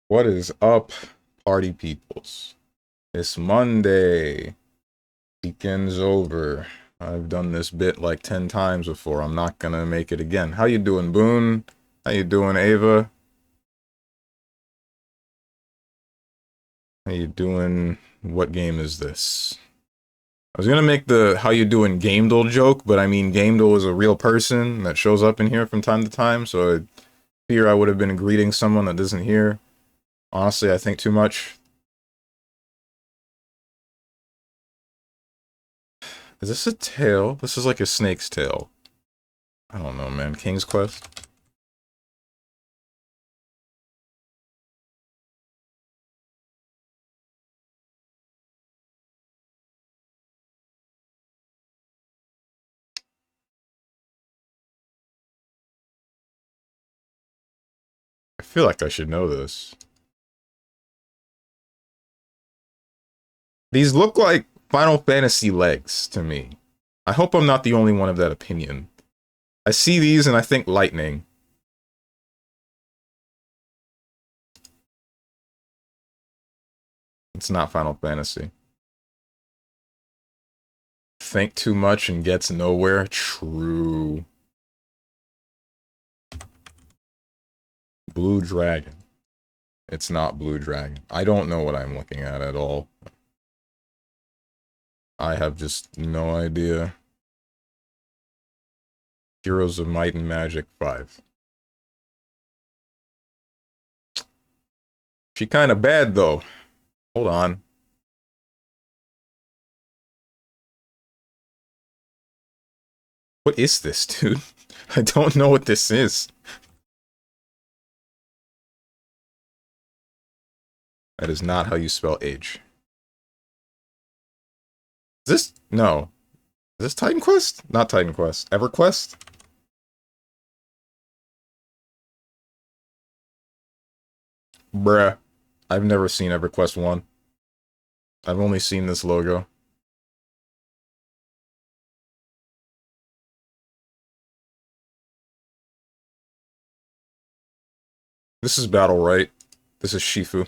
What is up, party peoples? It's Monday. Weekend's over. I've done this bit like 10 times before. I'm not gonna make it again. How you doing, Boone? How you doing, Ava? How you doing? What game is this? I was gonna make the how you doing Gamedle joke, but I mean Gamedle is a real person that shows up in here from time to time, so I fear I would have been greeting someone that isn't here. Honestly, I think too much. Is this a tail? This is like a snake's tail. I don't know, man. King's Quest? I feel like I should know this. These look like Final Fantasy legs to me. I hope I'm not the only one of that opinion. I see these and I think lightning. It's not Final Fantasy. Think too much and gets nowhere. True. Blue Dragon. It's not Blue Dragon. I don't know what I'm looking at all. I have just no idea. Heroes of Might and Magic 5. She kinda bad though. Hold on. What is this, dude? I don't know what this is. That is not how you spell age. Is this? No. Is this Titan Quest? Not Titan Quest. EverQuest? Bruh. I've never seen EverQuest 1. I've only seen this logo. This is Battle, right? This is Shifu.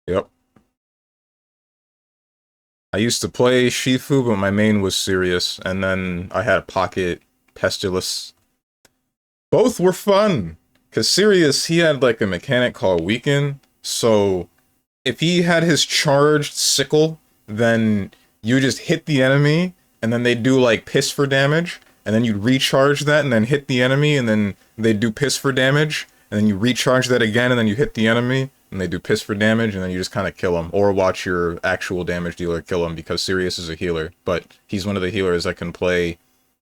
Yep. I used to play Shifu, but my main was Sirius, and then I had Pocket, Pestilus. Both were fun! Because Sirius, he had like a mechanic called Weaken, so if he had his charged sickle, then you just hit the enemy, and then they do like piss for damage, and then you recharge that, and then hit the enemy, and then they do piss for damage, and then you recharge that again, and then you hit the enemy, and they do piss for damage, and then you just kind of kill them, or watch your actual damage dealer kill him, because Sirius is a healer, but he's one of the healers that can play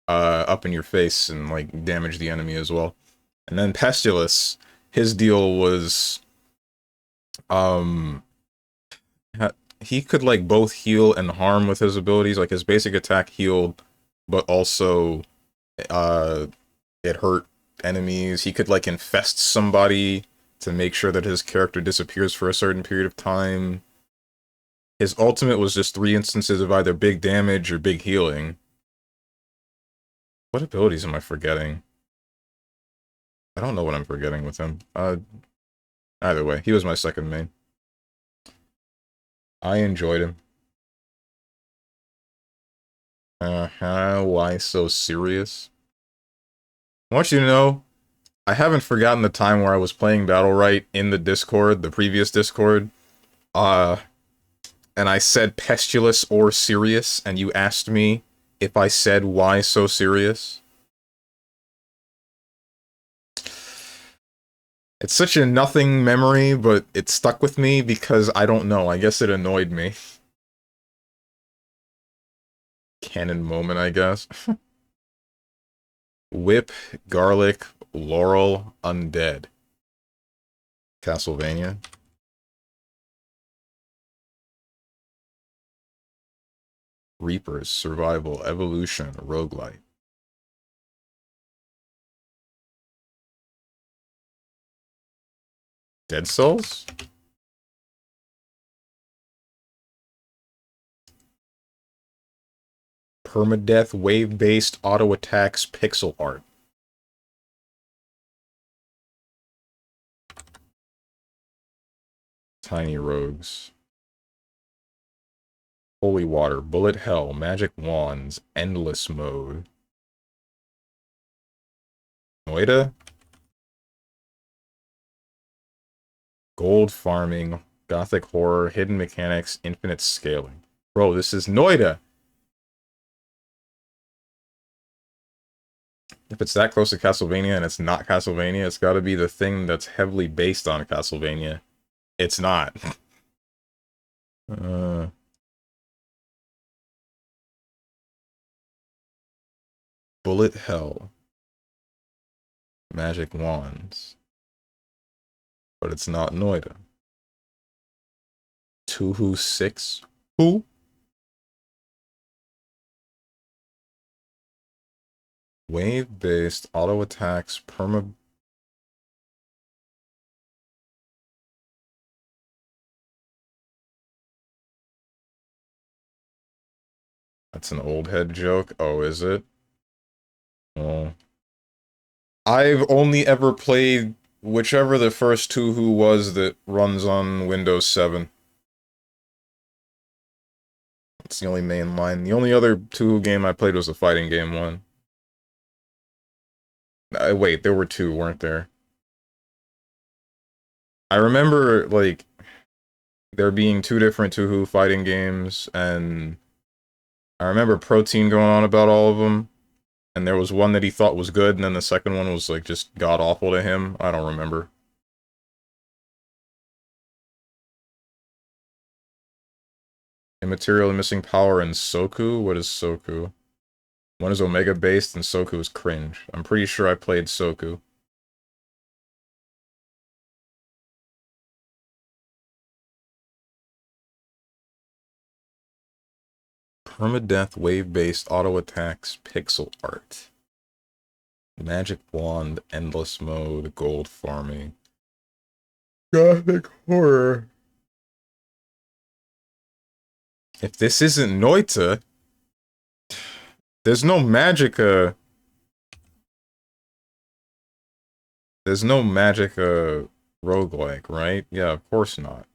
up in your face and like damage the enemy as well. And then Pestilus, his deal was um he could like both heal and harm with his abilities. Like his basic attack healed, but also uh it hurt enemies. He could like infest somebody to make sure that his character disappears for a certain period of time. His ultimate was just 3 instances of either big damage or big healing. What abilities am I forgetting? I don't know what I'm forgetting with him. Either way, he was my second main. I enjoyed him. Why so serious? I want you to know, I haven't forgotten the time where I was playing Battle Right in the Discord, the previous Discord, uh, and I said Pestilus or Serious, and you asked me if I said why so serious. It's such a nothing memory, but it stuck with me because I don't know, I guess it annoyed me. Canon moment, I guess. Whip, Garlic, Laurel, Undead. Castlevania. Reapers, Survival, Evolution, Roguelite. Dead Souls? permadeath, wave-based, auto-attacks, pixel art. Tiny rogues. Holy water, bullet hell, magic wands, endless mode. Noida? Gold farming, gothic horror, hidden mechanics, infinite scaling. Bro, this is Noida! If it's that close to Castlevania and it's not Castlevania, it's gotta be the thing that's heavily based on Castlevania. It's not. Bullet hell. Magic wands. But it's not Noida. Tuhu 6? Who? Wave-based, auto-attacks, perma... That's an old head joke? Oh, is it? Oh. I've only ever played whichever the first Tuhu was that runs on Windows 7. It's the only main line. The only other Tuhu game I played was the fighting game one. Wait, there were two, weren't there? I remember, like, there being two different Tuhu fighting games, and I remember Protein going on about all of them, and there was one that he thought was good, and then the second one was, like, just god-awful to him. I don't remember. Immaterial and missing power and Soku? What is Soku? One is Omega based and Soku is cringe. I'm pretty sure I played Soku. Permadeath wave-based auto attacks pixel art. Magic wand, endless mode, gold farming. Gothic horror. If this isn't Noita, there's no Magica. There's no Magica roguelike, right? Yeah, of course not.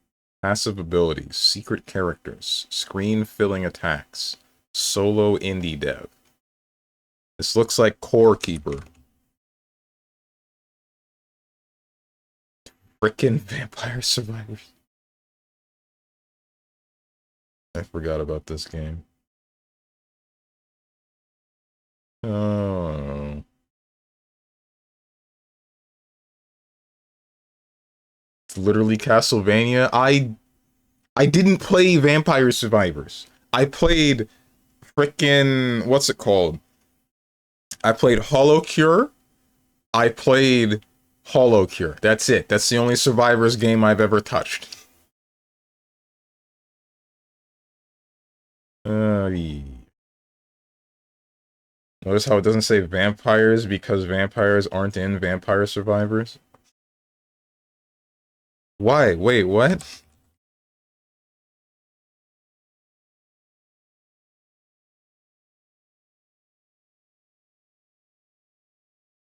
Passive abilities, secret characters, screen-filling attacks, solo indie dev. This looks like Core Keeper. Frickin' Vampire Survivors. I forgot about this game. Oh. It's literally Castlevania. I didn't play Vampire Survivors. I played frickin' what's it called? I played Hollow Cure. I played Hollow Cure. That's it. That's the only Survivors game I've ever touched. Notice how it doesn't say vampires because vampires aren't in Vampire Survivors? Why? Wait, what?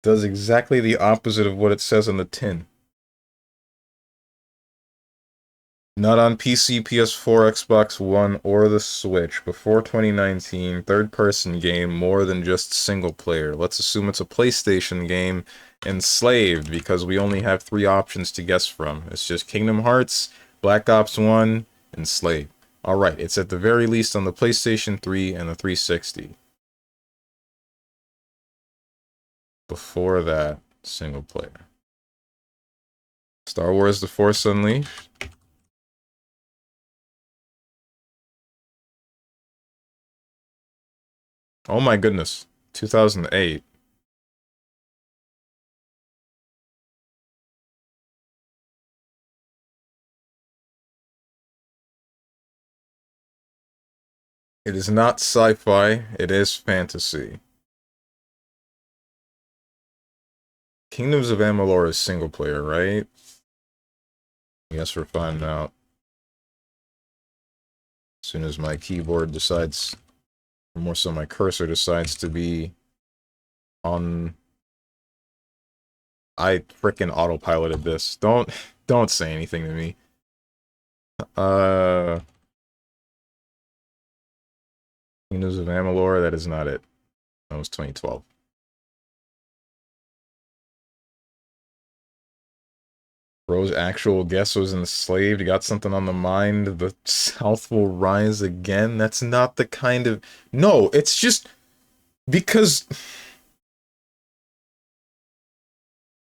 Does exactly the opposite of what it says on the tin. Not on PC, PS4, Xbox One, or the Switch. Before 2019, third-person game more than just single-player. Let's assume it's a PlayStation game. Enslaved, because we only have 3 options to guess from. It's just Kingdom Hearts, Black Ops 1, Enslaved. Alright, it's at the very least on the PlayStation 3 and the 360. Before that, single-player. Star Wars The Force Unleashed. Oh my goodness. 2008. It is not sci-fi, it is fantasy. Kingdoms of Amalur is single player, right? I guess we're finding out. As soon as my keyboard decides Or more so my cursor decides to be on... I frickin' autopiloted this. Don't say anything to me. News of Amalur, that is not it. That was 2012. Bro's actual guess was enslaved. You got something on the mind. The South will rise again. That's not the kind of... No, it's just because...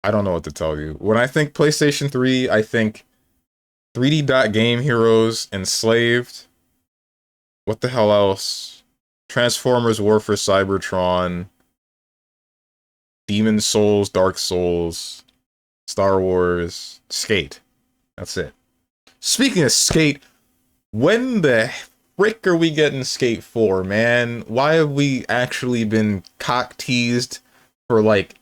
I don't know what to tell you. When I think PlayStation 3, I think 3D Dot Game Heroes, Enslaved. What the hell else? Transformers War for Cybertron. Demon Souls, Dark Souls. Star Wars. Skate. That's it. Speaking of Skate, when the frick are we getting Skate 4, man? Why have we actually been cock-teased for like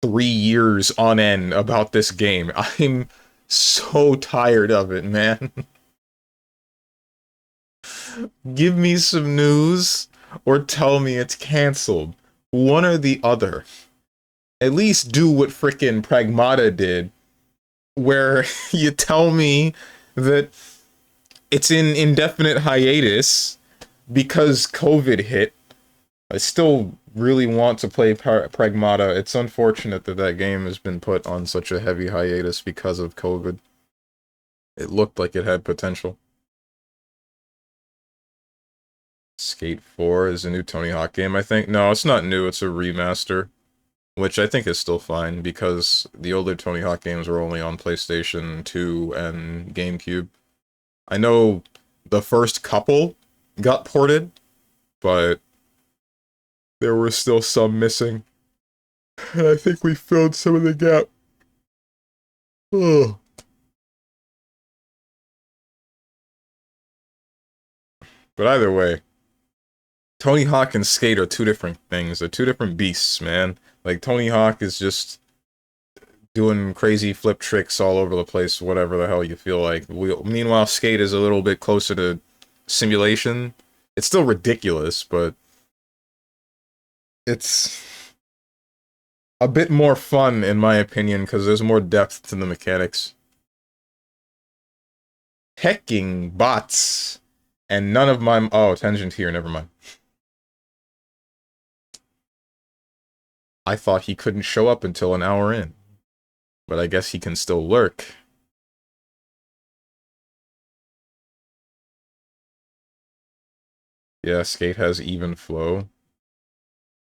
3 years on end about this game? I'm so tired of it, man. Give me some news or tell me it's canceled. One or the other. At least do what frickin' Pragmata did, where you tell me that it's in indefinite hiatus because COVID hit. I still really want to play Pragmata. It's unfortunate that that game has been put on such a heavy hiatus because of COVID. It looked like it had potential. Skate 4 is a new Tony Hawk game, I think. No, it's not new, it's a remaster. Which I think is still fine, because the older Tony Hawk games were only on PlayStation 2 and GameCube. I know the first couple got ported, but there were still some missing. And I think we filled some of the gap. Ugh. But either way, Tony Hawk and Skate are two different things. They're two different beasts, man. Like, Tony Hawk is just doing crazy flip tricks all over the place, whatever the hell you feel like. Meanwhile, Skate is a little bit closer to simulation. It's still ridiculous, but it's a bit more fun, in my opinion, because there's more depth to the mechanics. Hecking bots, and none of my... Oh, Tangent here, never mind. I thought he couldn't show up until an hour in. But I guess he can still lurk. Yeah, Skate has even flow.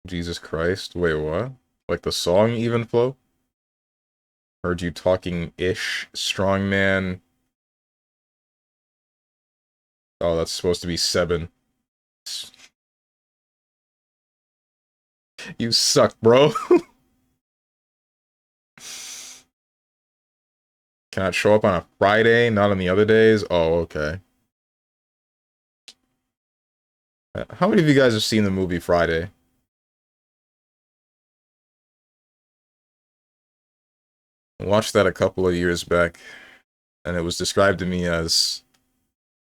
Jesus Christ. Wait, what? Like the song Even Flow? Heard you talking-ish, Strongman. Oh, that's supposed to be 7. You suck, bro. Cannot show up on a Friday, not on the other days? Oh, okay. How many of you guys have seen the movie Friday? I watched that a couple of years back, and it was described to me as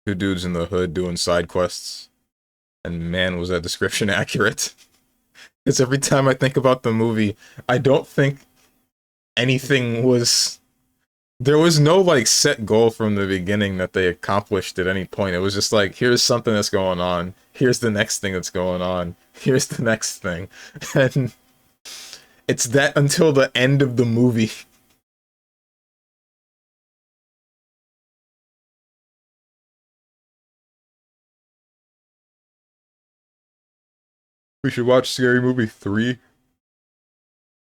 two dudes in the hood doing side quests. And man, was that description accurate. Because every time I think about the movie, I don't think anything was... There was no, like, set goal from the beginning that they accomplished at any point. It was just like, here's something that's going on. Here's the next thing that's going on. Here's the next thing. And it's that until the end of the movie. We should watch Scary Movie 3.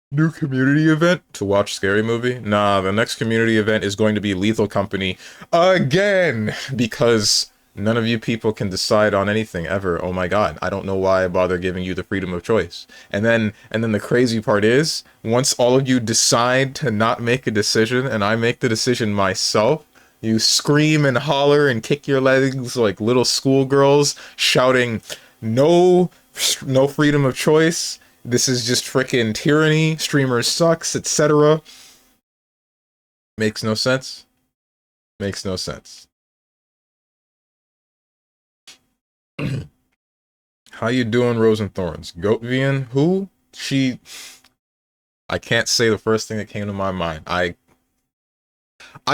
New community event to watch Scary Movie? Nah, the next community event is going to be Lethal Company again, because none of you people can decide on anything ever. Oh my god, I don't know why I bother giving you the freedom of choice. And then the crazy part is, once all of you decide to not make a decision and I make the decision myself, you scream and holler and kick your legs like little schoolgirls, shouting, no freedom of choice. This is just frickin' tyranny, streamers sucks, etc. Makes no sense. Makes no sense. How you doing, Rose and Thorns? Goatvian? Who? She... I can't say the first thing that came to my mind. I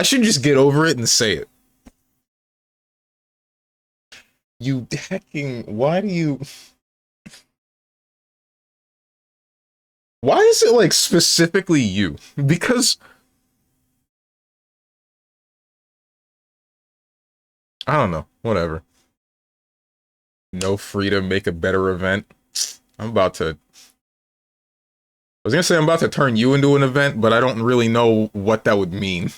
should just get over it and say it. You hacking... Why do you... Why is it, like, specifically you? Because... I don't know. Whatever. No freedom, make a better event. I'm about to... I was gonna say I'm about to turn you into an event, but I don't really know what that would mean.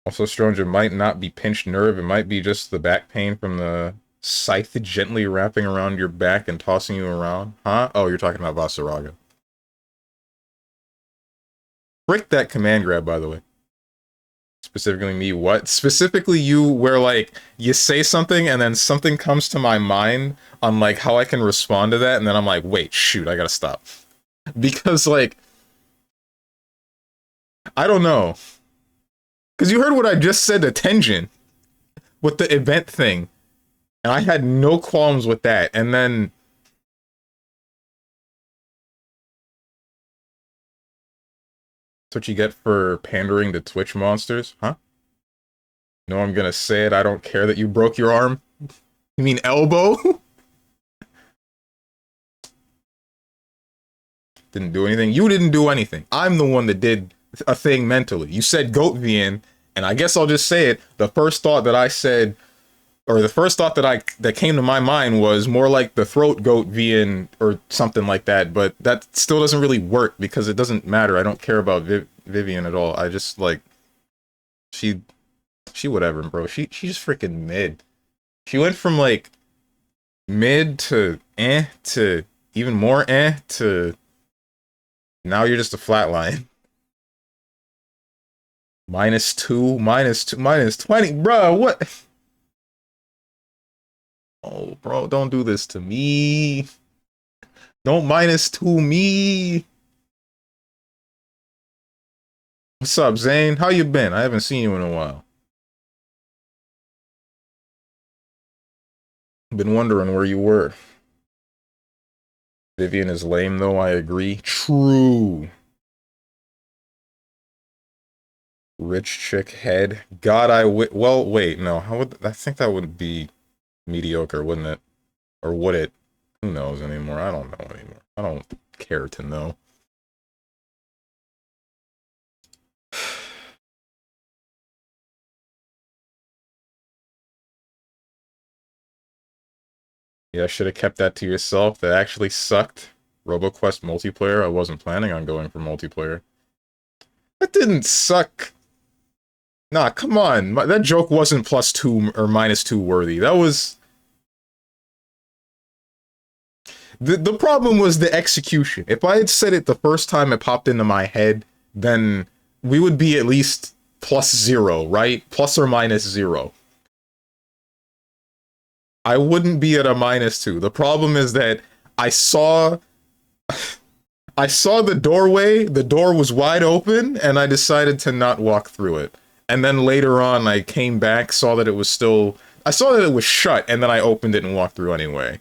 Also, Strange, it might not be pinched nerve, it might be just the back pain from the scythe gently wrapping around your back and tossing you around. Huh? Oh, you're talking about Vasaraga. Frick that command grab, by the way. Specifically me, what? Specifically you, where, like, you say something and then something comes to my mind on, like, how I can respond to that, and then I'm like, wait, shoot, I gotta stop. Because, like, I don't know. Because you heard what I just said to Tenjin with the event thing. And I had no qualms with that. And then... That's what you get for pandering to Twitch monsters? Huh? No, I'm gonna say it. I don't care that you broke your arm. You mean elbow? Didn't do anything. You didn't do anything. I'm the one that did a thing mentally. You said Goatvian, and I guess I'll just say it. The first thought that I said, or the first thought that came to my mind was more like the throat Goatvian or something like that, but that still doesn't really work because it doesn't matter. I don't care about Vivian at all. I just, like, she whatever, bro. She just freaking mid. She went from, like, mid to to even more to now you're just a flatline. -2, -2, -20, bro, what? Oh, bro, don't do this to me. Don't -2 me. What's up, Zane? How you been? I haven't seen you in a while. Been wondering where you were. Vivian is lame, though, I agree. True. Rich chick head. God, well, wait, no. How would... I think that would be mediocre, wouldn't it? Or would it? Who knows anymore? I don't know anymore. I don't care to know. Yeah, I should have kept that to yourself. That actually sucked. Roboquest multiplayer. I wasn't planning on going for multiplayer. That didn't suck. Nah, come on. That joke wasn't +2 or -2 worthy. That was... The problem was the execution. If I had said it the first time it popped into my head, then we would be at least +0, right? Plus or minus 0. I wouldn't be at a -2. The problem is that I saw the doorway, the door was wide open, and I decided to not walk through it. And then later on, I came back, saw that it was still... I saw that it was shut, and then I opened it and walked through anyway.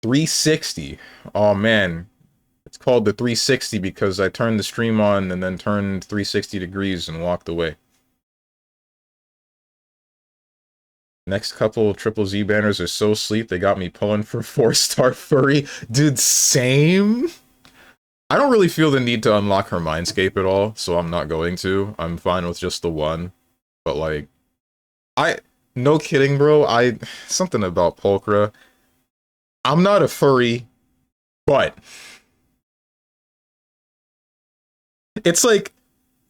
$360. Oh, man. It's called the 360 because I turned the stream on and then turned 360 degrees and walked away. Next couple Triple Z banners are so sleep, they got me pulling for 4-star furry. Dude, same? I don't really feel the need to unlock her Mindscape at all, so I'm not going to. I'm fine with just the one. But, like, no kidding, bro. Something about Pulchra. I'm not a furry, but it's like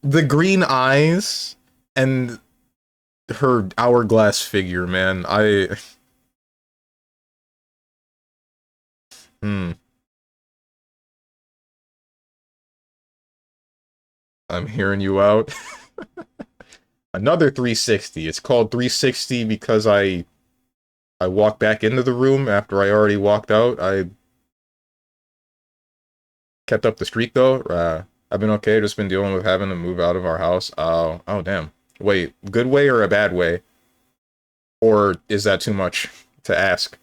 the green eyes and her hourglass figure, man. I'm hearing you out. Another 360. It's called 360 because I walked back into the room after I already walked out. I kept up the streak, though. I've been okay, just been dealing with having to move out of our house. Oh damn. Wait, good way or a bad way? Or is that too much to ask?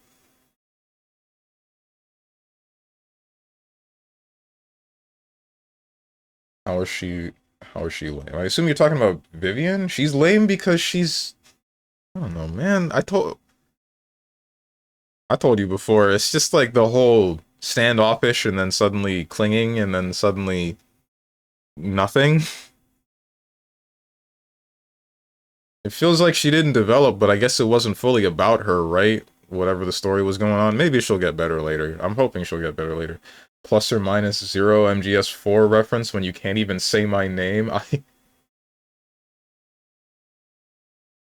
How is she, how is she lame? I assume you're talking about Vivian? She's lame because she's, I don't know, man. I told you before, it's just like the whole standoffish and then suddenly clinging and then suddenly nothing. It feels like she didn't develop, but I guess it wasn't fully about her, right? Whatever the story was going on. Maybe she'll get better later. I'm hoping she'll get better later. Plus or minus zero MGS4 reference when you can't even say my name.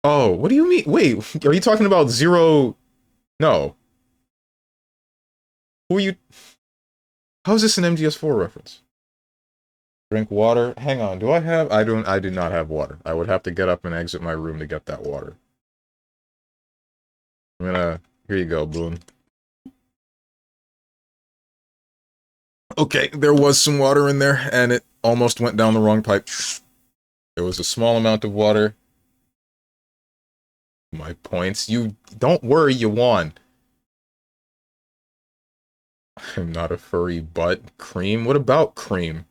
Oh, what do you mean? Wait, are you talking about zero? No. Who are you? How is this an MGS4 reference? Drink water. Hang on. Do I have? I don't. I do not have water. I would have to get up and exit my room to get that water. I'm gonna. Here you go, Boone. Okay, there was some water in there, and it almost went down the wrong pipe. There was a small amount of water. My points. You don't worry. You won. I'm not a furry, but cream. What about cream?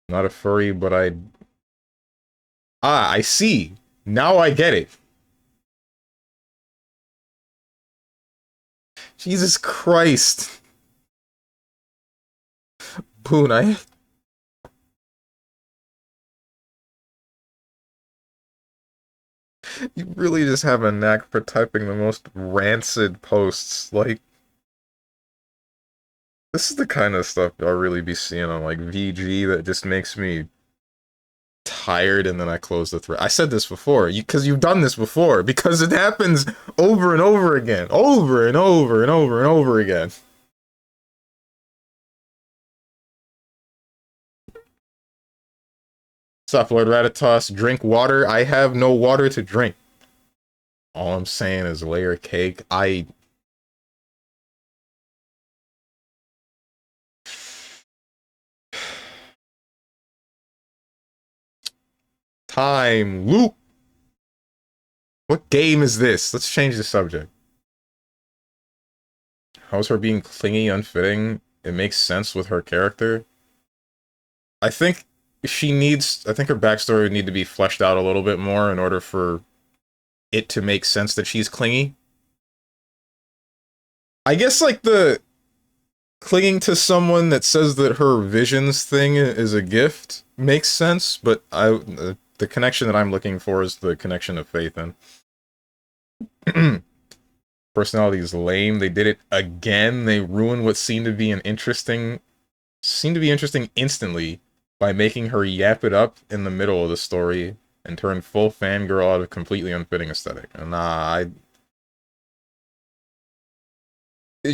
Not a furry, but I. Ah, I see. Now I get it. Jesus Christ. Boone, you really just have a knack for typing the most rancid posts. Like, this is the kind of stuff I'll really be seeing on, like, VG that just makes me tired, and then I close the thread. I said this before, because you've done this before, because it happens over and over again. Over and over and over and over again. What's up, Lord Ratatos? Drink water? I have no water to drink. All I'm saying is layer cake. Time loop. What game is this? Let's change the subject. How's her being clingy unfitting? It makes sense with her character. I think I think her backstory would need to be fleshed out a little bit more in order for it to make sense that she's clingy. I guess, like, the clinging to someone that says that her visions thing is a gift makes sense, but the connection that I'm looking for is the connection of faith in. Personality is lame. They did it again. They ruined what seemed to be interesting instantly by making her yap it up in the middle of the story and turn full fangirl out of completely unfitting aesthetic. And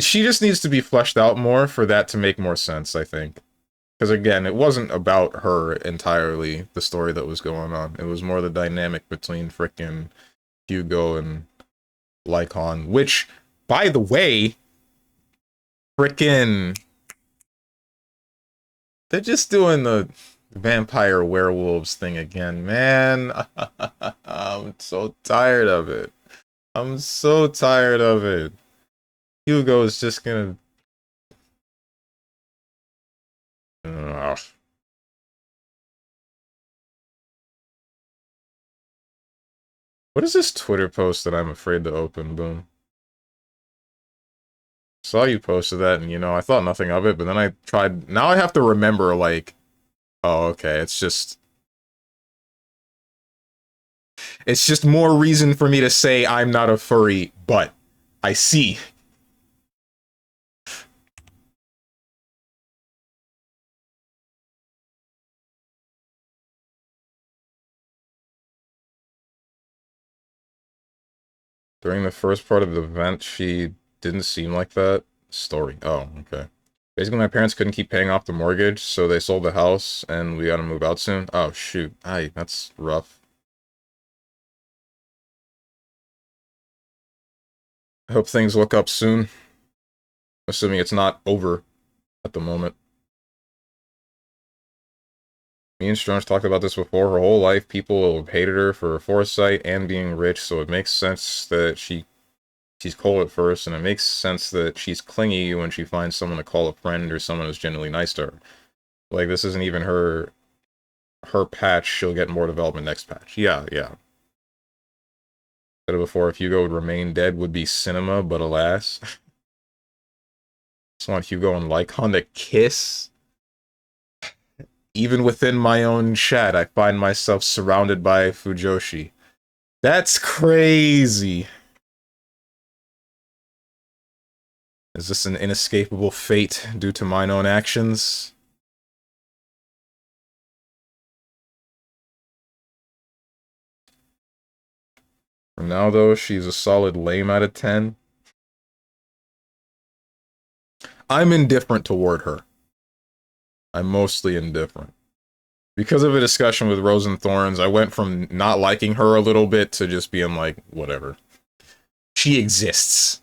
she just needs to be fleshed out more for that to make more sense, I think. Because again, it wasn't about her entirely, the story that was going on. It was more the dynamic between frickin' Hugo and Lycon, which, by the way, frickin' they're just doing the vampire werewolves thing again, man. I'm so tired of it. I'm so tired of it. Hugo is just gonna. Ugh. What is this Twitter post that I'm afraid to open, Boom? Saw you posted that, and I thought nothing of it, but then I tried. Now I have to remember, like, oh, okay, it's just more reason for me to say I'm not a furry, but I see. During the first part of the event, she didn't seem like that. Story. Oh, okay. Basically, my parents couldn't keep paying off the mortgage, so they sold the house, and we gotta move out soon. Oh, shoot. Aye, that's rough. I hope things look up soon. Assuming it's not over at the moment. Me and Strong's talked about this before. Her whole life, people have hated her for her foresight and being rich, so it makes sense that she's cold at first, and it makes sense that she's clingy when she finds someone to call a friend or someone who's genuinely nice to her. Like, this isn't even her patch. She'll get more development next patch. Yeah. Said it before, if Hugo would remain dead would be cinema, but alas. Just want Hugo and Lycon to kiss. Even within my own chat, I find myself surrounded by Fujoshi. That's crazy. Is this an inescapable fate due to mine own actions? For now, though, she's a solid lame out of 10. I'm indifferent toward her. I'm mostly indifferent. Because of a discussion with Rose and Thorns, I went from not liking her a little bit to just being like, whatever. She exists.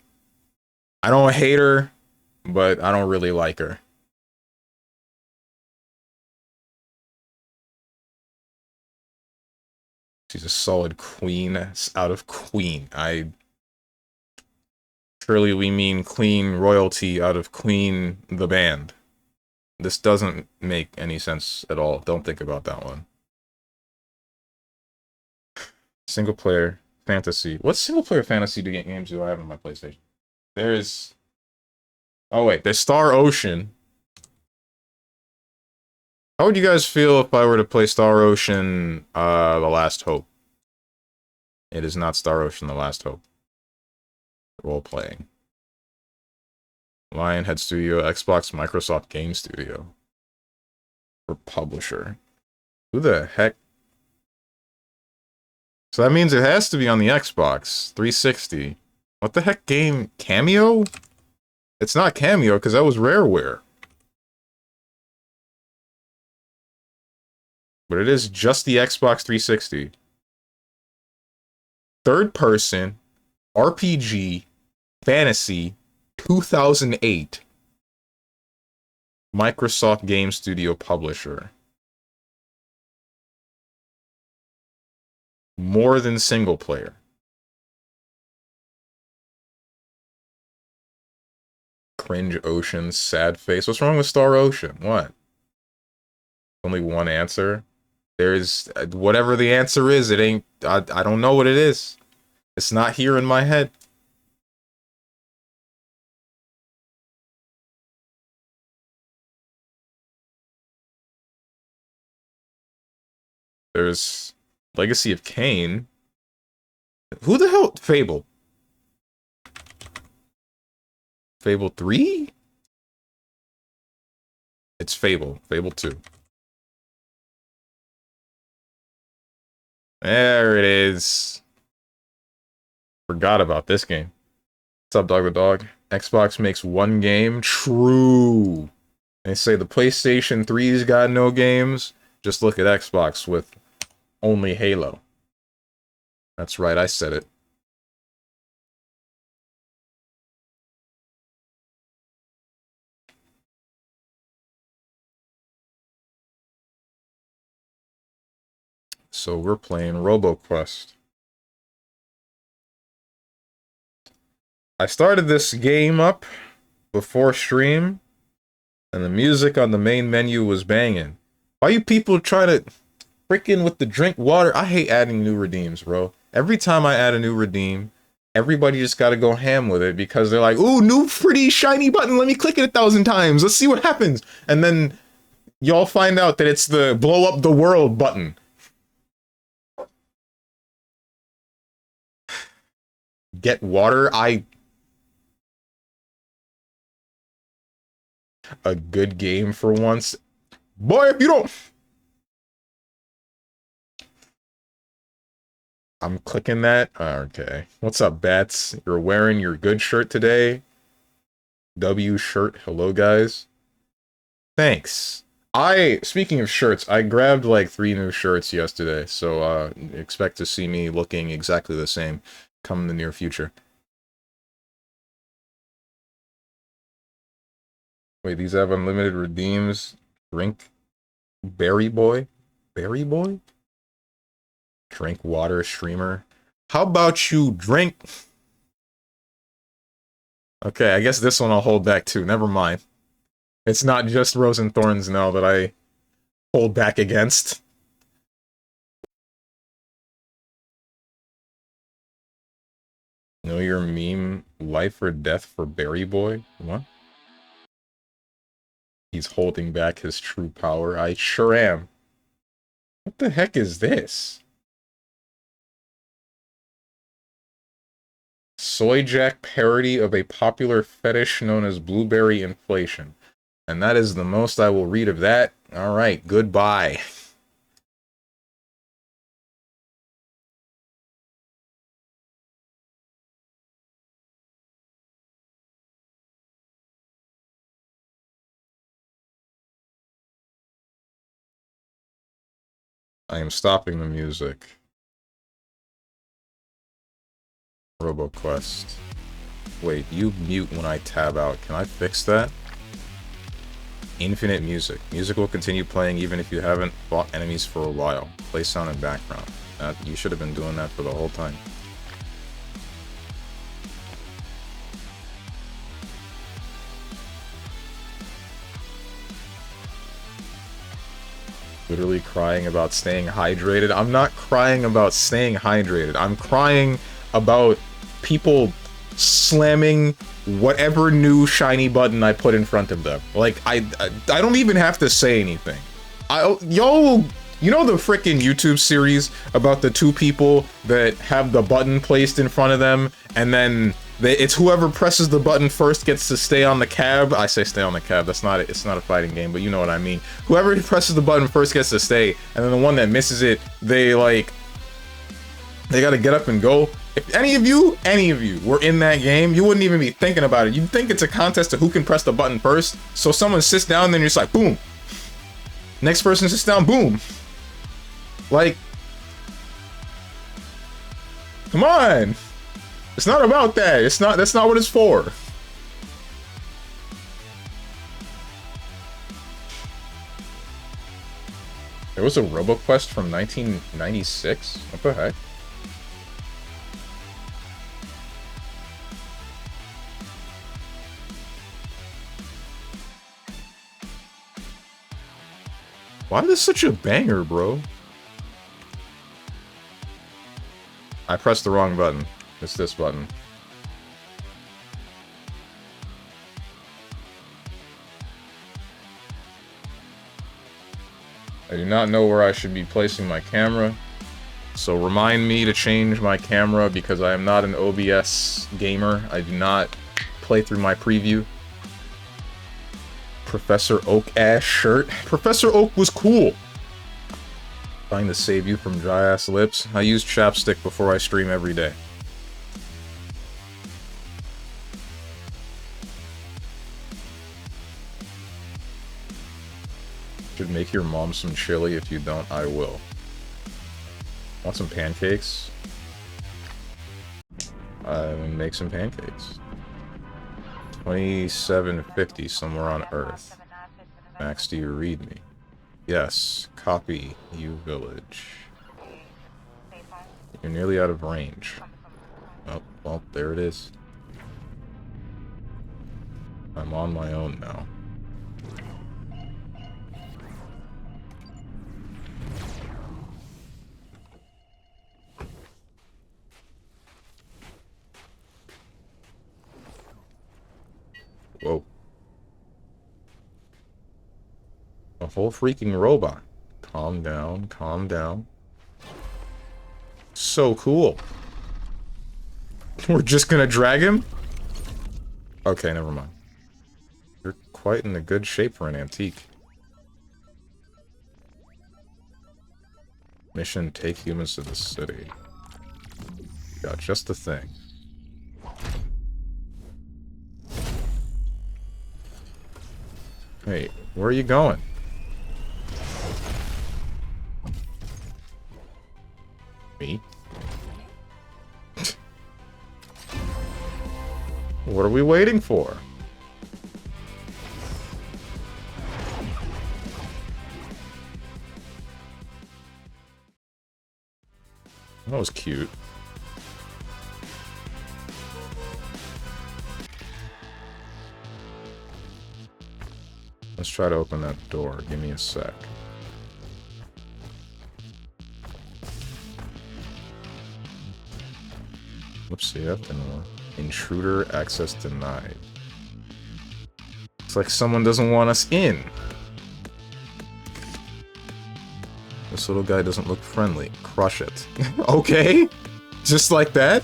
I don't hate her, but I don't really like her. She's a solid queen out of queen. Surely we mean clean royalty out of Queen the band. This doesn't make any sense at all. Don't think about that one. Single player fantasy. What single player fantasy games do I have on my PlayStation? There's... Oh wait, there's Star Ocean. How would you guys feel if I were to play Star Ocean, The Last Hope? It is not Star Ocean, The Last Hope. Role-playing. Lionhead Studio, Xbox, Microsoft Game Studio. For publisher. Who the heck? So that means it has to be on the Xbox 360. What the heck game? Cameo? It's not Cameo, because that was Rareware. But it is just the Xbox 360. Third person, RPG, fantasy, 2008. Microsoft Game Studio publisher. More than single player. Cringe Ocean, sad face. What's wrong with Star Ocean? What? Only one answer? There's... whatever the answer is, it ain't... I don't know what it is. It's not here in my head. There's Legacy of Kain. Who the hell? Fable. Fable 3? It's Fable. Fable 2. There it is. Forgot about this game. What's up, Dog the Dog? Xbox makes one game? True. They say the PlayStation 3's got no games. Just look at Xbox with only Halo. That's right, I said it. So we're playing Roboquest. I started this game up before stream, and the music on the main menu was banging. Why you people try to freaking with the drink water? I hate adding new redeems, bro. Every time I add a new redeem, everybody just gotta go ham with it because they're like, ooh, new pretty shiny button, let me click it 1,000 times, let's see what happens. And then y'all find out that it's the blow up the world button. Get water? A good game for once. Boy, if you don't... I'm clicking that. Okay. What's up, Bats? You're wearing your good shirt today? W shirt. Hello, guys. Thanks. Speaking of shirts, I grabbed like 3 new shirts yesterday, so expect to see me looking exactly the same come in the near future. Wait, these have unlimited redeems. Drink Berry Boy? Berry Boy? Drink water streamer. How about you drink? Okay, I guess this one I'll hold back too. Never mind. It's not just Rose and Thorns now that I hold back against. Know your meme, life or death for Berry Boy? What? He's holding back his true power. I sure am. What the heck is this? Soy Jack parody of a popular fetish known as blueberry inflation. And that is the most I will read of that. Alright, goodbye. I am stopping the music. Roboquest. Wait, you mute when I tab out. Can I fix that? Infinite music. Music will continue playing even if you haven't fought enemies for a while. Play sound in background. You should have been doing that for the whole time. Literally crying about staying hydrated. I'm not crying about staying hydrated. I'm crying about people slamming whatever new shiny button I put in front of them. Like, I don't even have to say anything. Yo, you know the freaking YouTube series about the two people that have the button placed in front of them, and then it's whoever presses the button first gets to stay on the cab. I say stay on the cab. That's not it. It's not a fighting game, but you know what I mean. Whoever presses the button first gets to stay, and then the one that misses it, they gotta get up and go. If any of you were in that game, you wouldn't even be thinking about it. You'd think it's a contest of who can press the button first. So someone sits down, then you're just like, boom. Next person sits down, boom. Like, come on. It's not about that. That's not what it's for. There was a Roboquest from 1996? What the heck? Why is this such a banger, bro? I pressed the wrong button. It's this button. I do not know where I should be placing my camera, so remind me to change my camera because I am not an OBS gamer. I do not play through my preview. Professor Oak ass shirt. Professor Oak was cool. Trying to save you from dry ass lips. I use chapstick before I stream every day. Should make your mom some chili. If you don't, I will. Want some pancakes? Make some pancakes. 2750 somewhere on Earth. Max, do you read me? Yes. Copy you village. You're nearly out of range. Oh, well, there it is. I'm on my own now. Whoa. A whole freaking robot. Calm down, calm down. So cool. We're just gonna drag him? Okay, never mind. You're quite in a good shape for an antique. Mission, take humans to the city. Got just the thing. Hey, where are you going? Me? What are we waiting for? That was cute. Let's try to open that door. Give me a sec. Whoopsie, that didn't work. Intruder access denied. It's like someone doesn't want us in. This little guy doesn't look friendly. Crush it. Okay? Just like that?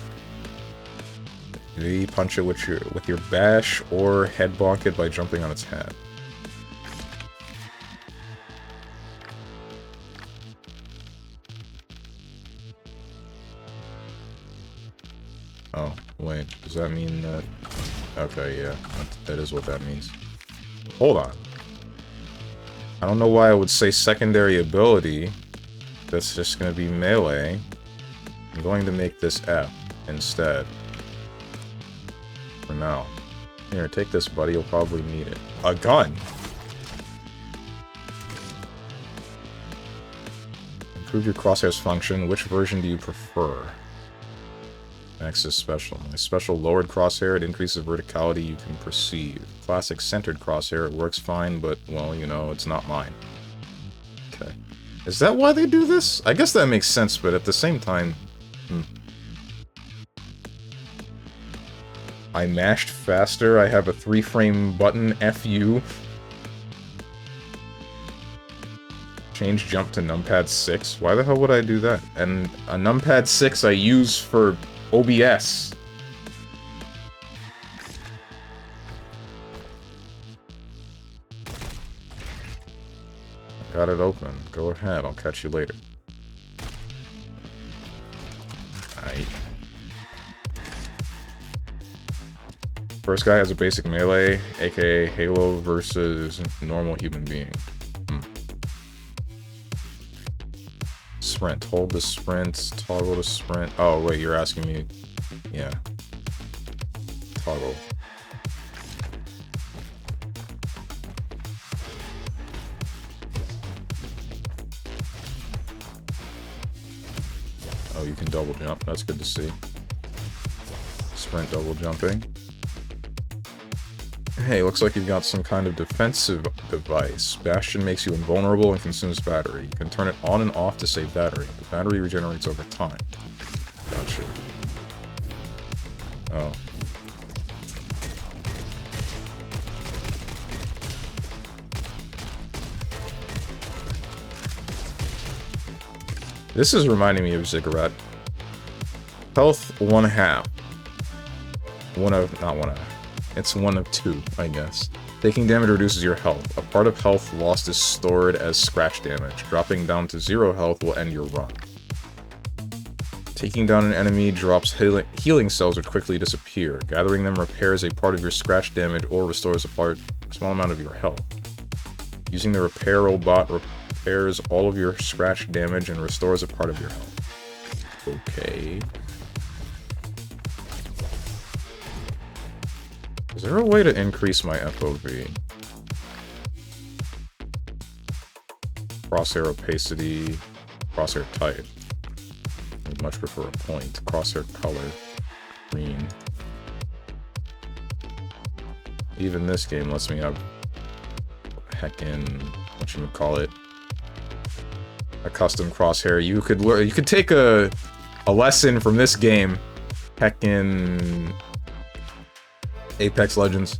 Maybe punch it with your bash or head bonk it by jumping on its head. Oh, wait. Does that mean that... Okay, yeah. That is what that means. Hold on. I don't know why I would say secondary ability. That's just going to be melee. I'm going to make this F instead. For now. Here, take this, buddy. You'll probably need it. A gun! Improve your crosshair's function. Which version do you prefer? Axis special. My special lowered crosshair, it increases verticality you can perceive. Classic centered crosshair, it works fine, but, well, you know, it's not mine. Okay. Is that why they do this? I guess that makes sense, but at the same time... I mashed faster, I have a 3-frame button, FU. Change jump to numpad 6? Why the hell would I do that? And a numpad 6 I use for OBS. Got it open. Go ahead, I'll catch you later. Aight. First guy has a basic melee, aka Halo versus normal human being. Sprint. Hold the sprint, toggle the sprint. Oh, wait, you're asking me... Yeah. Toggle. Oh, you can double jump. That's good to see. Sprint double jumping. Hey, looks like you've got some kind of defensive device. Bastion makes you invulnerable and consumes battery. You can turn it on and off to save battery. The battery regenerates over time. Gotcha. Oh. This is reminding me of Ziggurat. Health, 1/2. Not 1/2. It's 1 of 2, I guess. Taking damage reduces your health. A part of health lost is stored as scratch damage. Dropping down to 0 health will end your run. Taking down an enemy drops healing cells which quickly disappear. Gathering them repairs a part of your scratch damage or restores a small amount of your health. Using the repair robot repairs all of your scratch damage and restores a part of your health. Okay. Is there a way to increase my FOV? Crosshair opacity, crosshair type. I'd much prefer a point. Crosshair color, green. Even this game lets me have heckin', whatchamacallit, a custom crosshair. You could take a lesson from this game. Heckin' Apex Legends.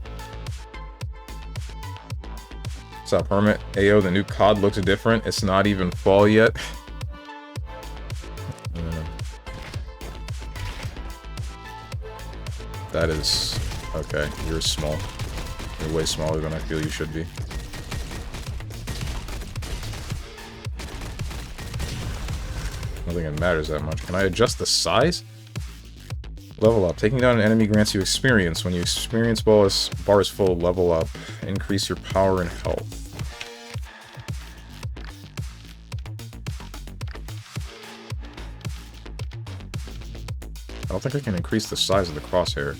What's up, Hermit? Ayo, the new COD looks different. It's not even fall yet. That is... Okay, you're small. You're way smaller than I feel you should be. I don't think it matters that much. Can I adjust the size? Level up. Taking down an enemy grants you experience. When your experience bar is full, level up. Increase your power and health. I don't think I can increase the size of the crosshair.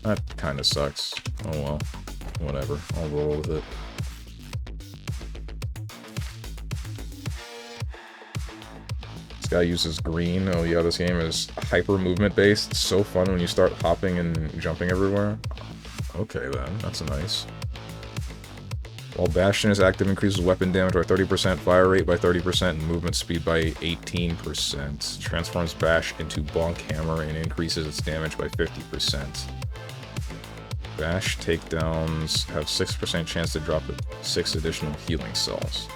That kind of sucks. Oh well. Whatever. I'll roll with it. Guy uses green. Oh yeah, this game is hyper movement based. It's so fun when you start hopping and jumping everywhere. Okay then, that's nice. While Bastion is active, increases weapon damage by 30%, fire rate by 30%, and movement speed by 18%. Transforms Bash into Bonk Hammer and increases its damage by 50%. Bash takedowns have 6% chance to drop 6 additional healing cells.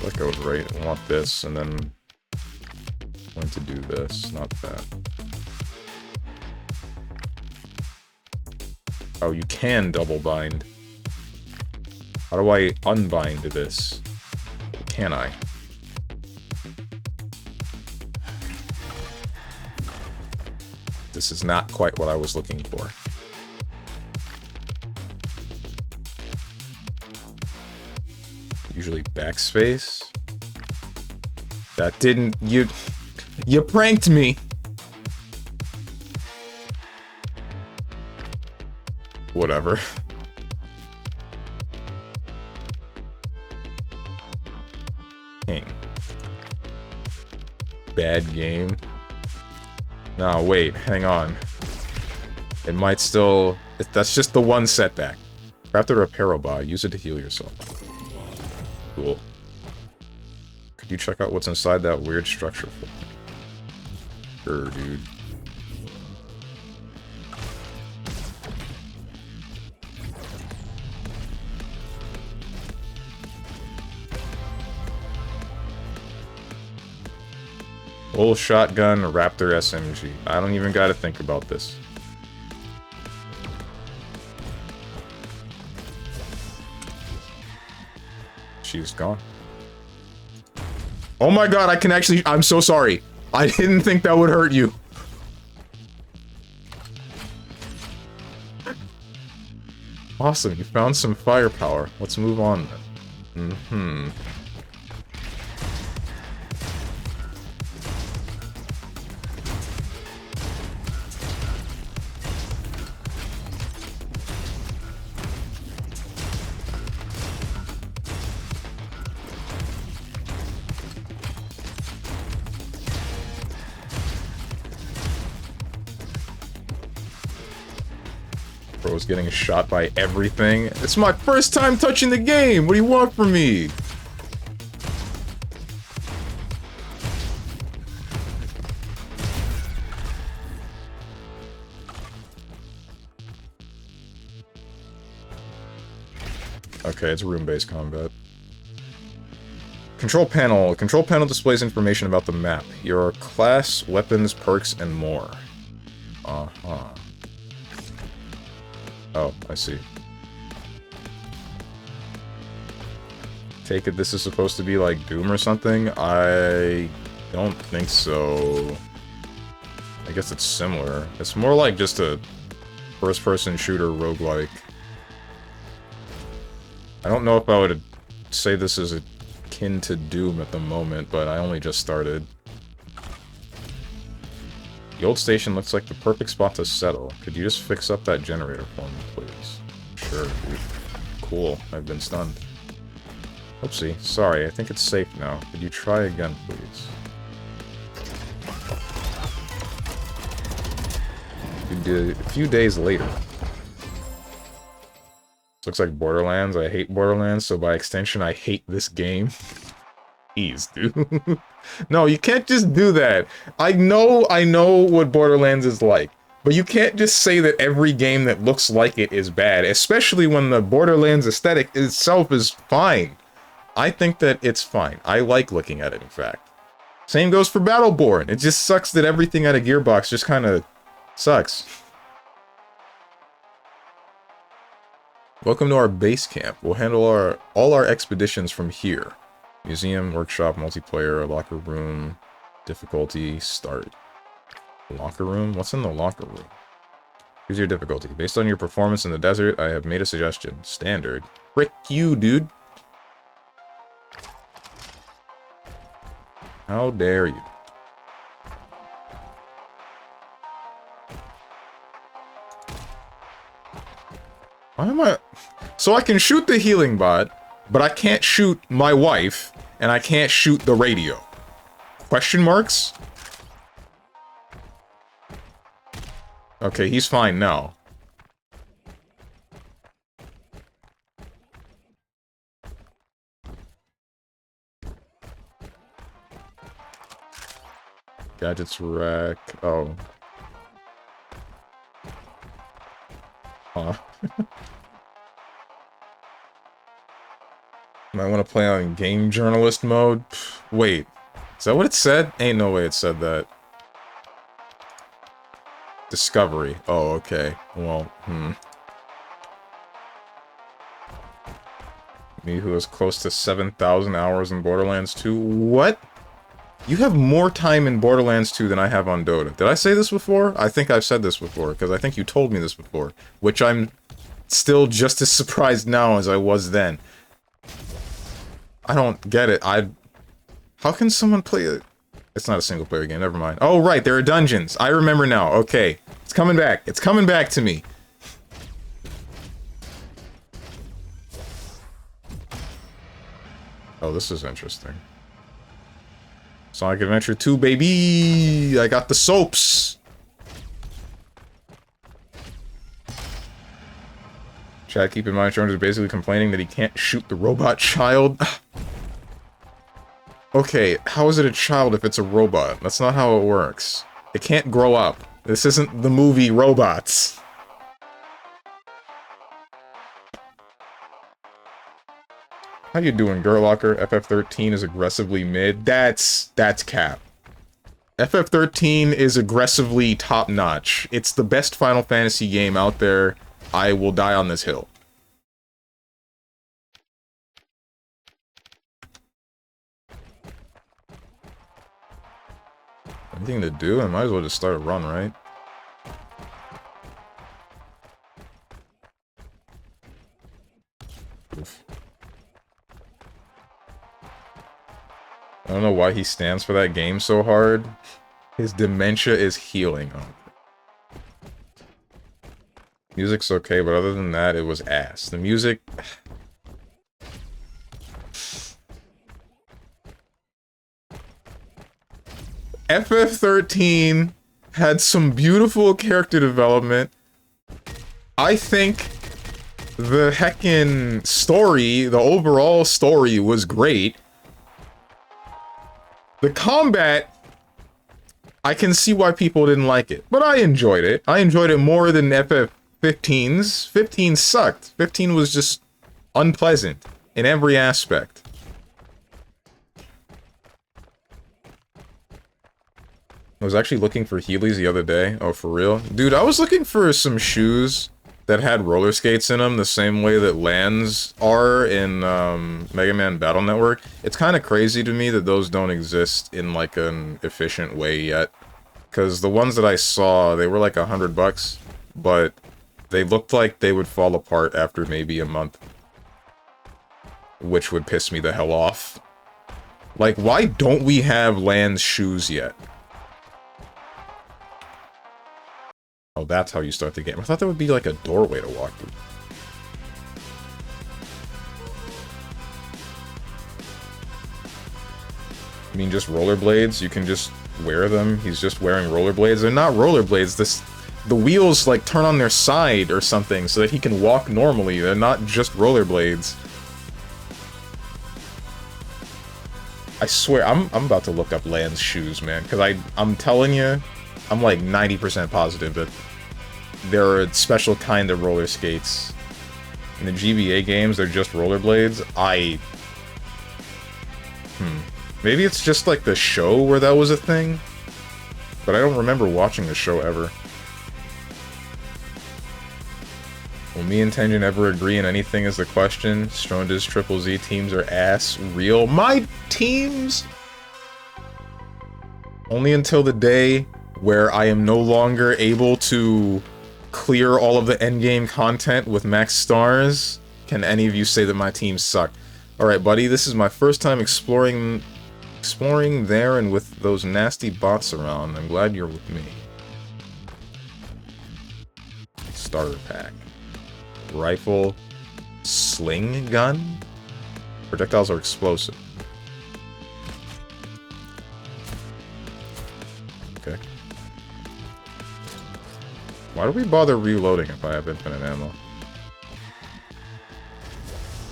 That goes right. I want this, and then I'm going to do this, not that. Oh, you can double bind. How do I unbind this? Can I? This is not quite what I was looking for. Usually backspace. That didn't... You pranked me! Whatever. King. Bad game. No, wait, hang on. It might still... That's just the one setback. Craft a repair bot. Use it to heal yourself. Cool. Could you check out what's inside that weird structure for me? Sure, dude. Full shotgun, Raptor SMG. I don't even gotta think about this. She's gone. Oh my god, I can actually... I'm so sorry. I didn't think that would hurt you. Awesome, you found some firepower. Let's move on then. Mm-hmm. Bro's getting shot by everything. It's my first time touching the game! What do you want from me? Okay, it's room-based combat. Control panel. Control panel displays information about the map. Your class, weapons, perks, and more. Uh-huh. Oh, I see. Take it this is supposed to be like Doom or something? I don't think so. I guess it's similar. It's more like just a first-person shooter roguelike. I don't know if I would say this is akin to Doom at the moment, but I only just started. The old station looks like the perfect spot to settle. Could you just fix up that generator for me, please? Sure, dude. Cool. I've been stunned. Oopsie. Sorry, I think it's safe now. Could you try again, please? A few days later. Looks like Borderlands. I hate Borderlands, so by extension, I hate this game. Jeez, dude. No, you can't just do that. I know what Borderlands is like. But you can't just say that every game that looks like it is bad, especially when the Borderlands aesthetic itself is fine. I think that it's fine. I like looking at it, in fact. Same goes for Battleborn. It just sucks that everything out of Gearbox just kind of sucks. Welcome to our base camp. We'll handle all our expeditions from here. Museum, workshop, multiplayer, locker room, difficulty, start. Locker room? What's in the locker room? Here's your difficulty. Based on your performance in the desert, I have made a suggestion. Standard. Frick you, dude. How dare you? Why am I... So I can shoot the healing bot, but I can't shoot my wife, and I can't shoot the radio. Question marks? Okay, he's fine now. Gadgets rack. Oh. Huh. Might want to play on game journalist mode. Wait, is that what it said? Ain't no way it said that. Discovery. Oh, okay. Well, Me who has close to 7,000 hours in Borderlands 2. What? You have more time in Borderlands 2 than I have on Dota. Did I say this before? I think I've said this before, because I think you told me this before. Which I'm still just as surprised now as I was then. I don't get it. How can someone play it? It's not a single-player game, never mind. Oh, right, there are dungeons. I remember now. Okay. It's coming back. It's coming back to me. Oh, this is interesting. Sonic Adventure 2, baby! I got the soaps! Chad, keep in mind, Jones is basically complaining that he can't shoot the robot child. Okay, how is it a child if it's a robot? That's not how it works. It can't grow up. This isn't the movie Robots. How you doing, Girlocker? FF13 is aggressively mid. That's cap. FF13 is aggressively top-notch. It's the best Final Fantasy game out there. I will die on this hill. Anything to do? I might as well just start a run, right? Oof. I don't know why he stands for that game so hard. His dementia is healing. Oh. Music's okay, but other than that, it was ass. The music... FF13 had some beautiful character development. I think the heckin' story, the overall story was great. The combat, I can see why people didn't like it, but I enjoyed it. I enjoyed it more than FF15's. 15 sucked. 15 was just unpleasant in every aspect. I was actually looking for Heelys the other day. Oh, for real? Dude, I was looking for some shoes that had roller skates in them the same way that Lands are in Mega Man Battle Network. It's kind of crazy to me that those don't exist in like an efficient way yet. Because the ones that I saw, they were like $100, but they looked like they would fall apart after maybe a month. Which would piss me the hell off. Like, why don't we have Lands shoes yet? Oh, that's how you start the game. I thought there would be like a doorway to walk through. You mean just rollerblades? You can just wear them? He's just wearing rollerblades? They're not rollerblades. The wheels like turn on their side or something so that he can walk normally. They're not just rollerblades. I swear, I'm about to look up Land's shoes, man. Because I'm telling you, I'm like 90% positive that there are a special kind of roller skates. In the GBA games, they're just rollerblades. Maybe it's just like the show where that was a thing? But I don't remember watching the show ever. Will me and Tengen ever agree on anything is the question. Stronda's Triple Z teams are ass real. My teams? Only until the day where I am no longer able to clear all of the endgame content with max stars can any of you say that my teams suck. Alright, buddy, this is my first time exploring there and with those nasty bots around. I'm glad you're with me. Starter pack. Rifle. Sling gun? projectiles are explosive. Okay. Why do we bother reloading if I have infinite ammo?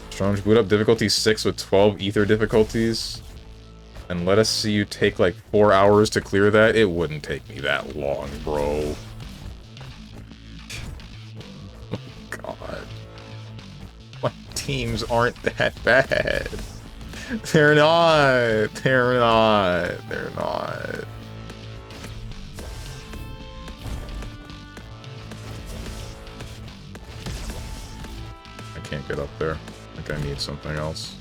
Strong boot up difficulty 6 with 12 ether difficulties. And let us see you take like 4 hours to clear that. It wouldn't take me that long, bro. Oh, God. My teams aren't that bad. They're not. They're not. They're not. I can't get up there. I think I need something else.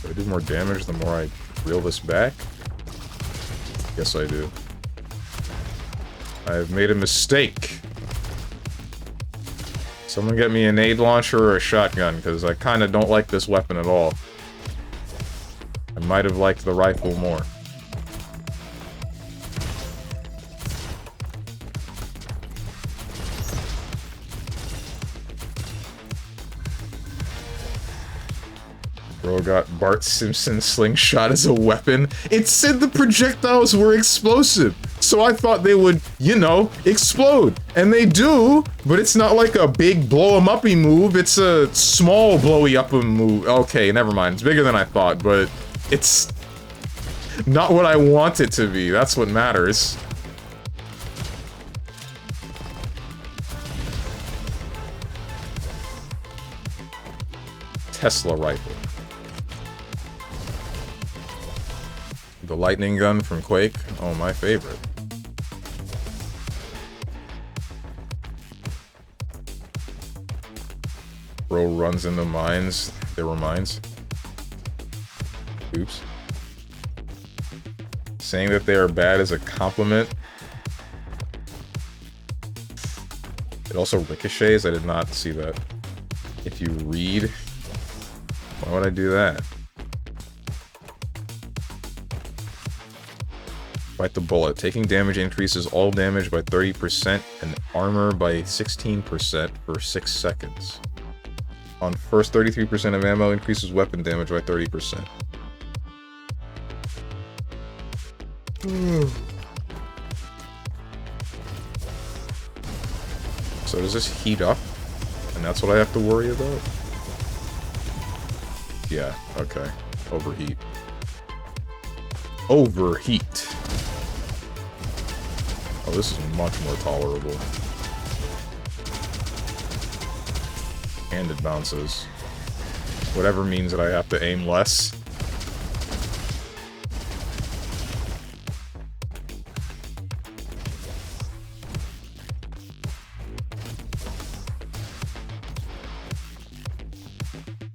Do I do more damage the more I reel this back? Yes, I do. I have made a mistake. Someone get me a nade launcher or a shotgun, because I kind of don't like this weapon at all. I might have liked the rifle more. Bro got Bart Simpson slingshot as a weapon. It said the projectiles were explosive. So I thought they would, you know, explode. And they do, but it's not like a big blow-em-uppy move. It's a small blowy-up move. Okay, never mind. It's bigger than I thought, but it's not what I want it to be. That's what matters. Tesla rifle. The lightning gun from Quake? Oh, my favorite. Bro runs into mines. There were mines. Oops. Saying that they are bad is a compliment. It also ricochets. I did not see that. If you read... Why would I do that? Fight the bullet. Taking damage increases all damage by 30% and armor by 16% for 6 seconds. On first 33% of ammo, increases weapon damage by 30%. So does this heat up? And that's what I have to worry about? Yeah, okay. Overheat. Overheat. Oh, this is much more tolerable. And it bounces. Whatever means that I have to aim less.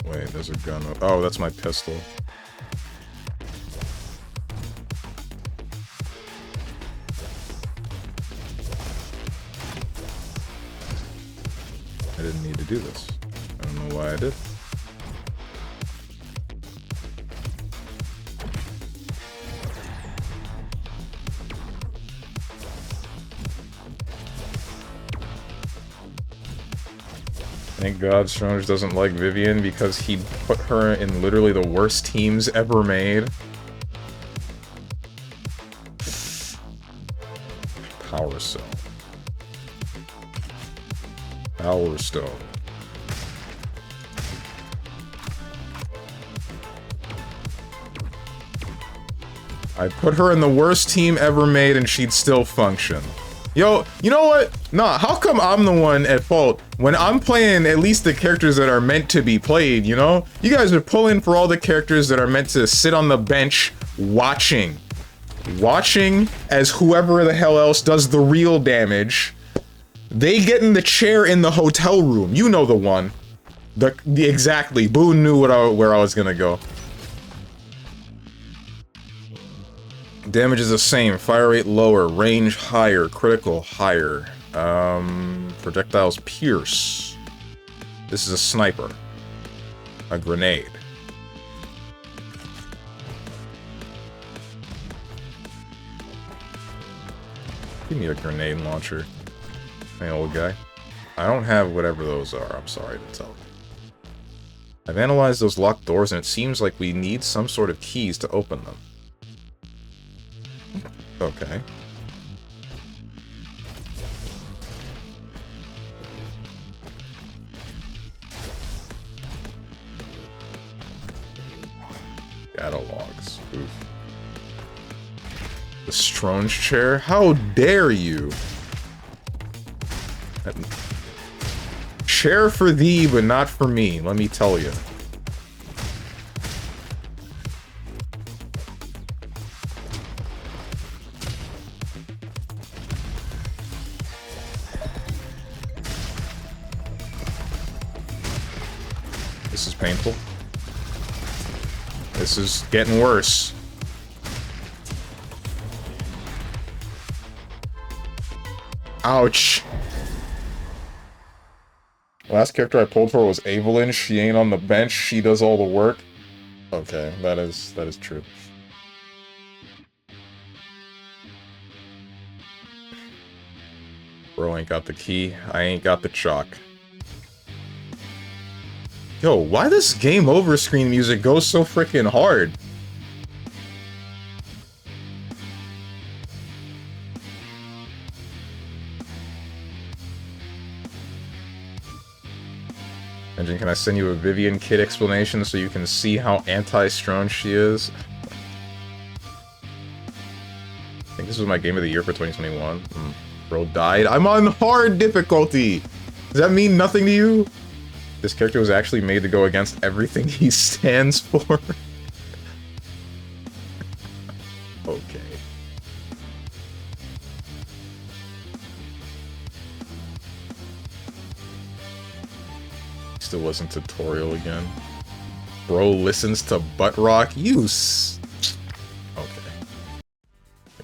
Wait, there's a gun. Oh, that's my pistol. I didn't need to do this. I don't know why I did. Thank God Strongers doesn't like Vivian because he put her in literally the worst teams ever made. Power Cell. Power Stone. I put her in the worst team ever made and she'd still function. Yo, you know what? Nah, how come I'm the one at fault when I'm playing at least the characters that are meant to be played, you know? You guys are pulling for all the characters that are meant to sit on the bench watching. Watching as whoever the hell else does the real damage. They get in the chair in the hotel room. You know the one. Exactly. Boone knew where I was gonna go. Damage is the same. Fire rate lower. Range higher. Critical higher. Projectiles pierce. This is a sniper. A grenade. Give me a grenade launcher. Hey, old guy. I don't have whatever those are, I'm sorry to tell you. I've analyzed those locked doors, and it seems like we need some sort of keys to open them. Okay. Catalogs. Oof. The Stronge chair? How dare you! Chair for thee, but not for me, let me tell you. This is painful. This is getting worse. Ouch. Last character I pulled for was Evelyn. She ain't on the bench. She does all the work. Okay, that is true. Bro ain't got the key. I ain't got the chalk. Yo, why this game over screen music goes so freaking hard? Engine, can I send you a Vivian Kid explanation so you can see how anti-strong she is? I think this was my game of the year for 2021. Bro died. I'm on hard difficulty! Does that mean nothing to you? This character was actually made to go against everything he stands for. Okay. Still wasn't tutorial again. Bro listens to butt rock use. Okay.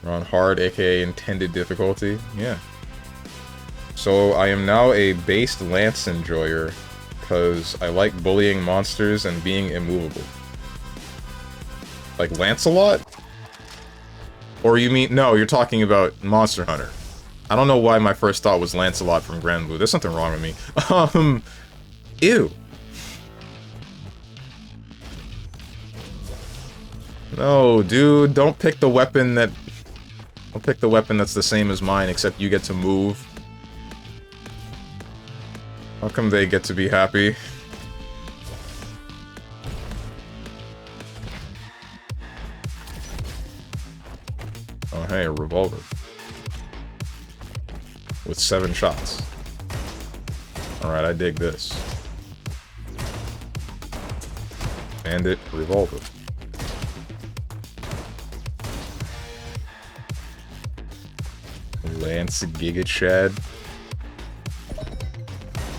You're on hard, aka intended difficulty. Yeah. So I am now a based Lance enjoyer because I like bullying monsters and being immovable. Like Lancelot? Or you mean no? You're talking about Monster Hunter. I don't know why my first thought was Lancelot from Grand Blue. There's something wrong with me. Ew. No, dude, don't pick the weapon that... Don't pick the weapon that's the same as mine, except you get to move. How come they get to be happy? Oh, hey, a revolver. With 7 shots. Alright, I dig this. Bandit revolver. Lance Giga Chad.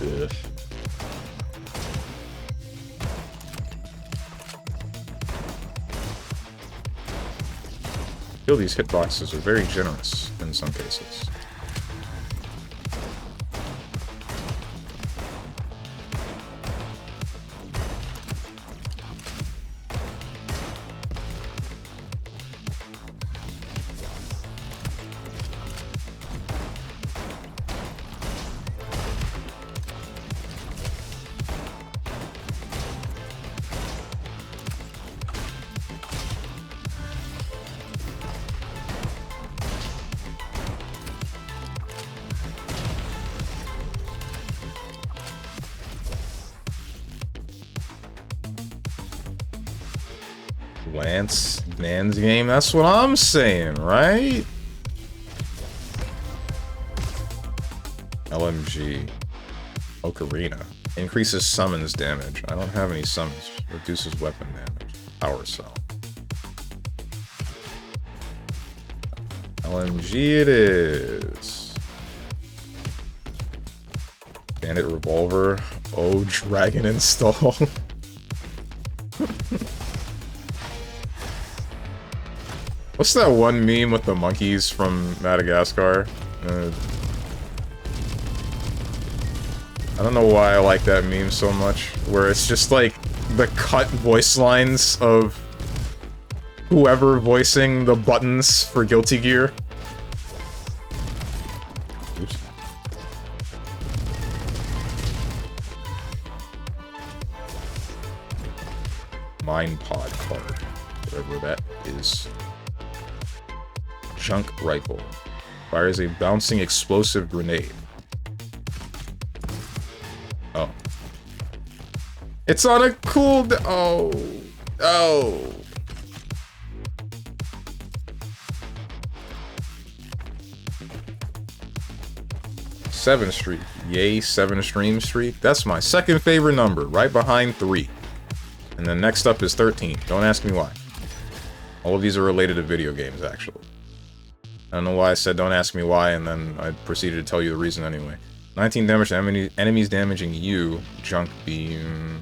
Ugh. I feel these hitboxes are very generous in some cases. Lance Nan's game, that's what I'm saying, right? LMG. Ocarina. Increases summons damage. I don't have any summons. Reduces weapon damage. Power cell. LMG it is. Bandit revolver. Oh, dragon install. What's that one meme with the monkeys from Madagascar? I don't know why I like that meme so much, where it's just like the cut voice lines of whoever voicing the buttons for Guilty Gear. Mind Pod card. Whatever that is. Junk Rifle. Fires a bouncing explosive grenade. Oh. It's on a cool... Oh. Oh. Seven streak. Yay, 7 stream streak. That's my second favorite number, right behind 3. And then next up is 13. Don't ask me why. All of these are related to video games, actually. I don't know why I said don't ask me why, and then I proceeded to tell you the reason anyway. 19 damage to enemies damaging you. Junk Beam.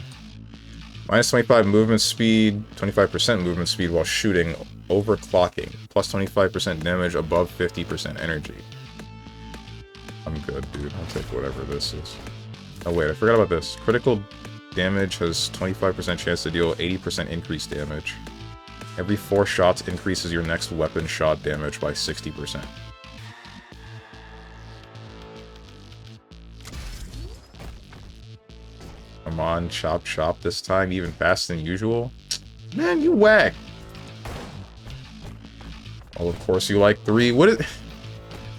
Minus 25 movement speed, 25% movement speed while shooting, overclocking. Plus 25% damage above 50% energy. I'm good, dude. I'll take whatever this is. Oh wait, I forgot about this. Critical damage has 25% chance to deal 80% increased damage. Every 4 shots increases your next weapon shot damage by 60%. Come on, chop chop this time, even faster than usual. Man, you whack. Oh, of course you like 3. What's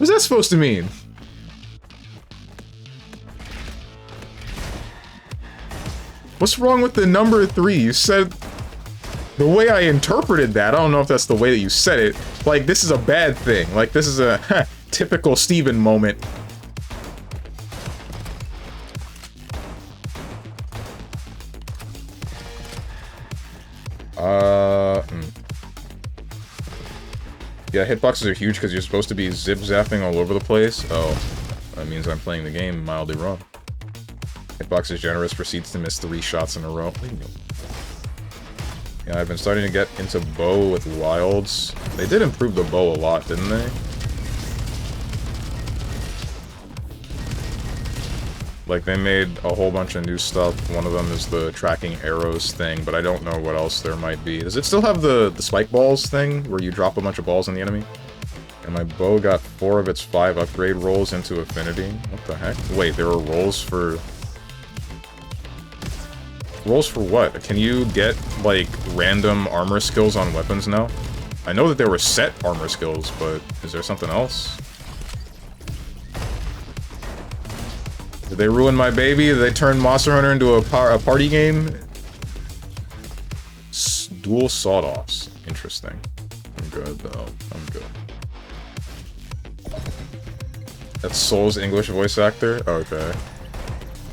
that supposed to mean? What's wrong with the number 3? You said... The way I interpreted that, I don't know if that's the way that you said it. Like, this is a bad thing. Like, this is a typical Steven moment. Yeah, hitboxes are huge because you're supposed to be zip-zapping all over the place. Oh, that means I'm playing the game mildly wrong. Hitbox is generous, proceeds to miss 3 shots in a row. Yeah, I've been starting to get into bow with wilds. They did improve the bow a lot, didn't they? Like, they made a whole bunch of new stuff. One of them is the tracking arrows thing, but I don't know what else there might be. Does it still have the spike balls thing, where you drop a bunch of balls on the enemy? And my bow got 4 of its 5 upgrade rolls into affinity. What the heck? Wait, there are rolls for... Rolls for what? Can you get, like, random armor skills on weapons now? I know that there were set armor skills, but is there something else? Did they ruin my baby? Did they turn Monster Hunter into a party game? Dual sawed-offs. Interesting. I'm good, though. I'm good. That's Soul's English voice actor? Okay.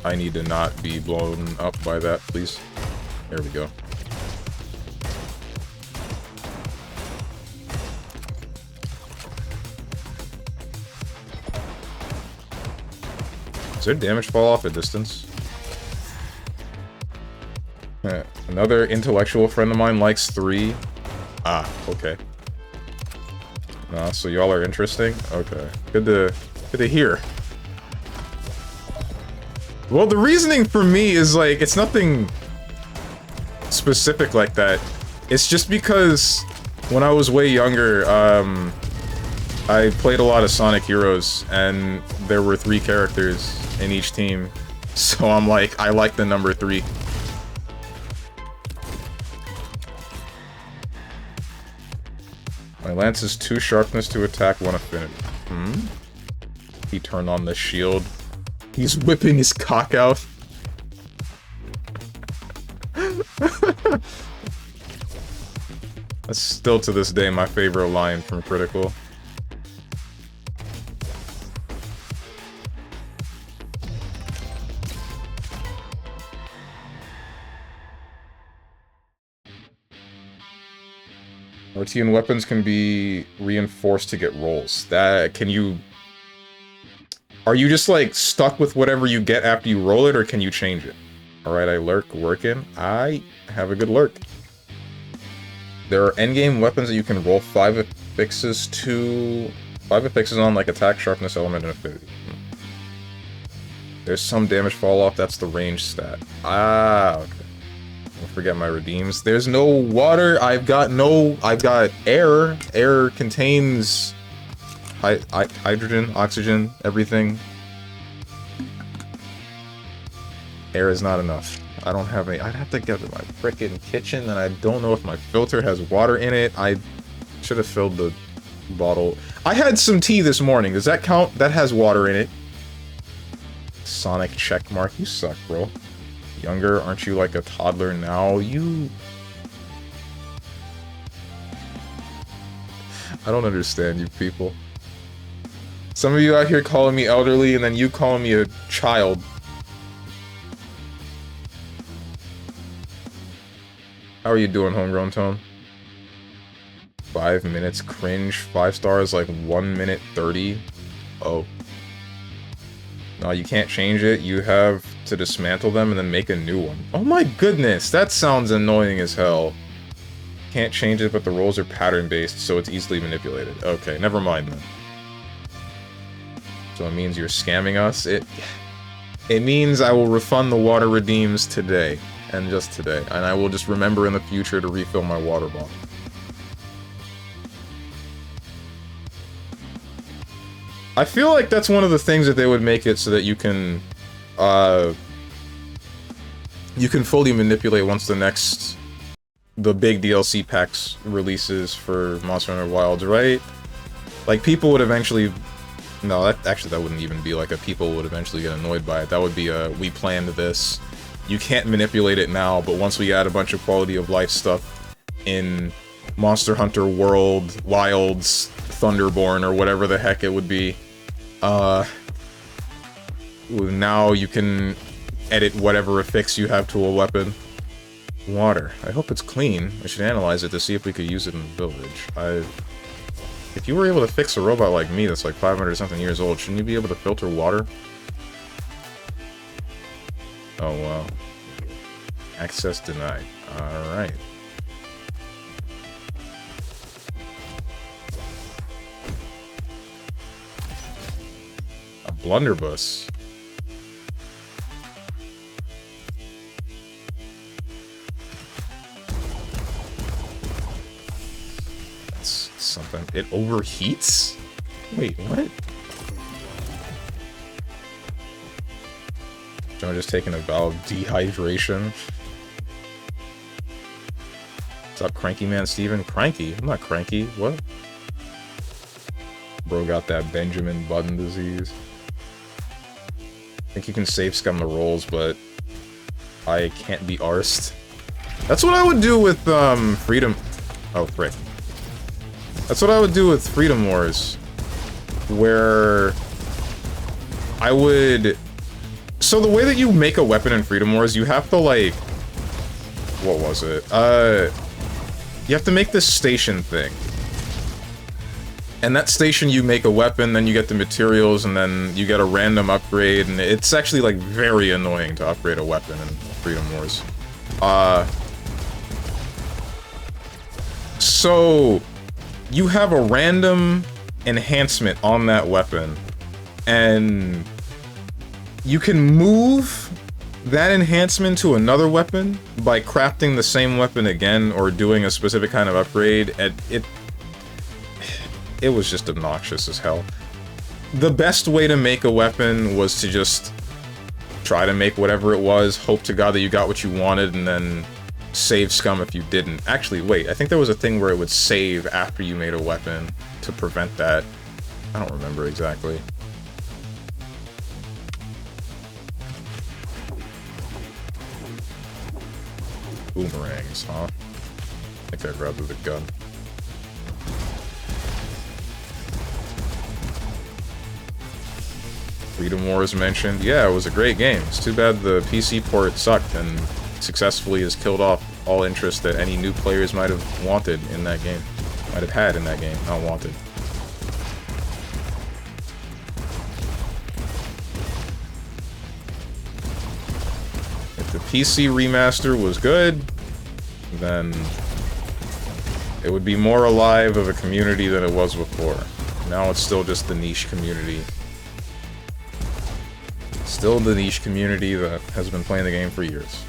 I need to not be blown up by that, please. There we go. Does their damage fall off at distance? Another intellectual friend of mine likes 3. Ah, okay. So y'all are interesting? Okay. Good to hear. Well, the reasoning for me is, like, it's nothing specific like that. It's just because when I was way younger, I played a lot of Sonic Heroes, and there were 3 characters in each team. So I'm like, I like the number 3. My lance is 2 sharpness to attack, 1 affinity. He turned on the shield. He's whipping his cock out. That's still to this day my favorite line from Critical. RT weapons can be reinforced to get rolls. That can you... Are you just, like, stuck with whatever you get after you roll it, or can you change it? Alright, I lurk, working. I have a good lurk. There are endgame weapons that you can roll 5 affixes to... 5 affixes on, like, attack, sharpness, element, and affinity. There's some damage fall off, that's the range stat. Ah, okay. Don't forget my redeems. There's no water, I've got air. Air contains... hydrogen, oxygen, everything. Air is not enough. I don't have any. I'd have to get to my frickin' kitchen, and I don't know if my filter has water in it. I should have filled the bottle. I had some tea this morning. Does that count? That has water in it. Sonic checkmark. You suck, bro. Younger? Aren't you like a toddler now? You... I don't understand you people. Some of you out here calling me elderly, and then you calling me a child. How are you doing, Homegrown Tone? 5 minutes, cringe. 5 stars, like 1 minute 30. Oh. No, you can't change it. You have to dismantle them and then make a new one. Oh my goodness, that sounds annoying as hell. Can't change it, but the rolls are pattern-based, so it's easily manipulated. Okay, never mind then. So it means you're scamming us? It means I will refund the water redeems today. And just today. And I will just remember in the future to refill my water bottle. I feel like that's one of the things that they would make it so that you can fully manipulate once the big DLC packs releases for Monster Hunter Wilds, right? Like, people would eventually... No, that wouldn't even be like a people would eventually get annoyed by it. That would be a, we planned this. You can't manipulate it now, but once we add a bunch of quality of life stuff in Monster Hunter World, Wilds, Thunderborn, or whatever the heck it would be, now you can edit whatever affix you have to a weapon. Water. I hope it's clean. I should analyze it to see if we could use it in the village. If you were able to fix a robot like me that's like 500-something years old, shouldn't you be able to filter water? Oh, wow. Access denied. Alright. A blunderbuss. That's something. It overheats? Wait, what? I'm just taking a vow of dehydration. What's up, cranky man Steven? Cranky? I'm not cranky. What? Bro got that Benjamin Button disease. I think you can safe scum the rolls, but I can't be arsed. That's what I would do with, Freedom... Oh, frick. That's what I would do with Freedom Wars. Where... I would... So the way that you make a weapon in Freedom Wars, you have to, like... What was it? You have to make this station thing. And that station, you make a weapon, then you get the materials, and then you get a random upgrade, and it's actually, like, very annoying to upgrade a weapon in Freedom Wars. So... You have a random enhancement on that weapon, and... You can move that enhancement to another weapon by crafting the same weapon again or doing a specific kind of upgrade, and it was just obnoxious as hell. The best way to make a weapon was to just try to make whatever it was, hope to God that you got what you wanted, and then save scum if you didn't. Actually, wait, I think there was a thing where it would save after you made a weapon to prevent that. I don't remember exactly. Boomerangs, huh? I think I'd rather the gun. Freedom Wars mentioned. Yeah, it was a great game. It's too bad the PC port sucked and successfully has killed off all interest that any new players might have wanted in that game. Might have had in that game, not wanted. If the PC remaster was good, then it would be more alive of a community than it was before. Now it's still just the niche community. Still the niche community that has been playing the game for years.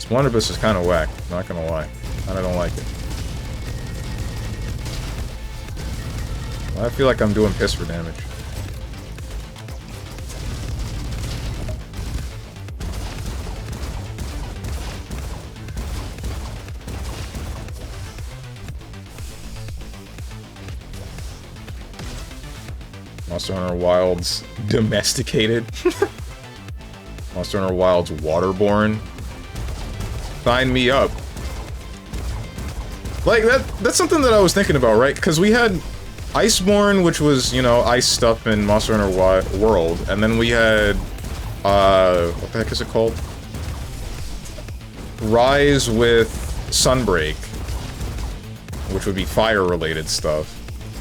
Blunderbuss is kind of whack, not gonna lie. And I don't like it. I feel like I'm doing piss for damage. Monster Hunter Wilds domesticated. Monster Hunter Wilds waterborne. Sign me up. Like, that's something that I was thinking about, right? Because we had Iceborne, which was, you know, ice stuff in Monster Hunter World, and then we had, what the heck is it called? Rise with Sunbreak, which would be fire-related stuff.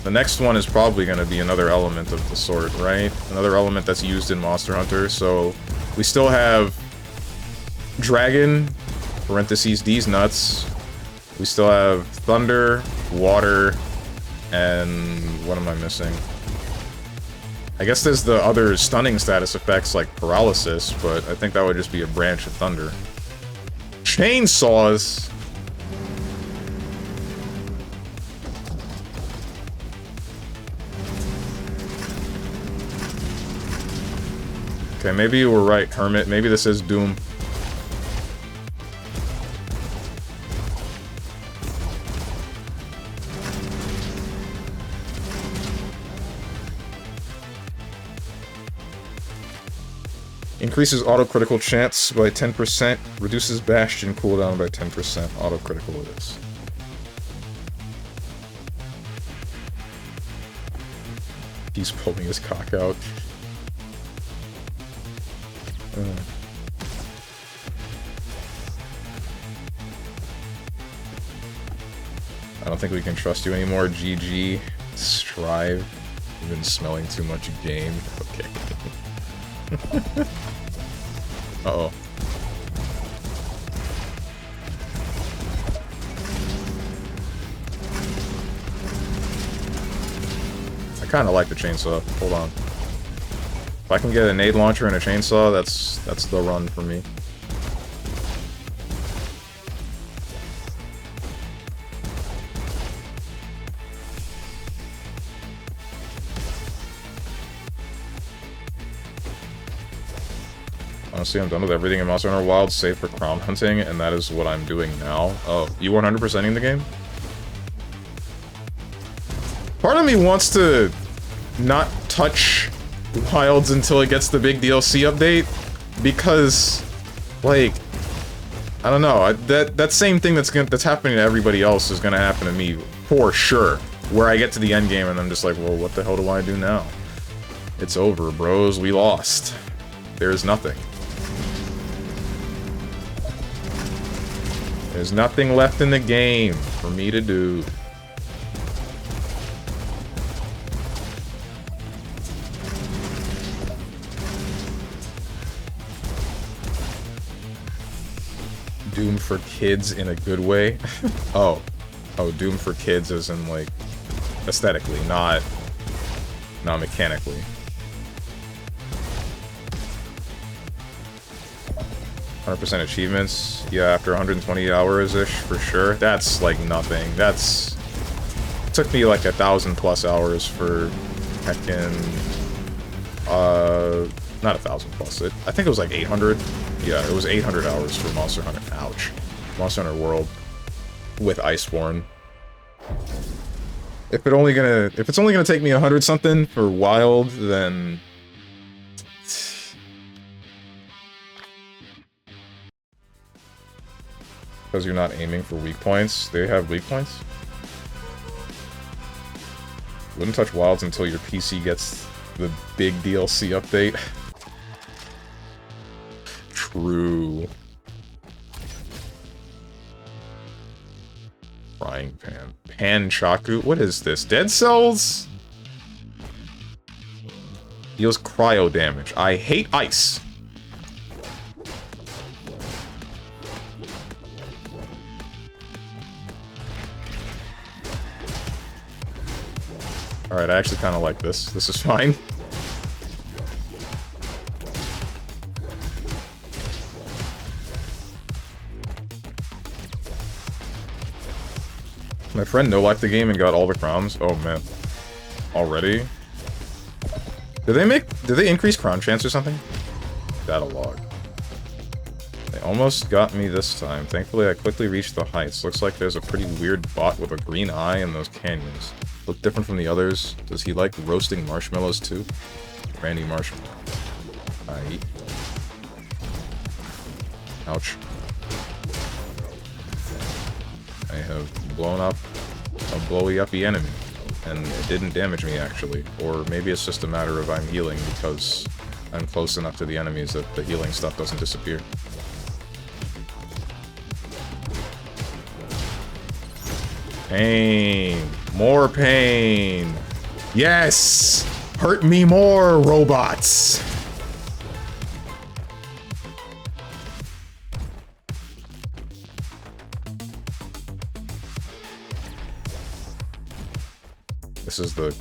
The next one is probably going to be another element of the sort, right? Another element that's used in Monster Hunter, so we still have Dragon, parentheses, these nuts. We still have Thunder, Water, and what am I missing? I guess there's the other stunning status effects like Paralysis, but I think that would just be a branch of Thunder. Chainsaws! Okay, maybe you were right, Hermit. Maybe this is Doom. Increases auto-critical chance by 10%, reduces Bastion cooldown by 10%. Auto-critical it is. He's pulling his cock out. I don't think we can trust you anymore, GG. Strive. You've been smelling too much game. Okay. Uh-oh. I kinda like the chainsaw. Hold on. If I can get a nade launcher and a chainsaw, that's the run for me. Honestly, I'm done with everything in Monster Hunter Wilds save for crown hunting, and that is what I'm doing now. Oh, you 100%ing the game? Part of me wants to not touch Wilds until it gets the big DLC update, because, like, I don't know, that same thing that's happening to everybody else is gonna happen to me, for sure. Where I get to the end game and I'm just like, well, what the hell do I do now? It's over, bros, we lost. There's nothing. There's nothing left in the game for me to do. Doom for kids in a good way? Oh, Doom for kids as in, like, aesthetically, not mechanically. 100% achievements. Yeah, after 120 hours-ish, for sure. That's, like, nothing. That's... took me, like, 1,000+ hours for heckin'... not 1,000+. I think it was, like, 800. Yeah, it was 800 hours for Monster Hunter. Ouch. Monster Hunter World. With Iceborne. If it's only gonna take me 100-something for Wild, then... Because you're not aiming for weak points. They have weak points? Wouldn't touch Wilds until your PC gets the big DLC update. True. Frying pan. Panchaku? What is this? Dead cells? Deals cryo damage. I hate ice. Alright, I actually kind of like this. This is fine. My friend no-lifed the game and got all the crowns. Oh man. Already? Did they increase crown chance or something? Data log. They almost got me this time. Thankfully, I quickly reached the heights. Looks like there's a pretty weird bot with a green eye in those canyons. look different from the others? Does he like roasting marshmallows too? Randy Marshmallow. I eat. Ouch. I have blown up a blowy-uppy enemy, and it didn't damage me, actually. Or maybe it's just a matter of I'm healing because I'm close enough to the enemies that the healing stuff doesn't disappear. Pain. More pain. Yes! Hurt me more, robots! This is the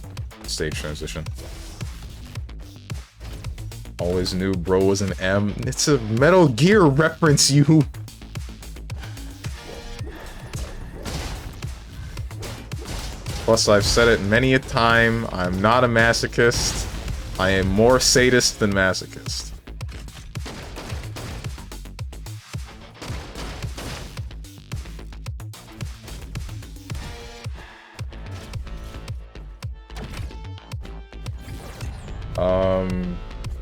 stage transition. Always knew bro was an M. It's a Metal Gear reference, you! Plus, I've said it many a time, I'm not a masochist. I am more sadist than masochist.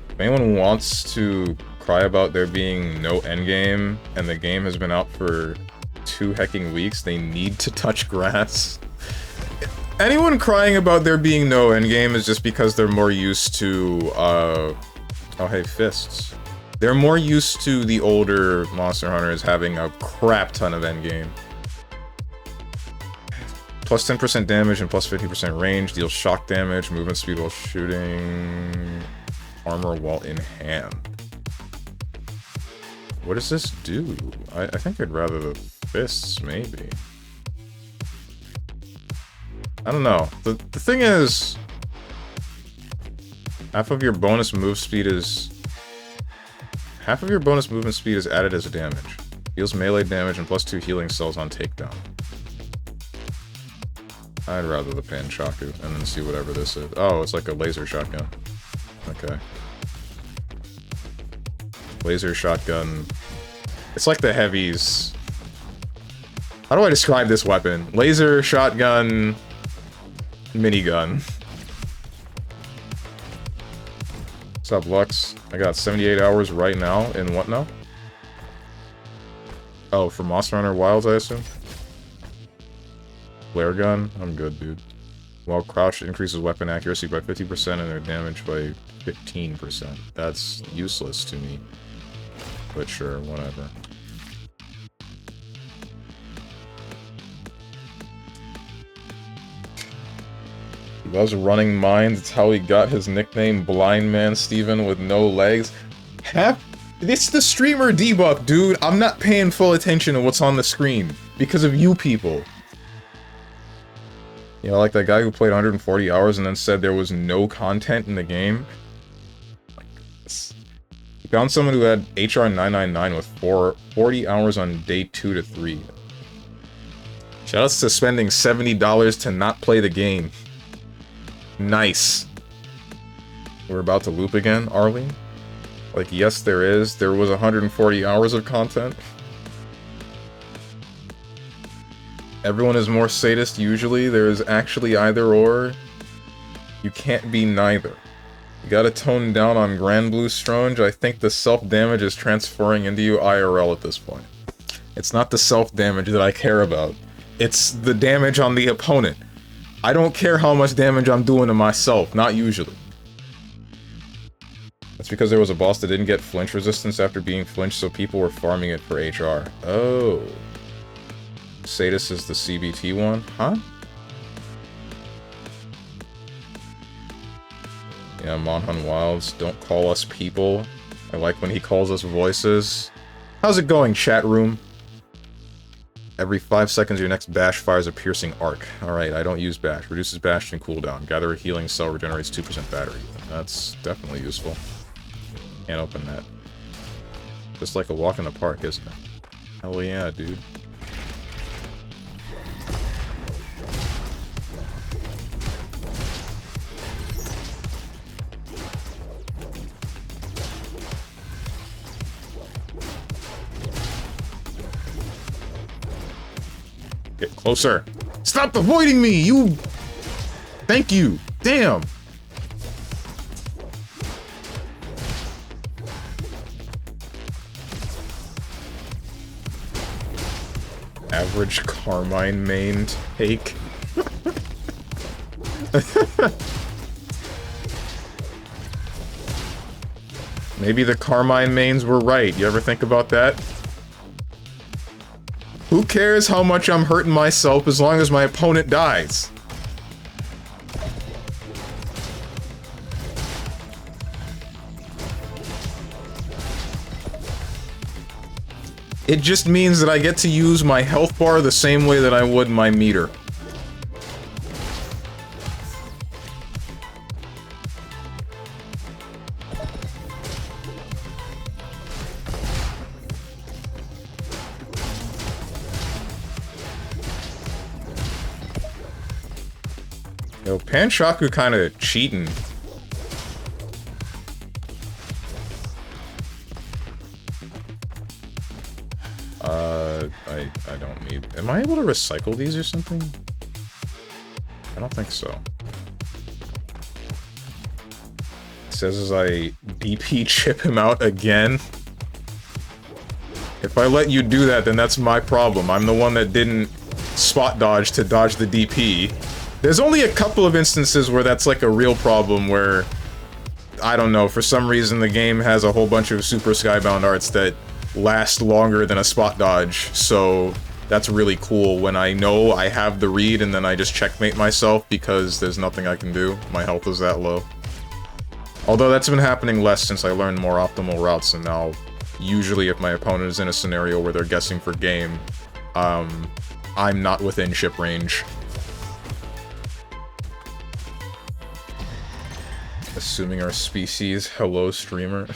If anyone wants to cry about there being no endgame, and the game has been out for 2 hecking weeks, they need to touch grass. Anyone crying about there being no endgame is just because they're more used to, oh hey, fists. They're more used to the older Monster Hunters having a crap ton of endgame. Plus 10% damage and plus 50% range, deals shock damage, movement speed while shooting, armor while in hand. What does this do? I think I'd rather the fists, maybe. I don't know. The thing is, half of your bonus movement speed is added as a damage. Deals melee damage and plus 2 healing cells on takedown. I'd rather the Panchaku and then see whatever this is. Oh, it's like a laser shotgun. Okay. Laser shotgun. It's like the heavies. How do I describe this weapon? Laser shotgun minigun. What's up, Lux? I got 78 hours right now in what now? Oh, for Monster Hunter Wilds, I assume? Flare gun? I'm good, dude. While crouched, increases weapon accuracy by 50% and their damage by 15%. That's useless to me. But sure, whatever. He loves running mines. It's how he got his nickname, Blind Man Steven with no legs. It's the streamer debuff, dude. I'm not paying full attention to what's on the screen because of you people. You know, like that guy who played 140 hours and then said there was no content in the game. Like this. He found someone who had HR 999 with 40 hours on day 2 to 3. Shoutouts to spending $70 to not play the game. Nice. We're about to loop again, are we? Like, yes, there is. There was 140 hours of content. Everyone is more sadist usually. There is actually either or. You can't be neither. You gotta tone down on Grand Blue Stronge. I think the self-damage is transferring into you IRL at this point. It's not the self-damage that I care about. It's the damage on the opponent. I don't care how much damage I'm doing to myself, not usually. That's because there was a boss that didn't get flinch resistance after being flinched, so people were farming it for HR. Oh. Sadist is the CBT one? Huh? Yeah, Monhun Wilds, don't call us people. I like when he calls us voices. How's it going, chat room? Every 5 seconds your next bash fires a piercing arc. Alright, I don't use bash. Reduces bastion cooldown. Gather a healing cell, regenerates 2% battery. That's definitely useful. Can't open that. Just like a walk in the park, isn't it? Hell yeah, dude. Get closer. Stop avoiding me, you... Thank you! Damn! Average Carmine main take. Maybe the Carmine mains were right. You ever think about that? Who cares how much I'm hurting myself as long as my opponent dies? It just means that I get to use my health bar the same way that I would my meter. Yo, Panshaku kinda cheating. I don't need... Am I able to recycle these or something? I don't think so. It says as I DP chip him out again. If I let you do that, then that's my problem. I'm the one that didn't spot dodge to dodge the DP. There's only a couple of instances where that's like a real problem where, I don't know, for some reason the game has a whole bunch of super skybound arts that last longer than a spot dodge, so that's really cool when I know I have the read and then I just checkmate myself because there's nothing I can do. My health is that low. Although that's been happening less since I learned more optimal routes, and now usually if my opponent is in a scenario where they're guessing for game, I'm not within ship range. Assuming our species, hello streamer.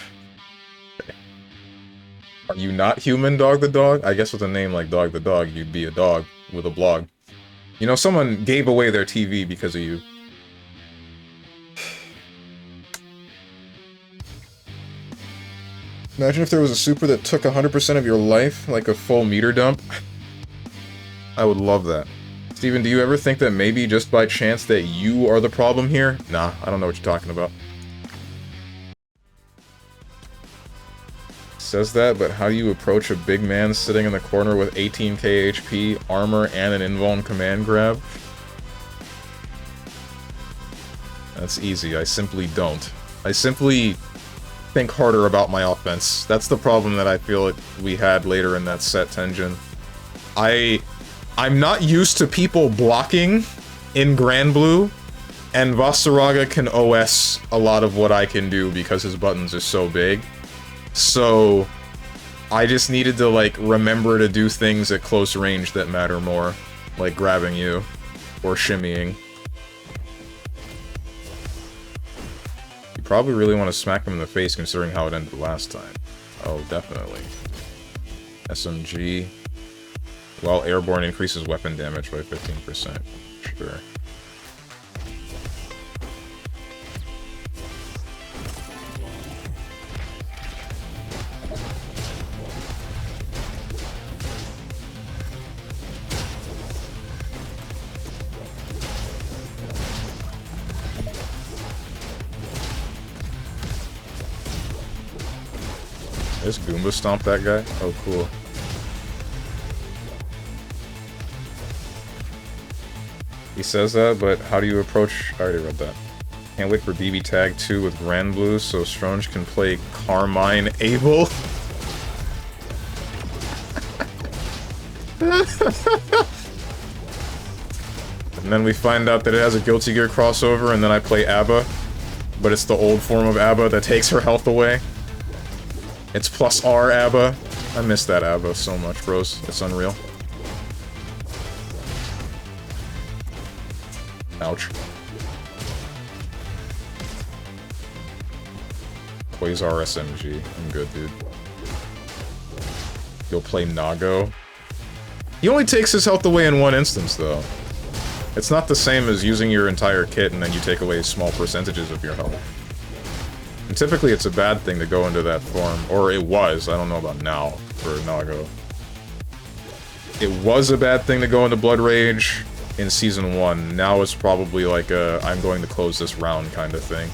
Are you not human, Dog the Dog? I guess with a name like Dog the Dog, you'd be a dog with a blog. You know, someone gave away their TV because of you. Imagine if there was a super that took 100% of your life, like a full meter dump. I would love that. Steven, do you ever think that maybe just by chance that you are the problem here? Nah, I don't know what you're talking about. Says that, but how do you approach a big man sitting in the corner with 18k HP, armor, and an invuln command grab? That's easy, I simply don't. I simply think harder about my offense. That's the problem that I feel like we had later in that set, Tenjin. I'm not used to people blocking in Grand Blue, and Vasaraga can OS a lot of what I can do because his buttons are so big. So, I just needed to, like, remember to do things at close range that matter more. Like grabbing you. Or shimmying. You probably really want to smack him in the face considering how it ended last time. Oh, definitely. SMG. While airborne increases weapon damage by 15%. Sure. Just Goomba stomp that guy? Oh, cool. He says that, but how do you approach... I already read that. Can't wait for BB Tag 2 with Grand Blue so Stronge can play Carmine Abel. And then we find out that it has a Guilty Gear crossover, and then I play ABBA. But it's the old form of ABBA that takes her health away. It's plus R ABBA. I miss that ABBA so much, bros. It's unreal. Ouch. Quasar SMG. I'm good, dude. You'll play Nago. He only takes his health away in one instance, though. It's not the same as using your entire kit and then you take away small percentages of your health. And typically it's a bad thing to go into that form. Or it was. I don't know about now for Nago. It was a bad thing to go into Blood Rage. in Season 1. Now it's probably like a, I'm going to close this round kind of thing.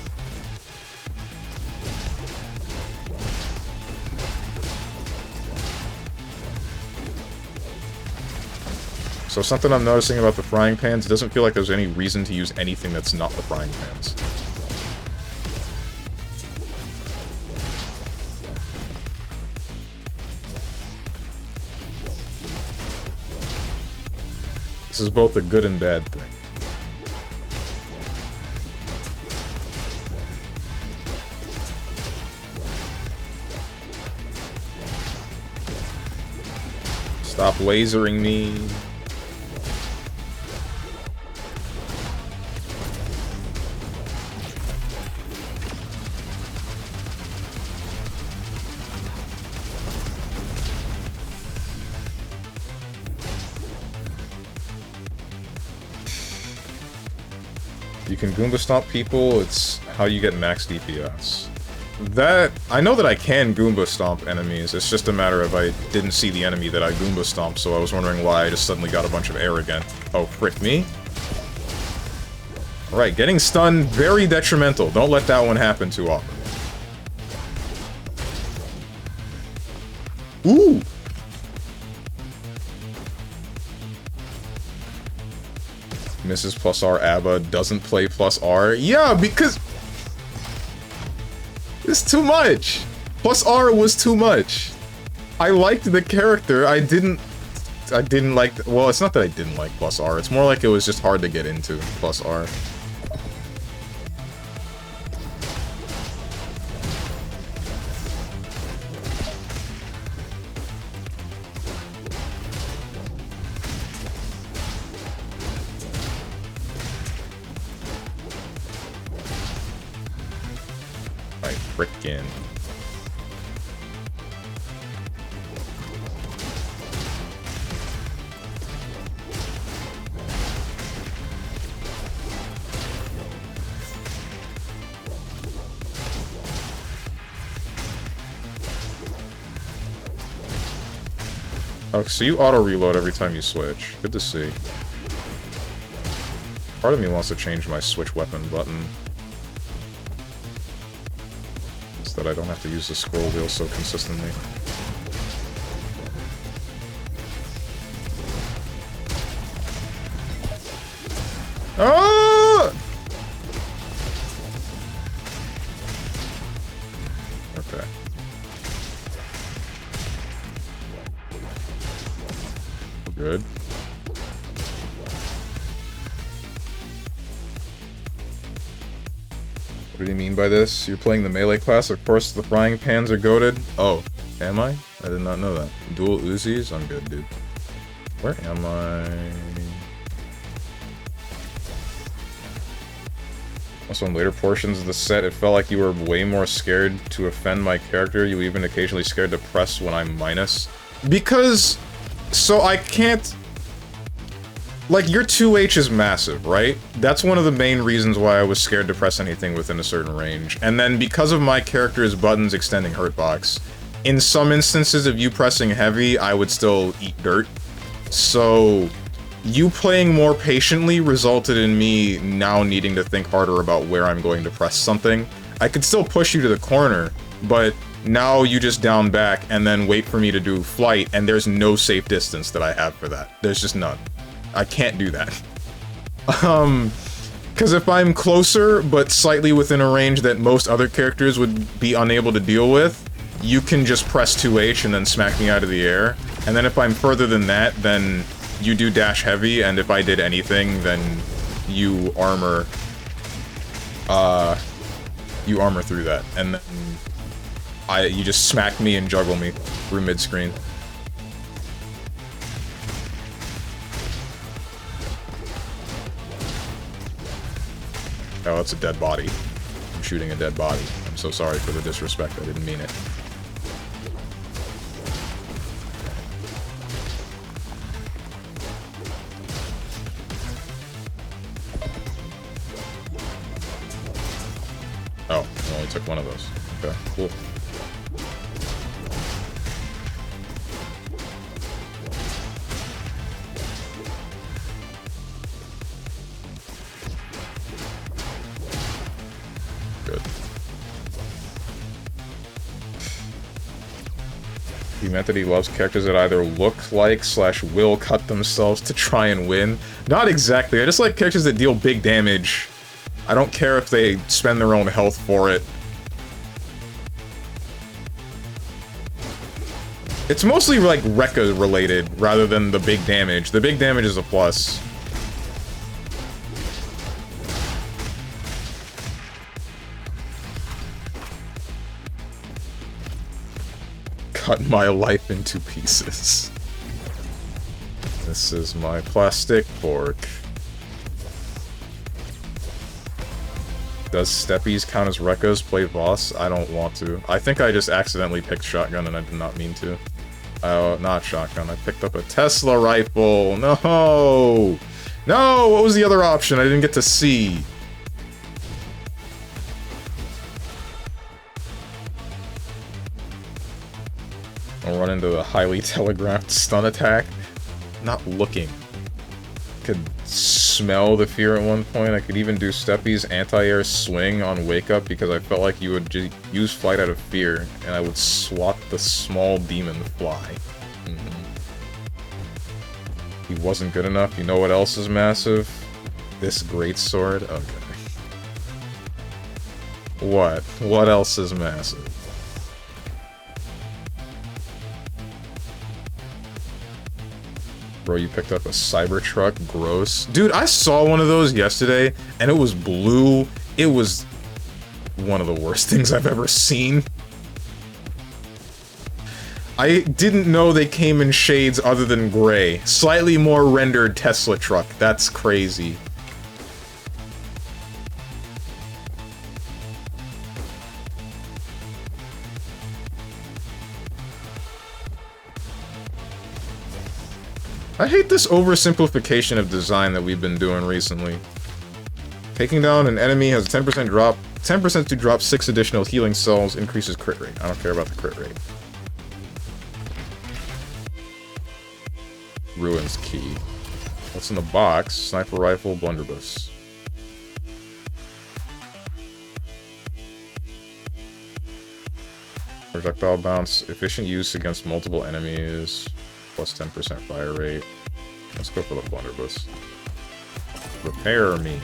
So something I'm noticing about the frying pans, it doesn't feel like there's any reason to use anything that's not the frying pans. This is both a good and bad thing. Stop lasering me. You can Goomba Stomp people, it's how you get max DPS. That, I know that I can Goomba Stomp enemies, it's just a matter of I didn't see the enemy that I Goomba Stomped, so I was wondering why I just suddenly got a bunch of air again. Oh, frick me? Alright, getting stunned, very detrimental. Don't let that one happen too often. Ooh! Mrs. Plus R ABBA doesn't play Plus R. Yeah, because... it's too much! Plus R was too much. I liked the character, I didn't like... well, it's not that I didn't like Plus R, it's more like it was just hard to get into Plus R. Frickin'. Oh, so you auto-reload every time you switch. Good to see. Part of me wants to change my switch weapon button, that I don't have to use the scroll wheel so consistently. Ah! Okay. Good. What do you mean by this? You're playing the melee class, of course the frying pans are goated. Oh, am I? I did not know that. Dual Uzis? I'm good, dude. Where am I? Also, in later portions of the set, it felt like you were way more scared to offend my character. You were even occasionally scared to press when I'm minus. Because... so I can't... like, your 2H is massive, right? That's one of the main reasons why I was scared to press anything within a certain range. And then because of my character's buttons extending hurtbox, in some instances of you pressing heavy, I would still eat dirt. So, you playing more patiently resulted in me now needing to think harder about where I'm going to press something. I could still push you to the corner, but now you just down back and then wait for me to do flight, and there's no safe distance that I have for that. There's just none. I can't do that. Because if I'm closer, but slightly within a range that most other characters would be unable to deal with, you can just press 2H and then smack me out of the air. And then if I'm further than that, then you do dash heavy, and if I did anything, then you armor... you armor through that. And then you just smack me and juggle me through mid-screen. Oh, it's a dead body. I'm shooting a dead body. I'm so sorry for the disrespect. I didn't mean it. Oh, I only took one of those. Okay, cool. meant that he loves characters that either look like / will cut themselves to try and win. Not exactly. I just like characters that deal big damage. I don't care if they spend their own health for it. It's mostly like Rekka related rather than the big damage. The big damage is a plus. Cut my life into pieces. This is my plastic fork. Does Steppies count as Rekkas? Play boss? I don't want to. I think I just accidentally picked shotgun and I did not mean to. Oh, not shotgun. I picked up a Tesla rifle. No! No! What was the other option? I didn't get to see. I'll run into a highly telegraphed stun attack. Not looking. Could smell the fear at one point. I could even do Steppy's anti-air swing on Wake Up because I felt like you would just use flight out of fear, and I would swat the small demon fly. He wasn't good enough. You know what else is massive? This greatsword? Okay. What? What else is massive? Bro, you picked up a Cybertruck? Gross. Dude, I saw one of those yesterday, and it was blue. It was one of the worst things I've ever seen. I didn't know they came in shades other than gray. Slightly more rendered Tesla truck. That's crazy. I hate this oversimplification of design that we've been doing recently. Taking down an enemy has a 10% drop. 10% to drop 6 additional healing cells, increases crit rate. I don't care about the crit rate. Ruins key. What's in the box? Sniper rifle, blunderbuss. Projectile bounce, efficient use against multiple enemies. Plus 10% fire rate. Let's go for the blunderbuss. Repair me.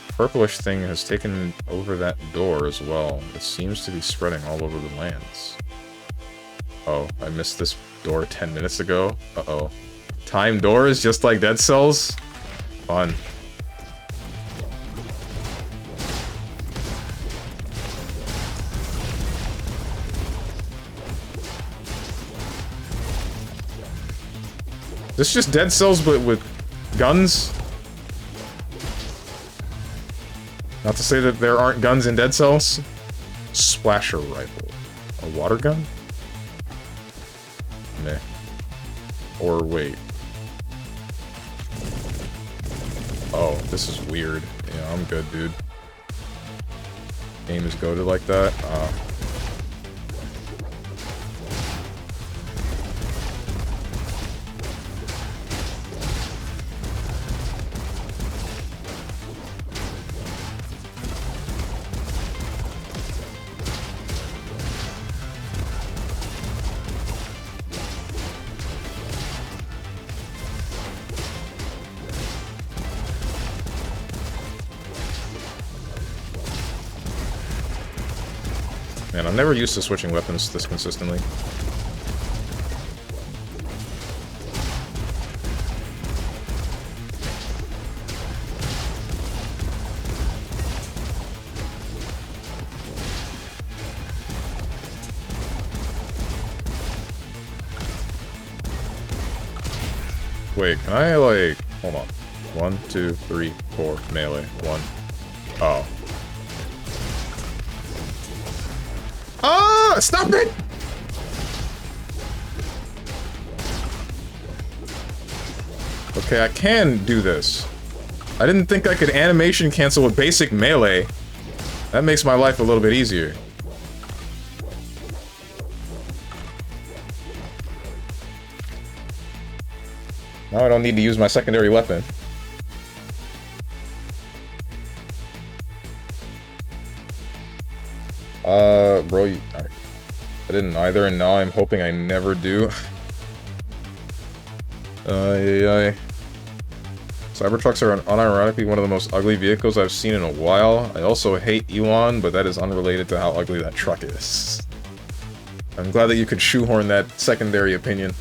Purplish thing has taken over that door as well. It seems to be spreading all over the lands. Oh, I missed this door 10 minutes ago. Uh-oh. Time doors, just like Dead Cells? Fun. This just Dead Cells, but with guns? Not to say that there aren't guns in Dead Cells. Splasher rifle. A water gun? Meh. Or wait. Oh, this is weird. Yeah, I'm good, dude. Game is goated like that? Man, I'm never used to switching weapons this consistently. Wait, can I, like... Hold on. 1, 2, 3, 4, melee. 1. Oh. Ah! Stop it! Okay, I can do this. I didn't think I could animation cancel with basic melee. That makes my life a little bit easier. Now I don't need to use my secondary weapon. Bro, I didn't either, and now I'm hoping I never do. Yeah. Cybertrucks are unironically one of the most ugly vehicles I've seen in a while. I also hate Elon, but that is unrelated to how ugly that truck is. I'm glad that you could shoehorn that secondary opinion.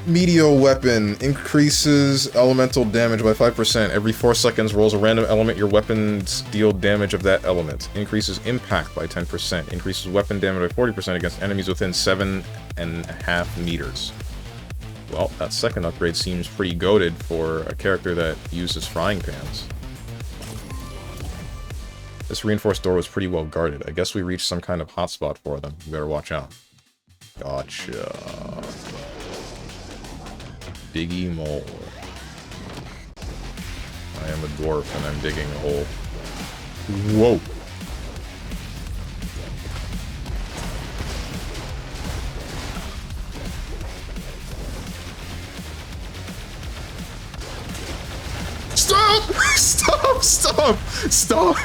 Meteor weapon increases elemental damage by 5%. Every 4 seconds rolls a random element, your weapons deal damage of that element. Increases impact by 10%. Increases weapon damage by 40% against enemies within 7.5 meters. Well, that second upgrade seems pretty goated for a character that uses frying pans. This reinforced door was pretty well guarded. I guess we reached some kind of hotspot for them. You better watch out. Gotcha. Diggy mole. I am a dwarf and I'm digging a hole. Whoa! Stop! Stop! Stop! Stop!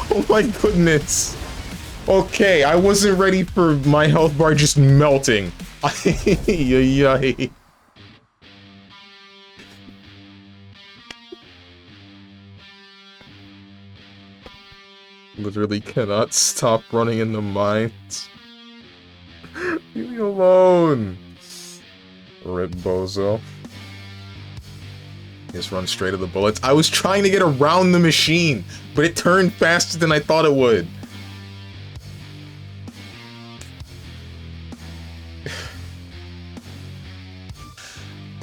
Oh my goodness. Okay, I wasn't ready for my health bar just melting. Ay. Literally cannot stop running in the mines. Leave me alone. Rip bozo. Just run straight to the bullets. I was trying to get around the machine, but it turned faster than I thought it would.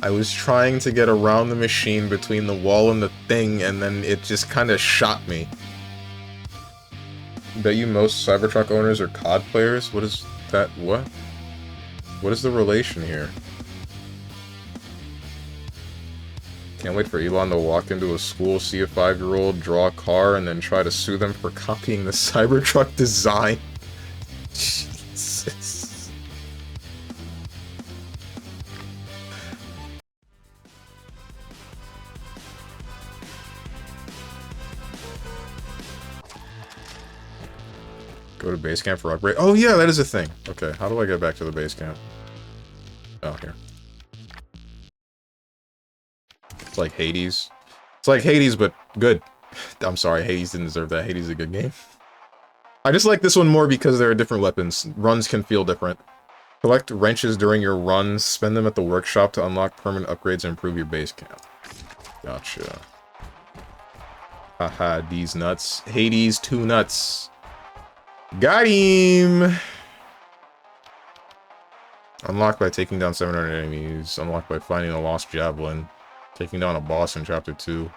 I was trying to get around the machine between the wall and the thing, and then it just kind of shot me. Bet you most Cybertruck owners are COD players? What is that? What? What is the relation here? Can't wait for Elon to walk into a school, see a 5-year-old, draw a car, and then try to sue them for copying the Cybertruck design. Jesus. Go to base camp for upgrade. Oh yeah, that is a thing. Okay, how do I get back to the base camp? Oh, here. It's like Hades. It's like Hades, but good. I'm sorry, Hades didn't deserve that. Hades is a good game. I just like this one more because there are different weapons. Runs can feel different. Collect wrenches during your runs. Spend them at the workshop to unlock permanent upgrades and improve your base camp. Gotcha. Haha, these nuts. Hades, 2 nuts. Got him! Unlocked by taking down 700 enemies. Unlocked by finding a lost javelin. Taking down a boss in Chapter 2.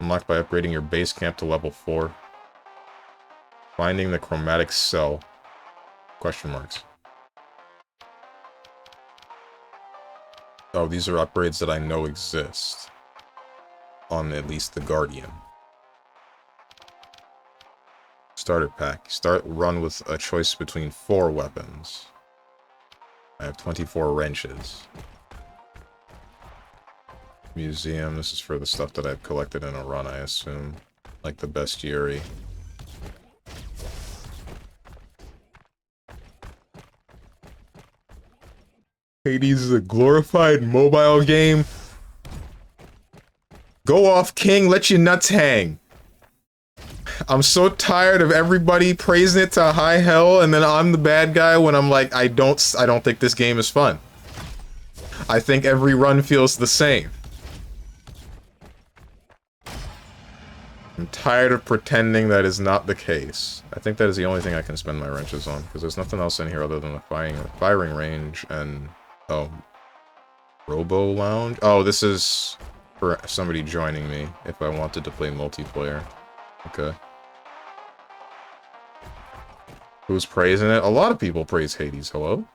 Unlocked by upgrading your base camp to level 4. Finding the chromatic cell. Question marks. Oh, these are upgrades that I know exist. On at least the Guardian. Starter pack. Start run with a choice between 4 weapons. I have 24 wrenches. Museum. This is for the stuff that I've collected in a run, I assume. Like the bestiary. Hades is a glorified mobile game. Go off, King. Let your nuts hang. I'm so tired of everybody praising it to high hell, and then I'm the bad guy when I'm like, I don't think this game is fun. I think every run feels the same. I'm tired of pretending that is not the case. I think that is the only thing I can spend my wrenches on, because there's nothing else in here other than the firing range and... Oh. Robo Lounge? Oh, this is for somebody joining me if I wanted to play multiplayer. Okay. Who's praising it? A lot of people praise Hades. Hello?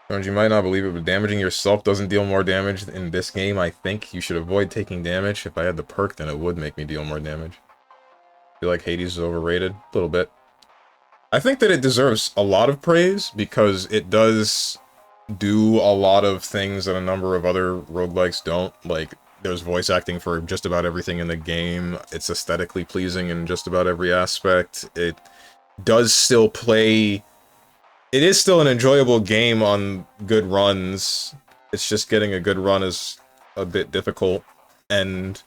You might not believe it, but damaging yourself doesn't deal more damage in this game. I think you should avoid taking damage. If I had the perk, then it would make me deal more damage. I feel like Hades is overrated. A little bit. I think that it deserves a lot of praise because it does do a lot of things that a number of other roguelikes don't. Like, there's voice acting for just about everything in the game. It's aesthetically pleasing in just about every aspect. It does still play... It is still an enjoyable game on good runs. It's just getting a good run is a bit difficult, and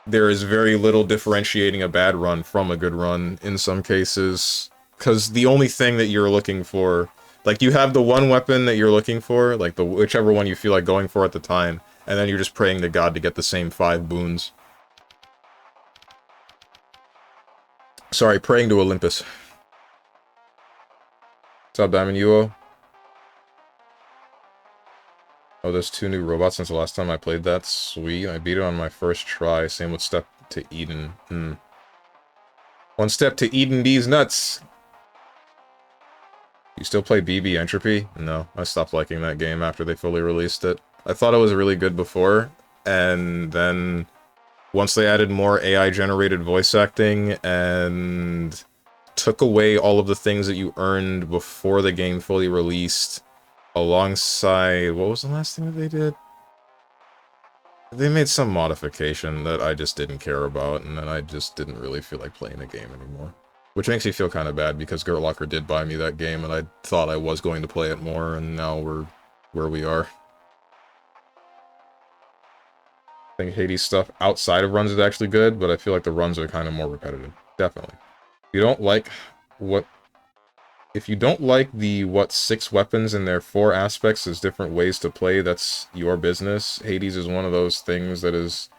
there is very little differentiating a bad run from a good run in some cases, because the only thing that you're looking for, like, you have the one weapon that you're looking for, like the whichever one you feel like going for at the time, and then you're just praying to God to get the same 5 boons. Sorry, praying to Olympus. What's up, Diamond Uo? Oh, there's 2 new robots since the last time I played that. Sweet. I beat it on my first try. Same with Step to Eden. One step to Eden these nuts. You still play BB Entropy? No, I stopped liking that game after they fully released it. I thought it was really good before, and then once they added more AI-generated voice acting and took away all of the things that you earned before the game fully released, alongside... What was the last thing that they did? They made some modification that I just didn't care about, and then I just didn't really feel like playing the game anymore. Which makes me feel kind of bad, because Gert Locker did buy me that game, and I thought I was going to play it more, and now we're where we are. I think Hades stuff outside of runs is actually good, but I feel like the runs are kind of more repetitive. Definitely. If you don't like the 6 weapons and their 4 aspects as different ways to play, that's your business. Hades is one of those things that is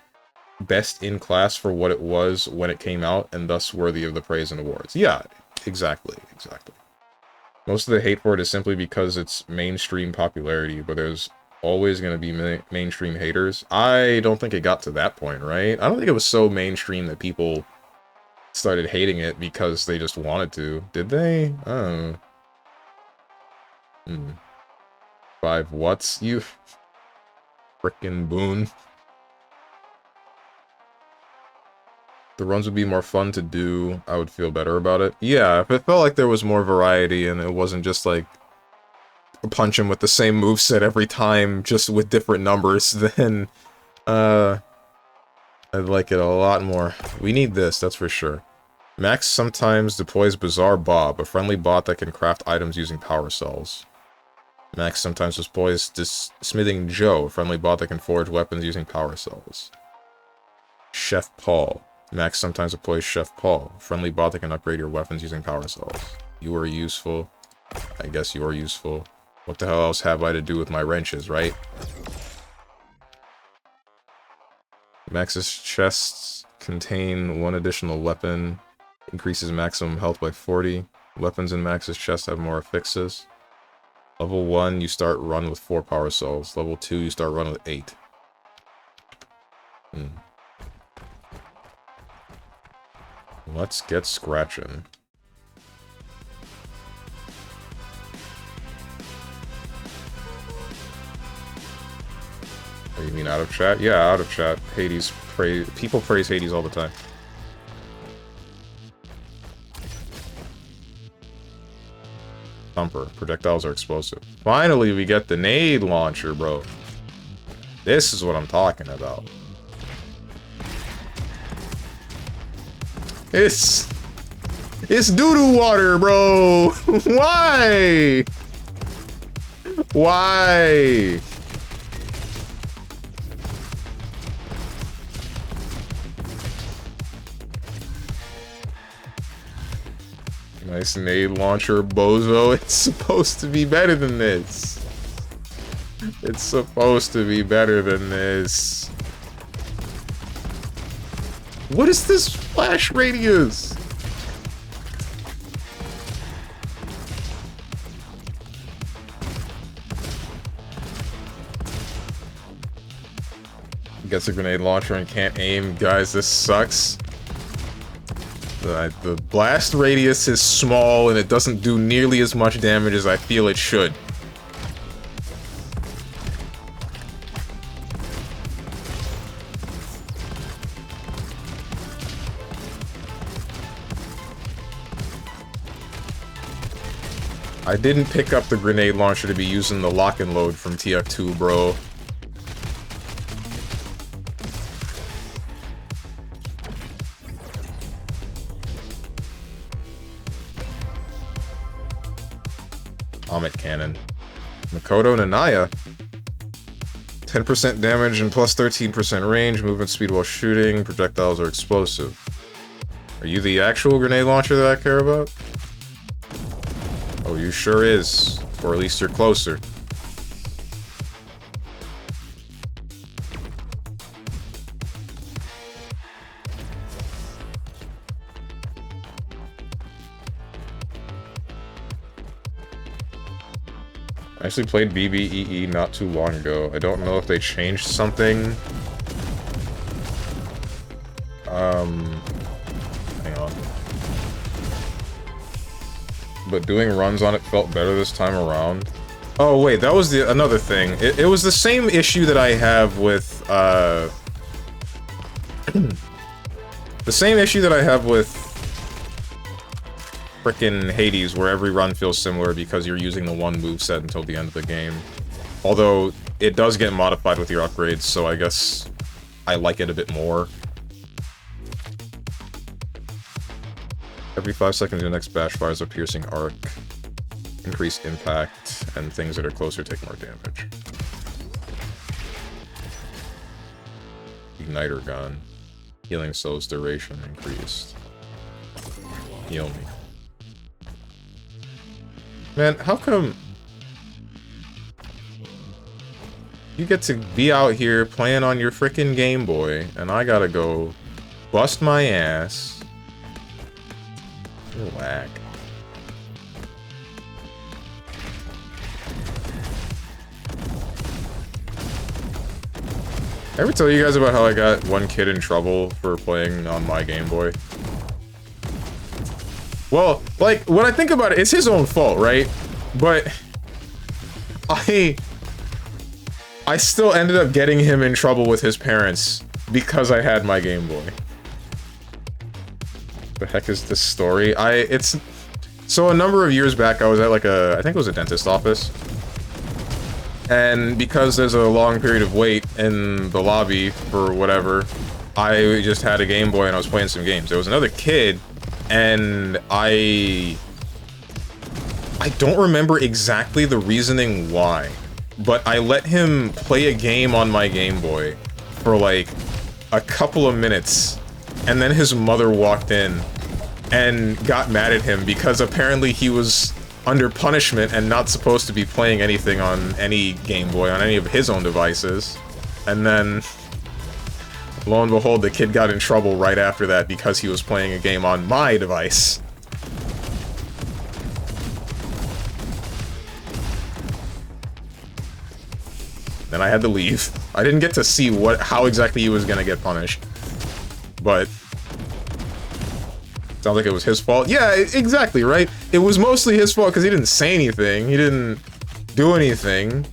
best in class for what it was when it came out, and thus worthy of the praise and awards. Yeah, exactly. Most of the hate for it is simply because it's mainstream popularity, but there's always going to be mainstream haters. I don't think it got to that point, right? I don't think it was so mainstream that people started hating it because they just wanted to. Did they? I don't know. 5 what's? You frickin' boon. The runs would be more fun to do. I would feel better about it. Yeah, if it felt like there was more variety and it wasn't just like punch him with the same moveset every time, just with different numbers, then I'd like it a lot more. We need this, that's for sure. Max sometimes deploys Bizarre Bob, a friendly bot that can craft items using power cells. Max sometimes deploys Smithing Joe, a friendly bot that can forge weapons using power cells. Chef Paul. Max sometimes deploys Chef Paul, a friendly bot that can upgrade your weapons using power cells. You are useful. I guess you are useful. What the hell else have I to do with my wrenches, right? Max's chests contain 1 additional weapon. Increases maximum health by 40. Weapons in Max's chest have more affixes. Level 1, you start run with 4 power cells. Level 2, you start run with 8. Let's get scratching. Oh, you mean out of chat? Yeah, out of chat. Hades people praise Hades all the time. Thumper. Projectiles are explosive. Finally, we get the nade launcher, bro. This is what I'm talking about. It's doo-doo water, bro. Why? Why? Nice nade launcher, bozo. It's supposed to be better than this. It's supposed to be better than this. What is this flash radius? Gets a grenade launcher and can't aim. Guys, this sucks. The blast radius is small and it doesn't do nearly as much damage as I feel it should. I didn't pick up the grenade launcher to be using the lock and load from TF2, bro. Comet Cannon. Makoto Nanaya. 10% damage and plus 13% range, movement speed while shooting, projectiles are explosive. Are you the actual grenade launcher that I care about? Oh, you sure is. Or at least you're closer. I actually played BBEE not too long ago. I don't know if they changed something. Hang on. But doing runs on it felt better this time around. Oh wait, that was another thing. It was the same issue that I have with, the same issue that I have with frickin' Hades, where every run feels similar because you're using the one moveset until the end of the game. Although, it does get modified with your upgrades, so I guess I like it a bit more. Every 5 seconds, your next bash fires a piercing arc. Increased impact, and things that are closer take more damage. Igniter gun. Healing cells duration increased. Heal me. Man, how come you get to be out here playing on your frickin' Game Boy, and I gotta go bust my ass? You're whack. Ever tell you guys about how I got one kid in trouble for playing on my Game Boy? Well, like, when I think about it, it's his own fault, right? But I still ended up getting him in trouble with his parents because I had my Game Boy. The heck is this story? So a number of years back, I was at like I think it was a dentist office. And because there's a long period of wait in the lobby for whatever, I just had a Game Boy and I was playing some games. There was another kid, and I don't remember exactly the reasoning why, but I let him play a game on my Game Boy for like a couple of minutes, and then his mother walked in and got mad at him because apparently he was under punishment and not supposed to be playing anything on any Game Boy, on any of his own devices. And then, lo and behold, the kid got in trouble right after that because he was playing a game on my device. Then I had to leave. I didn't get to see how exactly he was gonna get punished. But sounds like it was his fault. Yeah, exactly, right? It was mostly his fault because he didn't say anything. He didn't do anything.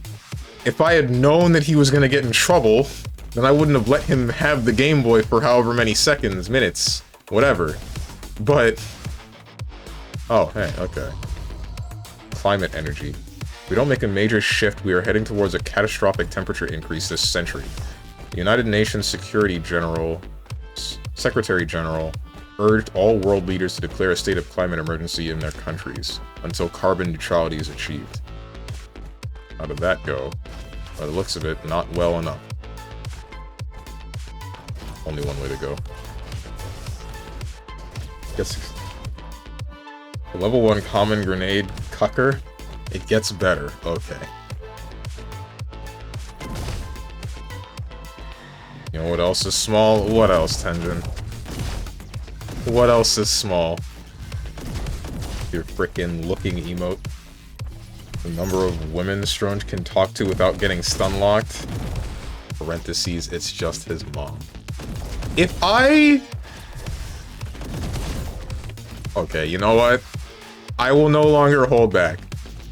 If I had known that he was gonna get in trouble, then I wouldn't have let him have the Game Boy for however many seconds, minutes, whatever. But oh, hey, okay. Climate energy. If we don't make a major shift, we are heading towards a catastrophic temperature increase this century. The United Nations Secretary General urged all world leaders to declare a state of climate emergency in their countries until carbon neutrality is achieved. How did that go? By the looks of it, not well enough. Only one way to go. Guess level 1 common grenade cucker. It gets better. Okay. You know what else is small? What else, Tenjin? What else is small? Your frickin' looking emote. The number of women Stronge can talk to without getting stun locked. Parentheses, it's just his mom. If I... Okay, you know what? I will no longer hold back.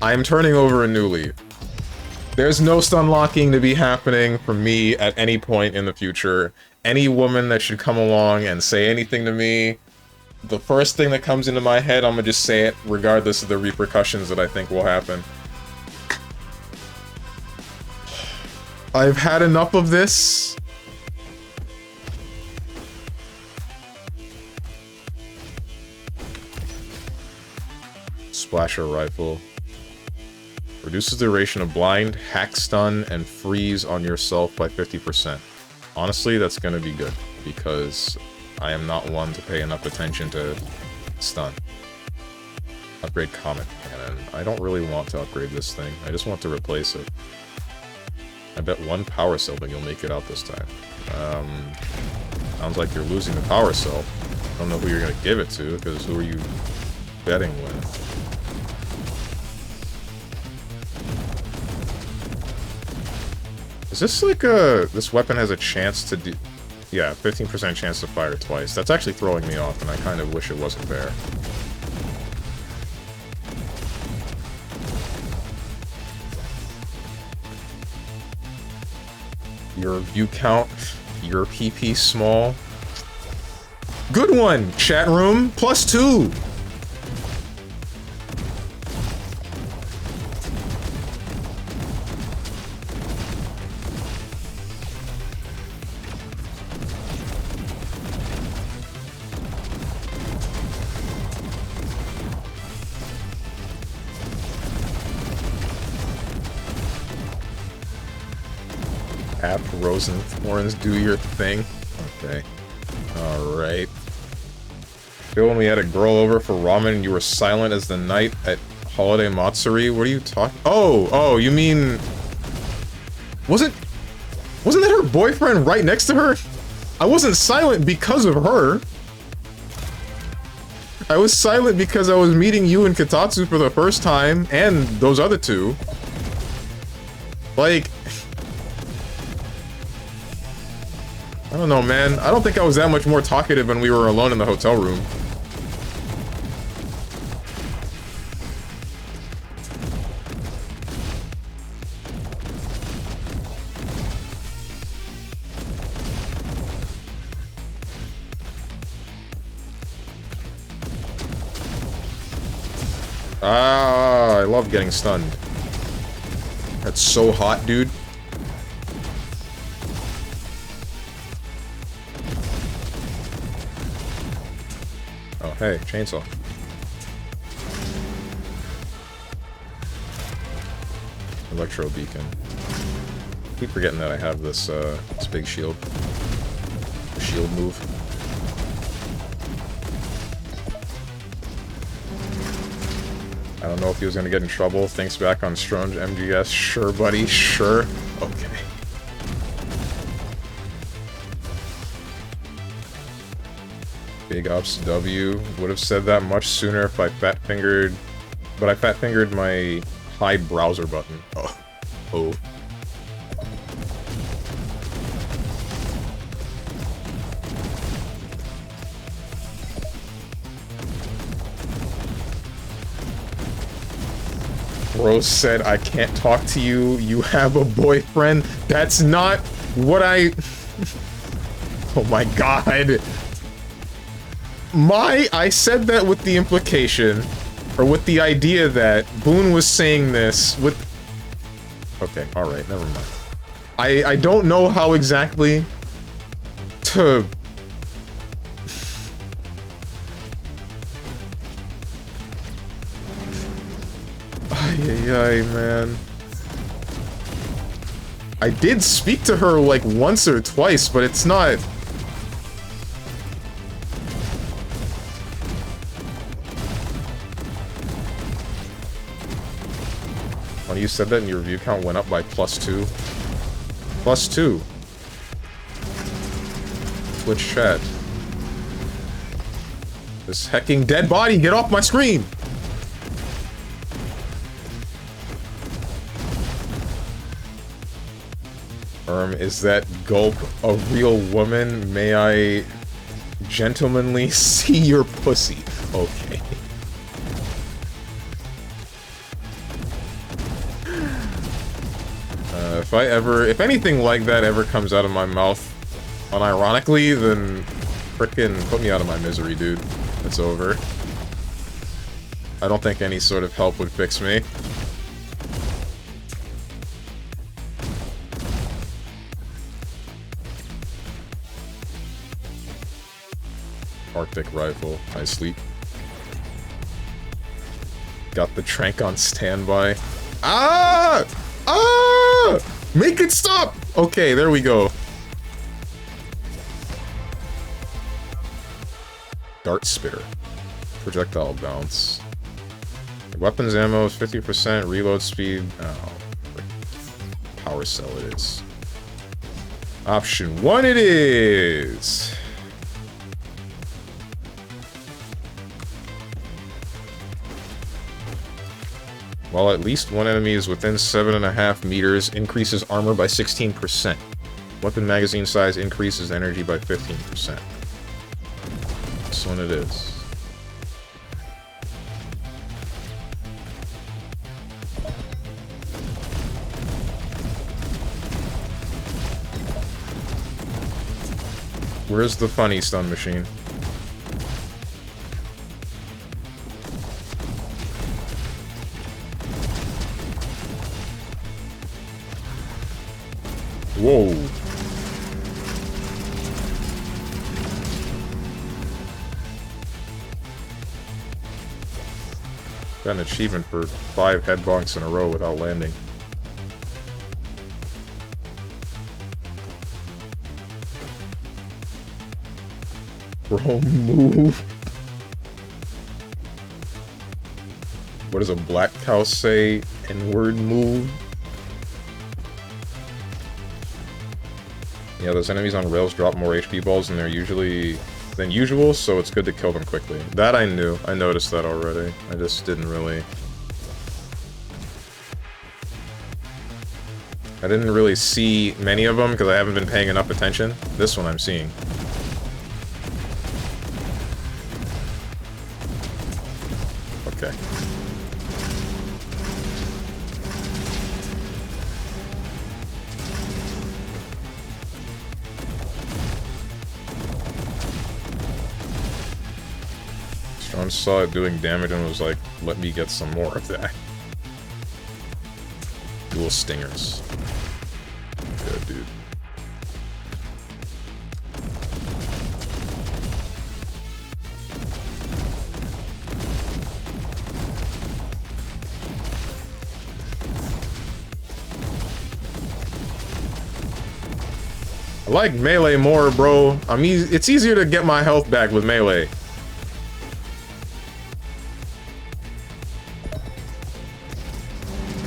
I am turning over a new leaf. There's no stun locking to be happening for me at any point in the future. Any woman that should come along and say anything to me, The first thing that comes into my head, I'm gonna just say it, regardless of the repercussions that I think will happen. I've had enough of this. Splasher rifle. Reduces the duration of blind, hack stun, and freeze on yourself by 50%. Honestly, that's gonna be good, because I am not one to pay enough attention to stun. Upgrade Comet Cannon. I don't really want to upgrade this thing. I just want to replace it. I bet one power cell, but you'll make it out this time. Sounds like you're losing the power cell. I don't know who you're gonna give it to, because who are you betting with? Is this like a... This weapon has a chance to do... Yeah, 15% chance to fire twice. That's actually throwing me off, and I kind of wish it wasn't there. Your view count, your PP small. Good one, chat room, +2. App Rose and Thorns, do your thing. Okay. Alright. Phil, when we had a girl over for ramen and you were silent as the night at Holiday Matsuri? What are you talking? Oh, you mean... Wasn't that her boyfriend right next to her? I wasn't silent because of her. I was silent because I was meeting you and Katatsu for the first time, and those other two. Like... I don't know, man. I don't think I was that much more talkative when we were alone in the hotel room. Ah, I love getting stunned. That's so hot, dude. Oh, hey, chainsaw. Electro beacon. Keep forgetting that I have this, this big shield. Shield move. I don't know if he was gonna get in trouble. Thinks back on Strong MGS. Sure, buddy, sure. Okay. Big ups W. Would have said that much sooner if I fat-fingered... But I fat-fingered my hide browser button. Oh. Rose said, I can't talk to you. You have a boyfriend. That's not what I... Oh my god. I said that with the implication, or with the idea that Boone was saying this with... Okay, alright, never mind. I don't know how exactly to... Ay, man. I did speak to her like once or twice, but it's not... When you said that and your view count went up by +2. +2. Twitch chat. This hecking dead body, get off my screen! Is that gulp a real woman? May I gentlemanly see your pussy? Okay. If anything like that ever comes out of my mouth unironically, then frickin' put me out of my misery, dude. It's over. I don't think any sort of help would fix me. Arctic rifle. I sleep. Got the trank on standby. Ah! Ah! Make it stop! Okay, there we go. Dart spitter. Projectile bounce. Weapons ammo is 50%. Reload speed. Oh. Power cell it is. Option 1 it is! While at least one enemy is within 7.5 meters, increases armor by 16%. Weapon magazine size increases energy by 15%. This one it is. Where's the funny stun machine? Whoa. Got an achievement for 5 head bonks in a row without landing. Bro, move. What does a black cow say? N-word move? Yeah, those enemies on rails drop more HP balls than usual, so it's good to kill them quickly. That I knew. I noticed that already. I just didn't really... I didn't really see many of them because I haven't been paying enough attention. This one I'm seeing. Okay. Strong saw it doing damage and was like, let me get some more of that. Dual stingers. Good, dude. I like melee more, bro. It's easier to get my health back with melee.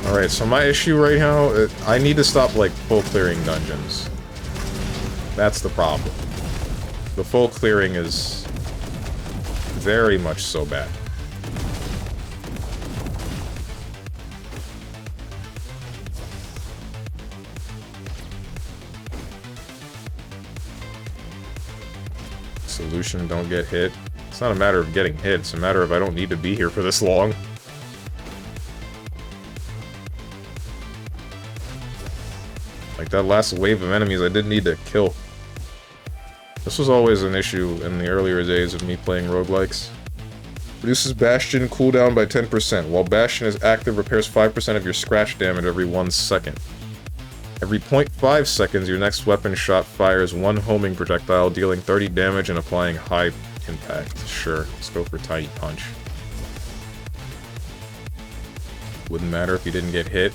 Alright, so my issue right now, I need to stop, like, full clearing dungeons. That's the problem. The full clearing is very much so bad. Solution, don't get hit. It's not a matter of getting hit, it's a matter of I don't need to be here for this long. Like, that last wave of enemies I didn't need to kill. This was always an issue in the earlier days of me playing roguelikes. Reduces Bastion cooldown by 10%. While Bastion is active, repairs 5% of your scratch damage every 1 second. Every 0.5 seconds, your next weapon shot fires 1 homing projectile, dealing 30 damage and applying high impact. Sure, let's go for Tiny Punch. Wouldn't matter if you didn't get hit.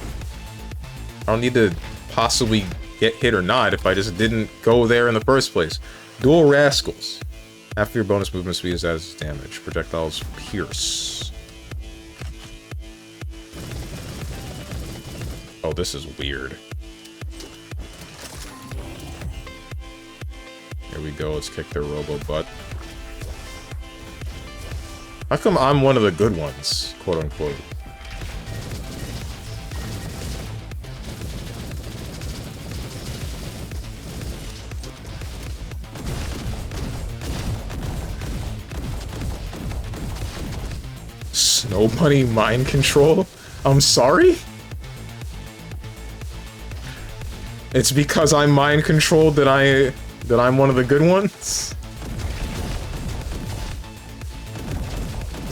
I don't need to possibly get hit or not if I just didn't go there in the first place. Dual Rascals. After your bonus movement speed is as damage. Projectiles pierce. Oh, this is weird. Here we go, let's kick their robo butt. How come I'm one of the good ones, quote unquote? Snow Bunny mind control? I'm sorry? It's because I'm mind controlled that I'm one of the good ones?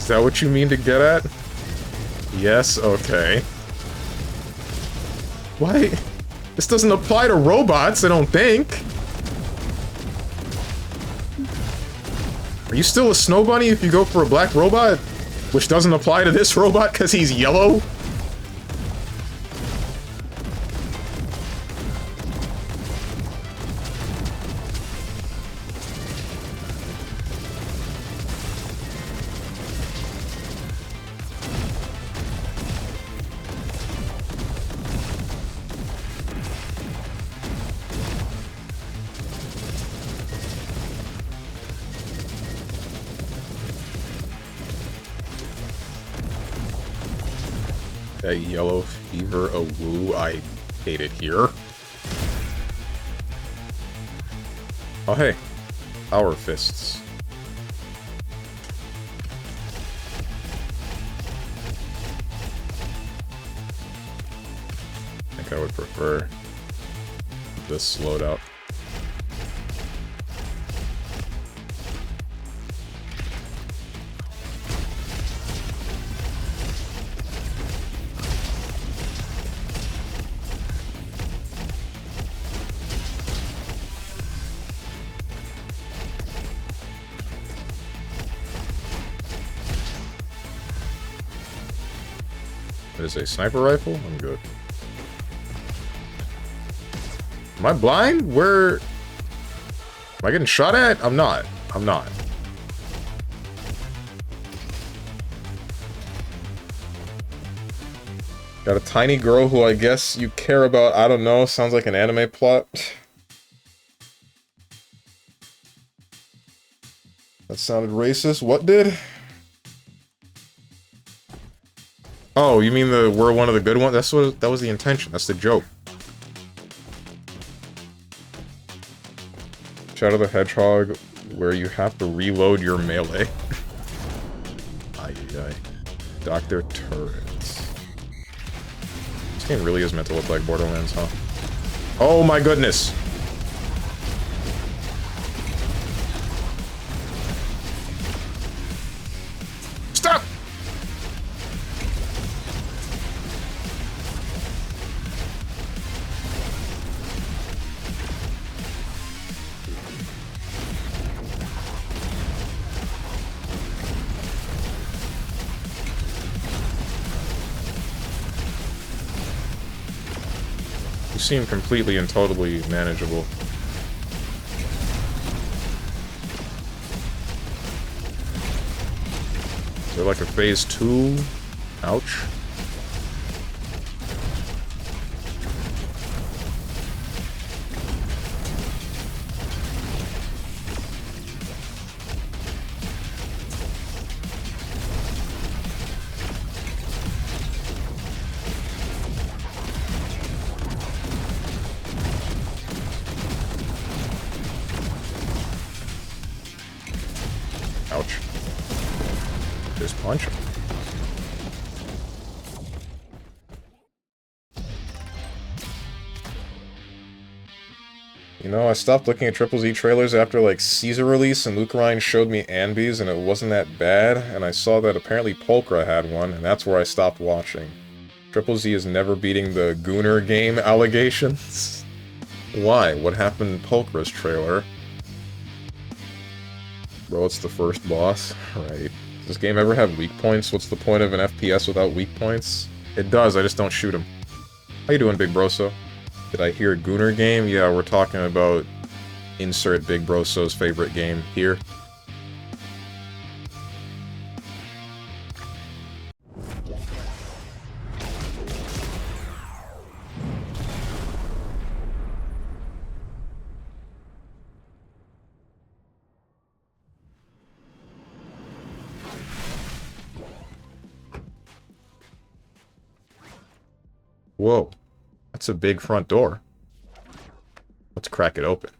Is that what you mean to get at? Yes, okay. Why? This doesn't apply to robots, I don't think. Are you still a snow bunny if you go for a black robot? Which doesn't apply to this robot because he's yellow? That yellow fever, a woo, I hate it here. Oh hey, power fists. I think I would prefer this loadout. Is a sniper rifle? I'm good. Am I blind? Where... Am I getting shot at? I'm not. I'm not. Got a tiny girl who I guess you care about. I don't know. Sounds like an anime plot. That sounded racist. What did? Oh, you mean we're one of the good ones? That was the intention. That's the joke. Shadow the Hedgehog, where you have to reload your melee. Aye. Dr. Turrets. This game really is meant to look like Borderlands, huh? Oh my goodness! Stop! You seem completely and totally manageable. Is there like a phase 2? Ouch. Ouch. Just punch him. You know, I stopped looking at Triple Z trailers after, like, Caesar release, and Luke Ryan showed me Anby's, and it wasn't that bad, and I saw that apparently Polkra had one, and that's where I stopped watching. Triple Z is never beating the Gooner game allegations. Why? What happened in Polkra's trailer? Bro, it's the first boss. Right. Does this game ever have weak points? What's the point of an FPS without weak points? It does, I just don't shoot him. How you doing, Big Broso? Did I hear Gooner game? Yeah, we're talking about insert Big Broso's favorite game here. Whoa. That's a big front door. Let's crack it open.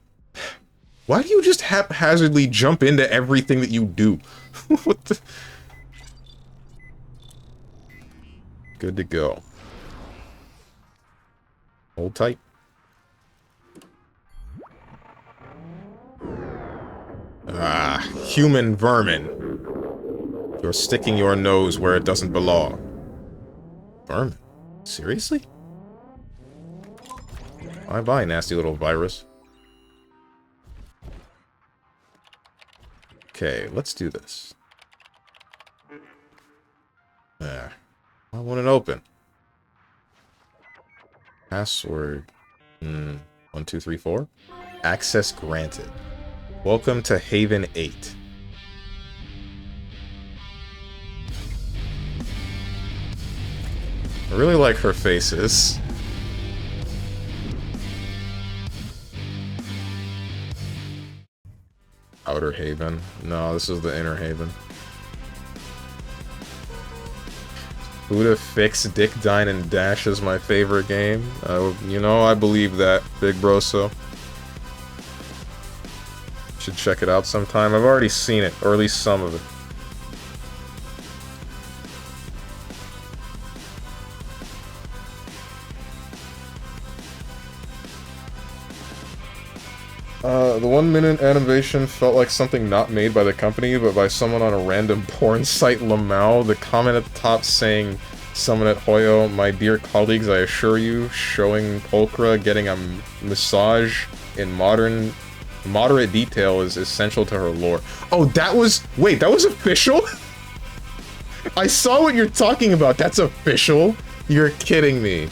Why do you just haphazardly jump into everything that you do? What the... Good to go. Hold tight. Ah, human vermin. You're sticking your nose where it doesn't belong. Vermin? Seriously? Bye-bye, nasty little virus. Okay, let's do this. There. Why won't it open? Password. 1234? Access granted. Welcome to Haven 8. I really like her faces. Outer Haven. No, this is the Inner Haven. Buddha Fix, Dick, Dine, and Dash is my favorite game. You know, I believe that, Big Broso. Should check it out sometime. I've already seen it, or at least some of it. The 1 minute animation felt like something not made by the company, but by someone on a random porn site, Lamau. The comment at the top saying, "Someone at Hoyo, my dear colleagues, I assure you, showing Pulchra getting a massage in moderate detail is essential to her lore." Oh, that was... Wait, that was official? I saw what you're talking about. That's official? You're kidding me.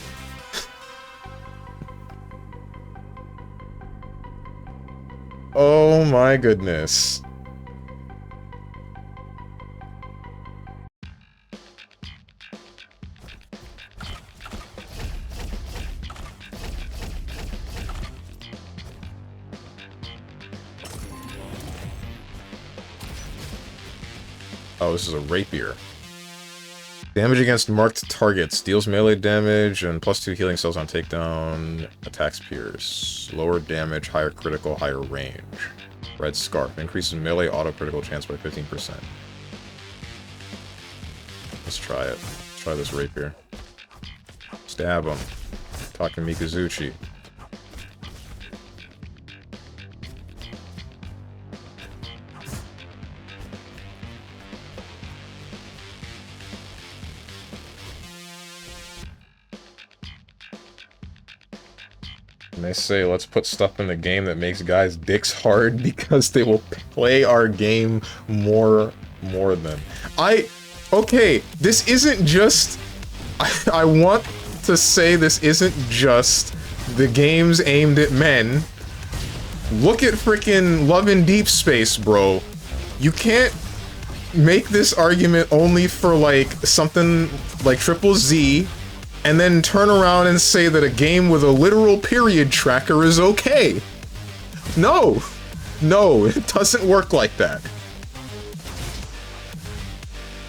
Oh my goodness. Oh, this is a rapier. Damage against marked targets. Deals melee damage and +2 healing cells on takedown. Attacks pierce. Lower damage, higher critical, higher range. Red Scarf. Increases melee auto-critical chance by 15%. Let's try it. Let's try this rapier. Stab him. Talk to Mikazuchi. And they say, let's put stuff in the game that makes guys' dicks hard because they will play our game more than... Okay, this isn't just... I want to say this isn't just the games aimed at men. Look at frickin' Love in Deep Space, bro. You can't make this argument only for, like, something like Triple Z, and then turn around and say that a game with a literal period tracker is okay. No! No, it doesn't work like that.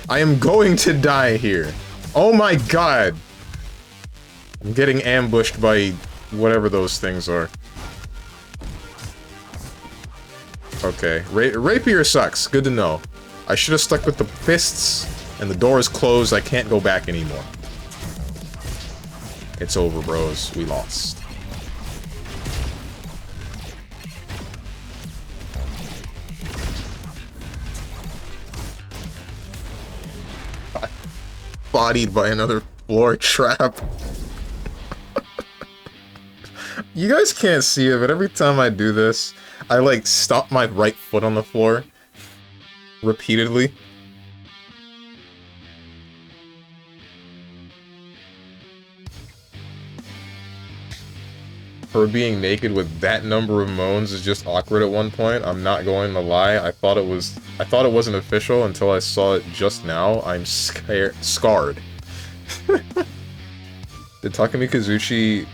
I am going to die here. Oh my god! I'm getting ambushed by whatever those things are. Okay, rapier sucks. Good to know. I should have stuck with the fists, and the door is closed. I can't go back anymore. It's over, bros. We lost. Bodied by another floor trap. You guys can't see it, but every time I do this, I like stop my right foot on the floor repeatedly. Her being naked with that number of moans is just awkward at one point. I'm not going to lie. I thought it wasn't official until I saw it just now. I'm scarred. Did Takumi Kazuchi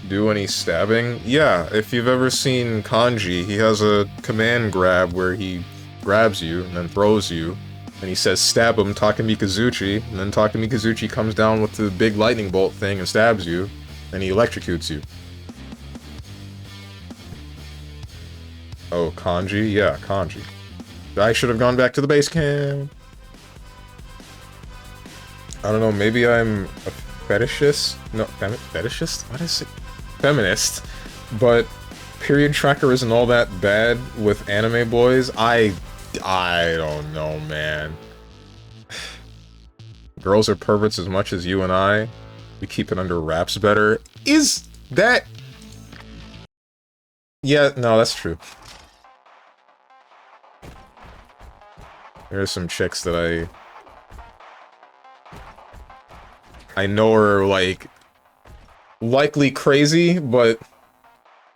do any stabbing? Yeah, if you've ever seen Kanji, he has a command grab where he grabs you and then throws you. And he says, stab him, Takumi Kazuchi. And then Takumi Kazuchi comes down with the big lightning bolt thing and stabs you. And he electrocutes you. Oh, Kanji? Yeah, Kanji. I should have gone back to the base camp. I don't know, maybe I'm a fetishist? No, fetishist? What is it? Feminist. But period tracker isn't all that bad with anime boys. I don't know, man. Girls are perverts as much as you and I. We keep it under wraps better. Is that... Yeah, no, that's true. There's some chicks that I know are, like, likely crazy, but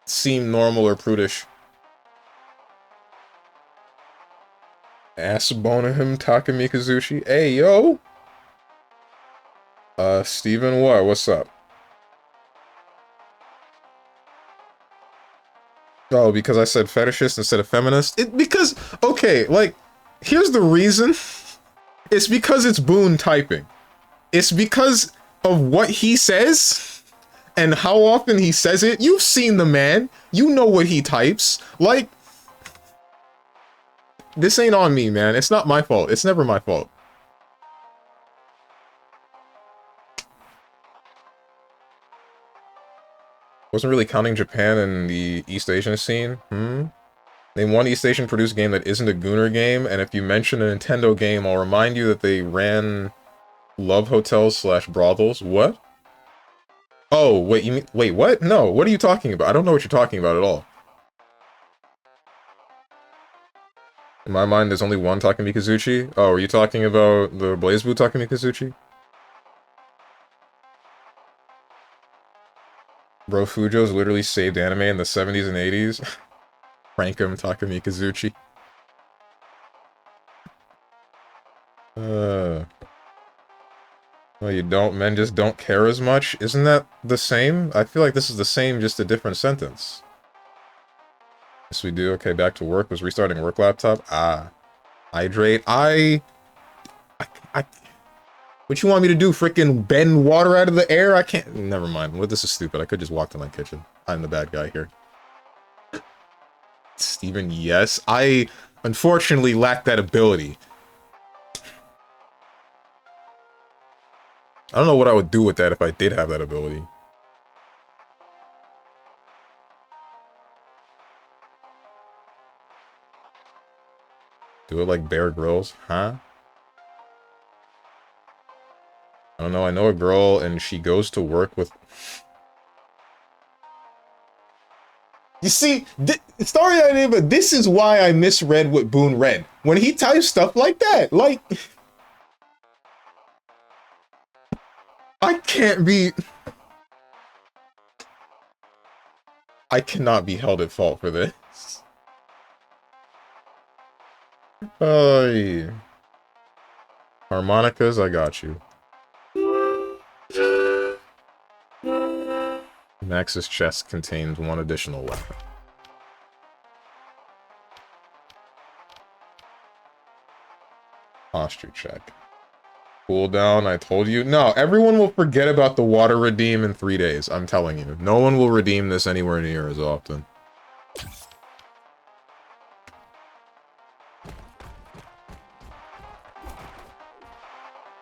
seem normal or prudish. Ass boning him, Takamikazuchi. Hey, yo! Steven, what? What's up? Oh, because I said fetishist instead of feminist? Because, okay, like, here's the reason. It's because it's Boone typing. It's because of what he says and how often he says it. You've seen the man. You know what he types. Like, this ain't on me, man. It's not my fault. It's never my fault. Wasn't really counting Japan and the East Asian scene. Name one East Asian produced game that isn't a Gooner game, and if you mention a Nintendo game, I'll remind you that they ran love hotels / brothels. What? Oh, wait, you mean... Wait, what? No, what are you talking about? I don't know what you're talking about at all. In my mind, there's only one Takamikazuchi. Oh, are you talking about the BlazBlue Takamikazuchi? Bro, Fujo's literally saved anime in the 70s and 80s. Frankum Takamikazuchi. Well, you don't, men just don't care as much? Isn't that the same? I feel like this is the same, just a different sentence. Yes, we do. Okay, back to work. Was restarting work laptop. Ah. Hydrate. What you want me to do? Frickin' bend water out of the air? I can't. Never mind. Well, this is stupid. I could just walk to my kitchen. I'm the bad guy here. Steven, yes. I unfortunately lack that ability. I don't know what I would do with that if I did have that ability. Do it like Bear Grylls, huh? I don't know, I know a girl and she goes to work with... You see, story idea, but this is why I misread what Boone read. When he types stuff like that, like... I can't be... I cannot be held at fault for this. Oh, yeah. Harmonicas, I got you. Max's chest contains one additional weapon. Posture check. Cooldown, I told you. No, everyone will forget about the water redeem in 3 days. I'm telling you. No one will redeem this anywhere near as often.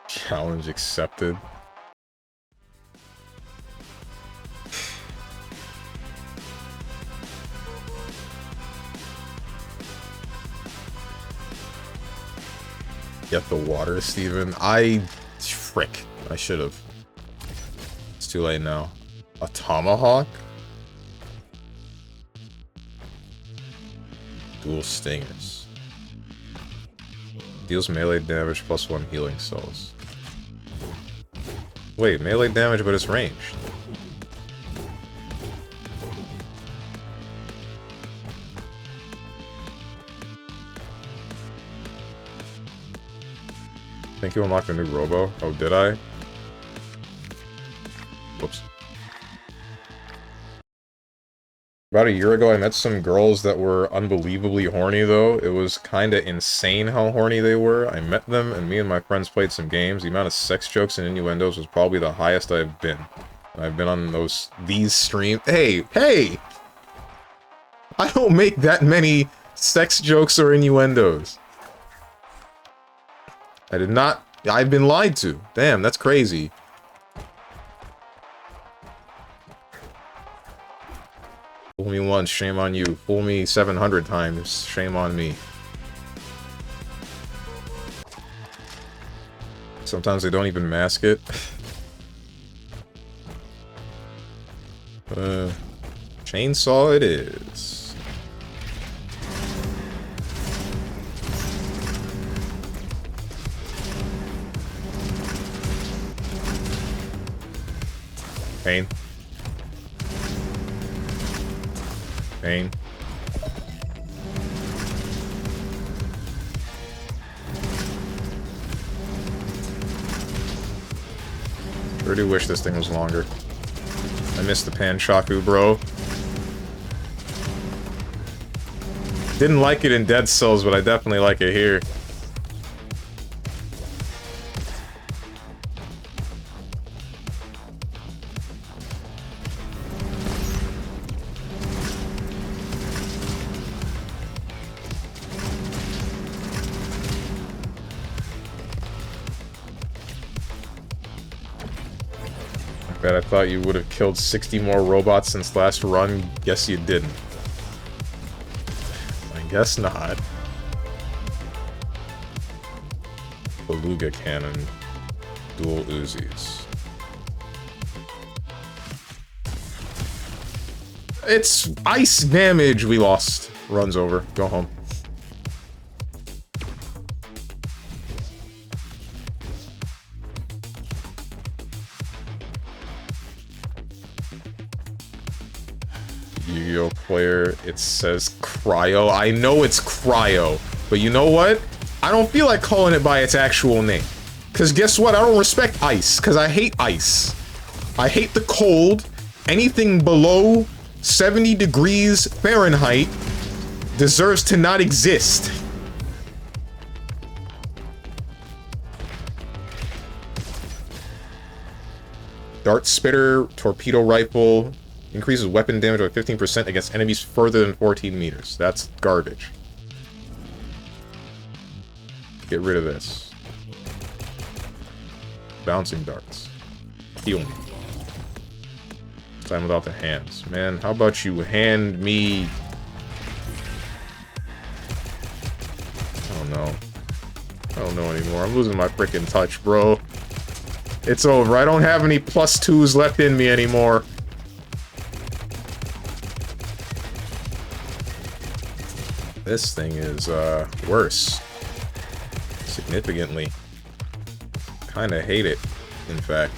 Challenge accepted. Get the water, Steven. Frick. I should have. It's too late now. A tomahawk? Dual stingers. Deals melee damage +1 healing cells. Wait, melee damage, but it's ranged. I think you unlocked a new Robo. Oh, did I? Whoops. About a year ago, I met some girls that were unbelievably horny, though. It was kinda insane how horny they were. I met them, and me and my friends played some games. The amount of sex jokes and innuendos was probably the highest I've been. I've been on these streams. Hey! I don't make that many sex jokes or innuendos. I did not. I've been lied to. Damn, that's crazy. Fool me once, shame on you. Fool me 700 times, shame on me. Sometimes they don't even mask it. Chainsaw it is. Pain. Pain. I really wish this thing was longer. I missed the Panshaku, bro. Didn't like it in Dead Cells, but I definitely like it here. I thought you would have killed 60 more robots since last run. Guess you didn't. I guess not. Beluga cannon. Dual Uzis. It's ice damage. We lost. Run's over. Go home. Yu-Gi-Oh player, it says Cryo. I know it's Cryo, but you know what? I don't feel like calling it by its actual name. Because guess what? I don't respect ice, because I hate ice. I hate the cold. Anything below 70 degrees Fahrenheit deserves to not exist. Dart Spitter, Torpedo Rifle, increases weapon damage by 15% against enemies further than 14 meters. That's garbage. Get rid of this. Bouncing darts. Heal me. Time without the hands. Man, how about you hand me... I don't know. I don't know anymore. I'm losing my freaking touch, bro. It's over. I don't have any +2s left in me anymore. This thing is, worse. Significantly. Kinda hate it, in fact.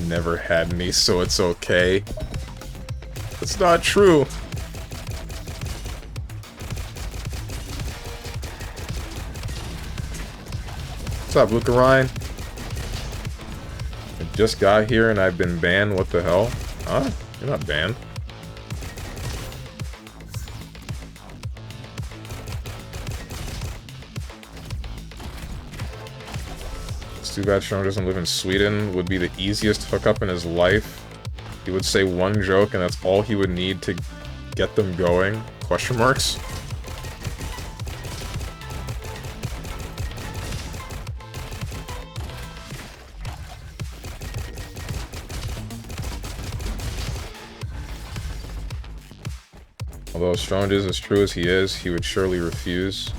Never had me, so it's okay. That's not true. What's up, Luca Ryan? I just got here and I've been banned. What the hell? Huh? You're not banned. It's too bad Strong doesn't live in Sweden. Would be the easiest hookup in his life. He would say one joke and that's all he would need to get them going. Question marks? Although Strong is as true as he is, he would surely refuse.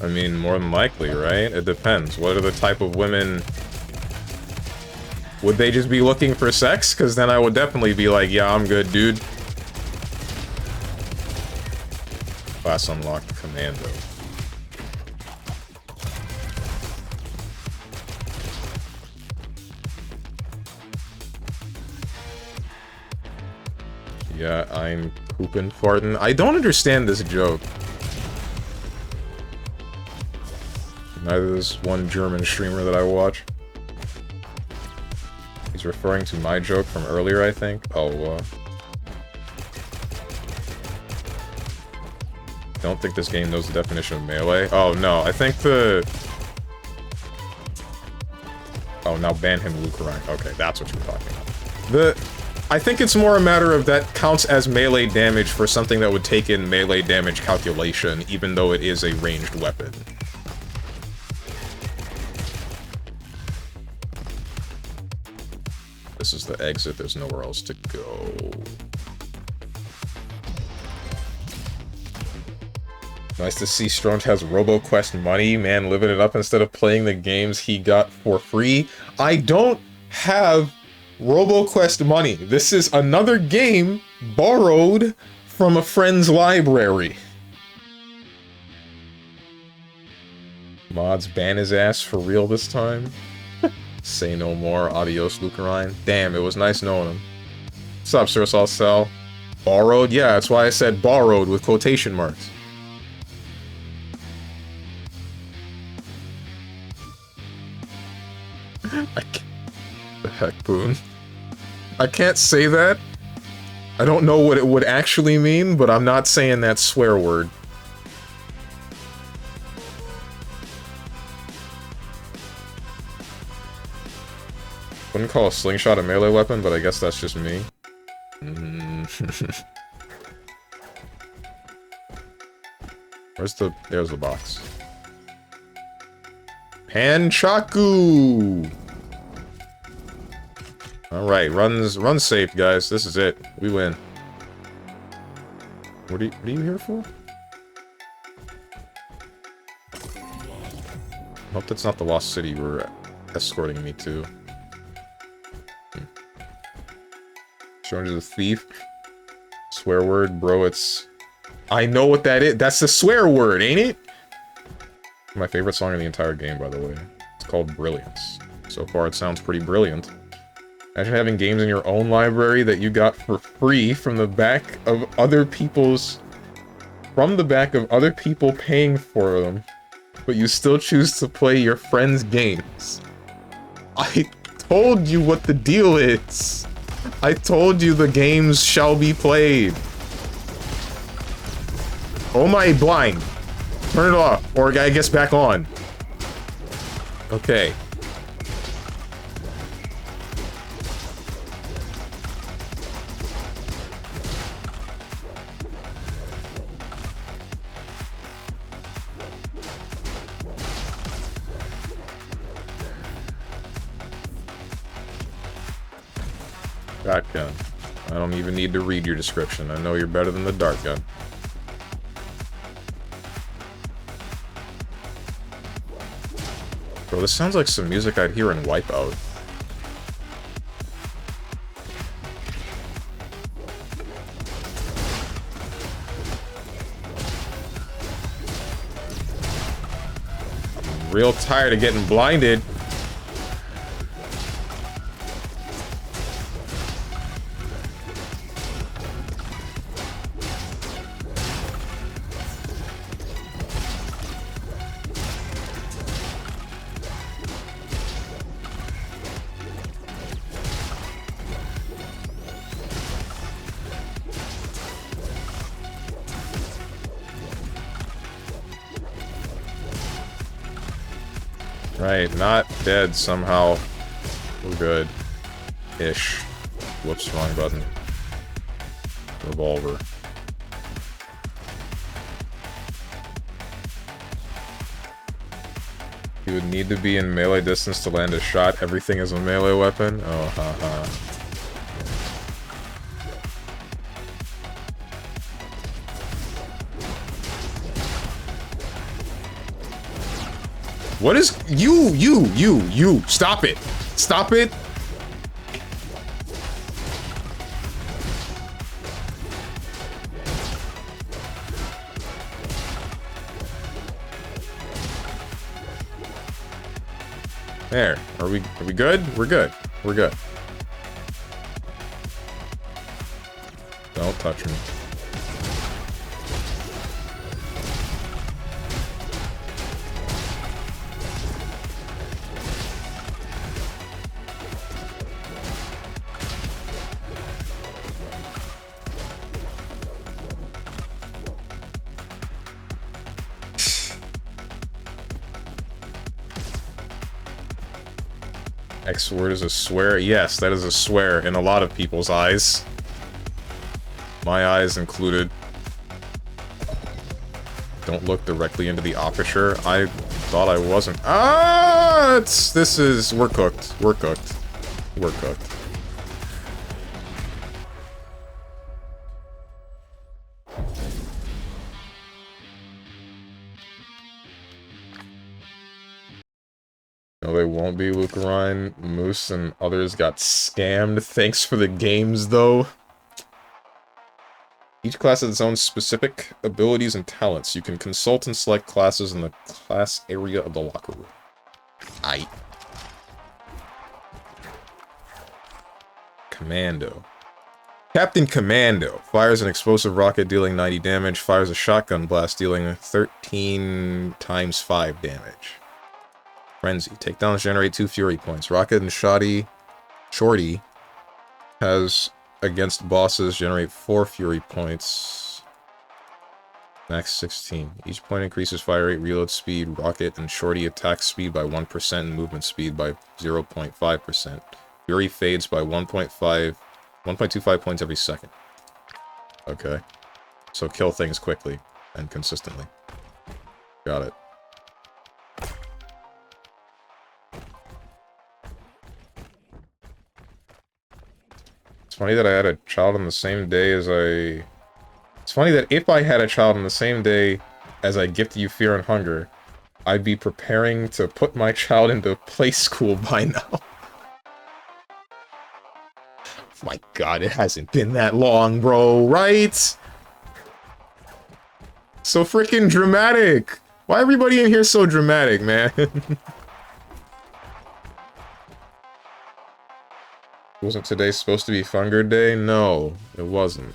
I mean, more than likely, right? It depends. What are the type of women... Would they just be looking for sex? Because then I would definitely be like, yeah, I'm good, dude. Class unlocked, Commando. Yeah, I'm poopin' fartin'. I don't understand this joke. Neither does one German streamer that I watch. He's referring to my joke from earlier, I think. Oh, don't think this game knows the definition of melee. Oh, no, I think the... Oh, now ban him, Luke Ryan. Okay, that's what you were talking about. I think it's more a matter of that counts as melee damage for something that would take in melee damage calculation, even though it is a ranged weapon. This is the exit, there's nowhere else to go. Nice to see Strong has Roboquest money, man, living it up instead of playing the games he got for free. I don't have Roboquest money. This is another game borrowed from a friend's library. Mods ban his ass for real this time. Say no more. Adios, Lucarine. Damn, it was nice knowing him. What's up, Sir Salsel? Borrowed? Yeah, that's why I said borrowed with quotation marks. The heck, Boone? I can't say that. I don't know what it would actually mean, but I'm not saying that swear word. Wouldn't call a slingshot a melee weapon, but I guess that's just me. There's the box. Panchaku! Alright, run safe, guys. This is it. We win. What are you here for? I hope that's not the Lost City you were escorting me to. Showing you the thief. Swear word, bro, it's... I know what that is. That's the swear word, ain't it? My favorite song in the entire game, by the way. It's called Brilliance. So far, it sounds pretty brilliant. Imagine having games in your own library that you got for free from the back of other people's... From the back of other people paying for them, but you still choose to play your friends' games. I told you what the deal is. I told you the games shall be played. Oh my, blind. Turn it off, or I guess back on. Okay. Shotgun. I don't even need to read your description. I know you're better than the dart gun. Bro, this sounds like some music I'd hear in Wipeout. I'm real tired of getting blinded. Right, not dead somehow. We're good. Ish. Whoops, wrong button. Revolver. You would need to be in melee distance to land a shot. Everything is a melee weapon? Oh, haha. What is... You! Stop it! Stop it! There. Are we good? We're good. We're good. Don't touch me. X word is a swear? Yes, that is a swear in a lot of people's eyes. My eyes included. Don't look directly into the aperture. I thought I wasn't. Ah! We're cooked. We're cooked. We're cooked. No, they won't be. Luke Ryan, Moose, and others got scammed. Thanks for the games, though. Each class has its own specific abilities and talents. You can consult and select classes in the class area of the locker room. Aight. Commando. Captain Commando fires an explosive rocket dealing 90 damage, fires a shotgun blast dealing 13 times 5 damage. Frenzy. Takedowns generate 2 fury points. Rocket and Shorty has against bosses generate 4 fury points. Max 16. Each point increases fire rate, reload speed, Rocket and Shorty attack speed by 1% and movement speed by 0.5%. Fury fades by 1.25 points every second. Okay. So kill things quickly and consistently. Got it. It's funny that I had a child on the same day as I... It's funny that if I had a child on the same day as I gift you fear and hunger, I'd be preparing to put my child into play school by now. My god, it hasn't been that long, bro, right? So freaking dramatic! Why everybody in here so dramatic, man? Wasn't today supposed to be Funger Day? No, it wasn't.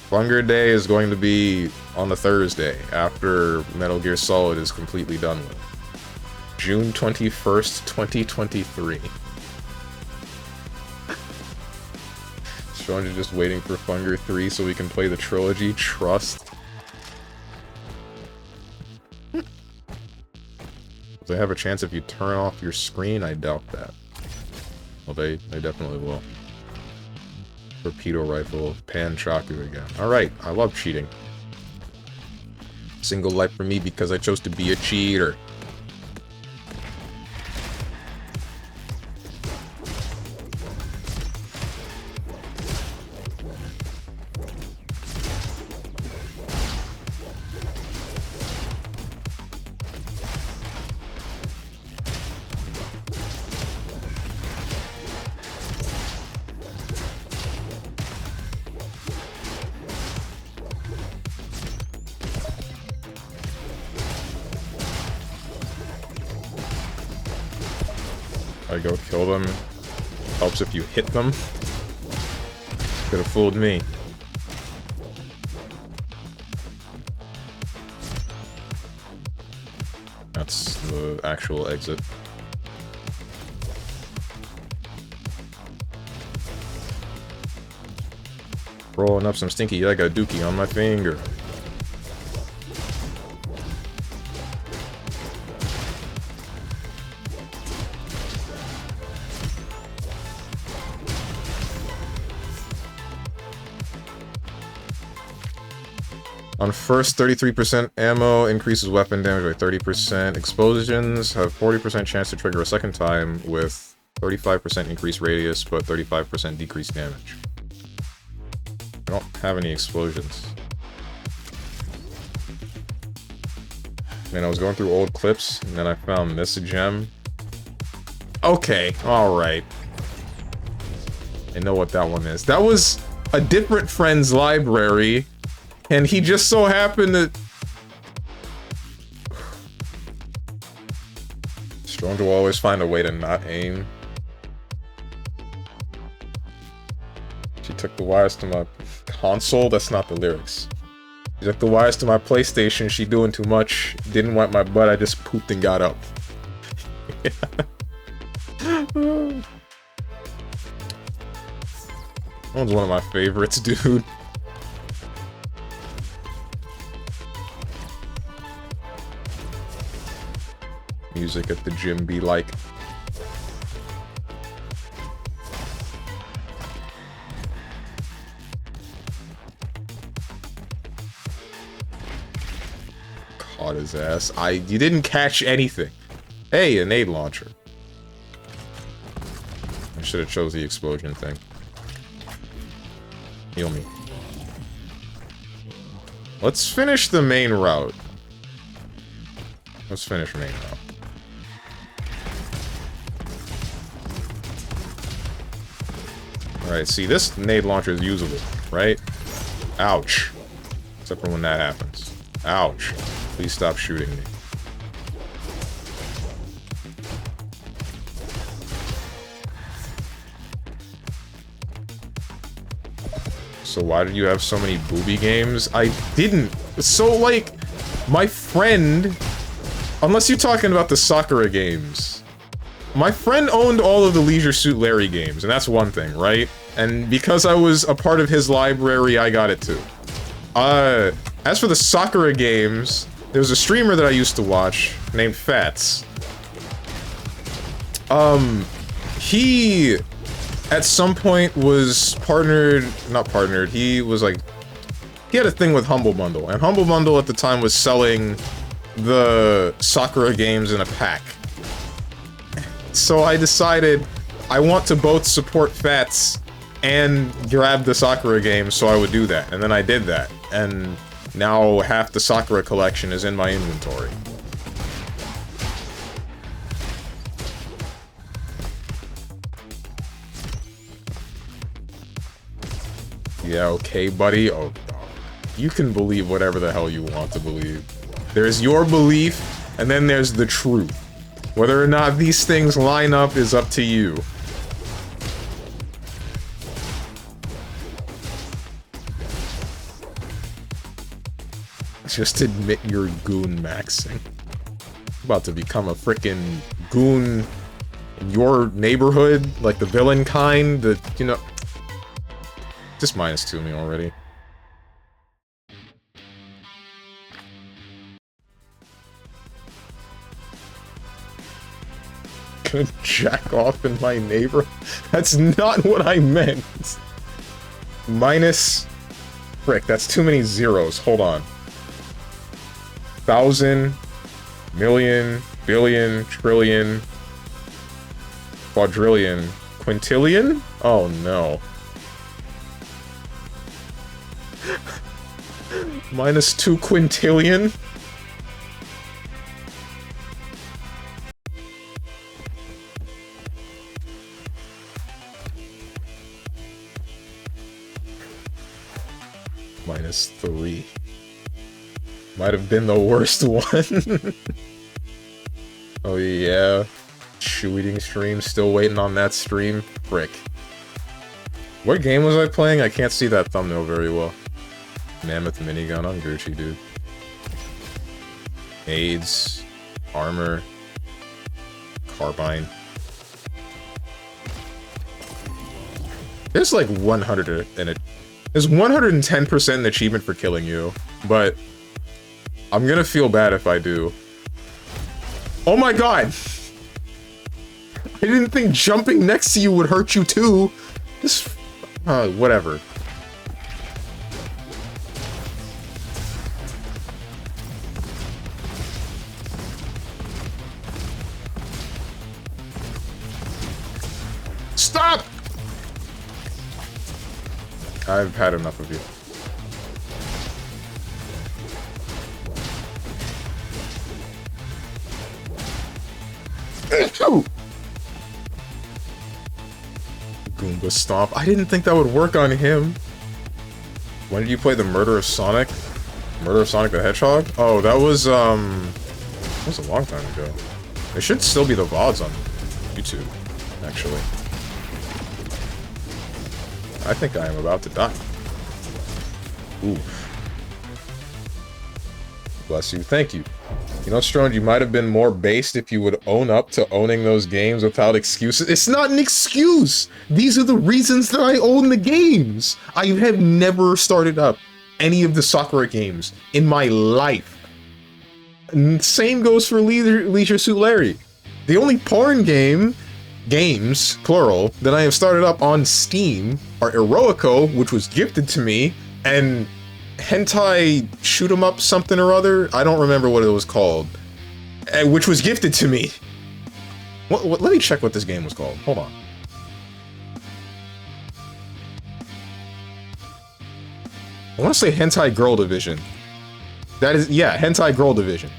Funger Day is going to be on the Thursday, after Metal Gear Solid is completely done with. June 21st, 2023. Sean's just waiting for Funger 3 so we can play the trilogy. Trust. Will they have a chance if you turn off your screen? I doubt that. Well, they definitely will. Torpedo rifle, Pan Chaku again. Alright, I love cheating. Single life for me because I chose to be a cheater. I go kill them. Helps if you hit them. Could have fooled me. That's the actual exit. Rolling up some stinky egg dookie on my finger. On first, 33% ammo increases weapon damage by 30%. Explosions have 40% chance to trigger a second time with 35% increased radius, but 35% decreased damage. I don't have any explosions. Man, I was going through old clips, and then I found this gem. Okay, alright. I know what that one is. That was a different friend's library. And he just so happened to... Strong will always find a way to not aim. She took the wires to my console? That's not the lyrics. She took the wires to my PlayStation. She doing too much. Didn't wipe my butt. I just pooped and got up. That one's one of my favorites, dude. Music at the gym be like. Caught his ass. You didn't catch anything. Hey, a nade launcher. I should have chose the explosion thing. Heal me. Let's finish the main route. Let's finish main route. Right, see, this nade launcher is usable, right? Ouch. Except for when that happens. Ouch. Please stop shooting me. So why did you have so many booby games? I didn't. So, like, my friend... Unless you're talking about the Sakura games. My friend owned all of the Leisure Suit Larry games, and that's one thing, right? And because I was a part of his library, I got it too. As for the Sakura games, there was a streamer that I used to watch named Fats. He... At some point was not partnered, he was like, he had a thing with Humble Bundle, and Humble Bundle at the time was selling the Sakura games in a pack. So I decided I want to both support Fats and grab the Sakura games, so I would do that, and then I did that, and now half the Sakura collection is in my inventory. Yeah, okay, buddy. Oh, you can believe whatever the hell you want to believe. There's your belief, and then there's the truth. Whether or not these things line up is up to you. Just admit you're goon maxing. About to become a frickin' goon in your neighborhood, like the villain kind, that, you know... Just -2 me already. Gonna jack off in my neighbor? That's not what I meant. Minus... Frick, that's too many zeros. Hold on. 1,000, million, billion, trillion, quadrillion, quintillion? Oh no. -2 quintillion? -3. Might have been the worst one. Oh yeah. Shoe eating stream, still waiting on that stream. Frick. What game was I playing? I can't see that thumbnail very well. Mammoth minigun, I'm Gucci, dude. Nades, armor, carbine. There's like 100 in it. There's 110% achievement for killing you, but I'm gonna feel bad if I do. Oh my god! I didn't think jumping next to you would hurt you too. Just, whatever. Stop! I've had enough of you. Goomba Stomp. I didn't think that would work on him. When did you play the Murder of Sonic? Murder of Sonic the Hedgehog? Oh, that was a long time ago. There should still be the VODs on YouTube, actually. I think I am about to die. Ooh. Bless you. Thank you. You know, Strong, you might have been more based if you would own up to owning those games without excuses. It's not an excuse! These are the reasons that I own the games! I have never started up any of the Sakura games in my life. And same goes for Leisure Suit Larry. The only porn games, plural, that I have started up on Steam are Eroico, which was gifted to me, and Hentai Shoot 'em Up something or other. I don't remember what it was called, which was gifted to me. Let me check what this game was called. Hold on. I want to say Hentai Girl Division. That is, yeah, Hentai Girl Division.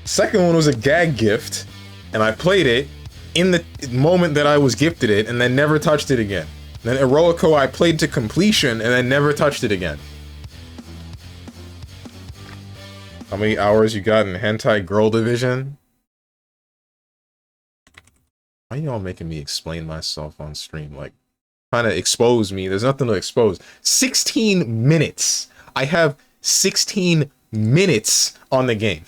Second one was a gag gift, and I played it, in the moment that I was gifted it, and then never touched it again. Then Eroico I played to completion, and then never touched it again. How many hours you got in Hentai Girl Division? Why y'all making me explain myself on stream? Like, trying to expose me. There's nothing to expose. 16 minutes! I have 16 minutes on the game.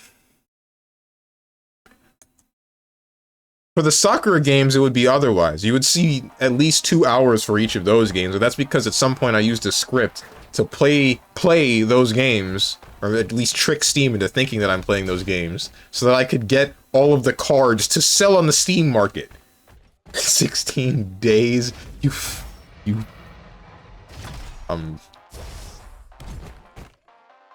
For the soccer games, it would be otherwise. You would see at least 2 hours for each of those games, but that's because at some point I used a script to play those games, or at least trick Steam into thinking that I'm playing those games, so that I could get all of the cards to sell on the Steam market. 16 days?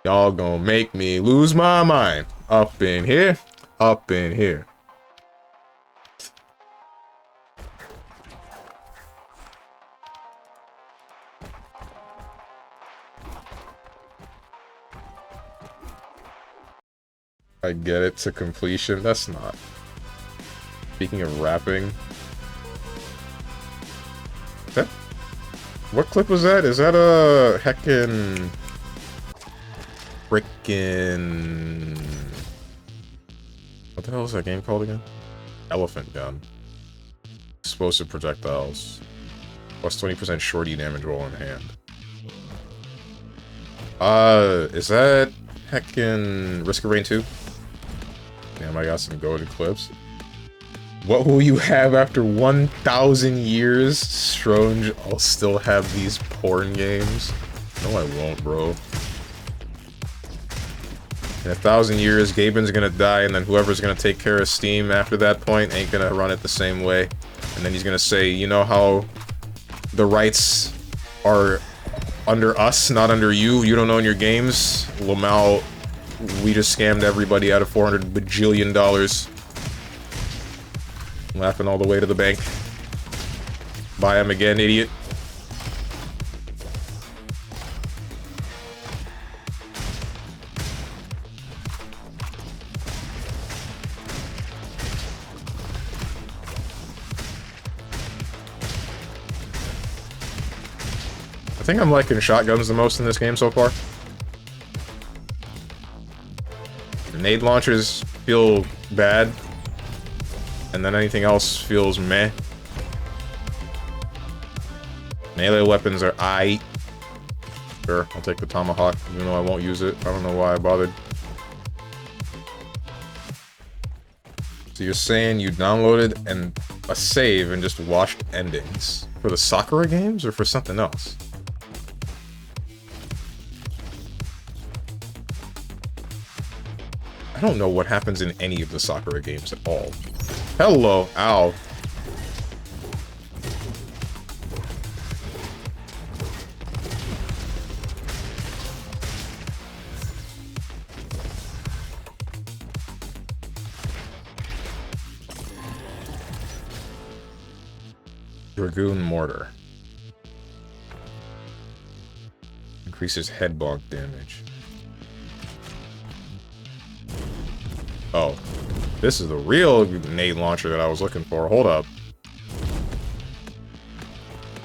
Y'all gonna make me lose my mind. Up in here. Up in here. I get it to completion. That's not. Speaking of rapping. That, what clip was that? Is that a heckin' frickin'... What the hell is that game called again? Elephant gun. Explosive projectiles. Plus 20% shorty damage roll in hand. Is that heckin' Risk of Rain 2? Damn, I got some goated clips. What will you have after 1,000 years? Stronge, I'll still have these porn games. No, I won't, bro. In 1,000 years, Gaben's gonna die, and then whoever's gonna take care of Steam after that point ain't gonna run it the same way. And then he's gonna say, you know how the rights are under us, not under you? You don't own your games? Lamau, we just scammed everybody out of $400 bajillion. Laughing all the way to the bank. Buy him again, idiot. I think I'm liking shotguns the most in this game so far. Nade launchers feel bad. And then anything else feels meh. Melee weapons are aight. Sure, I'll take the tomahawk, even though I won't use it. I don't know why I bothered. So you're saying you downloaded a save and just watched endings? For the Sakura games, or for something else? I don't know what happens in any of the Sakura games at all. Hello, ow. Dragoon Mortar. Increases head bonk damage. Oh. This is the real nade launcher that I was looking for. Hold up.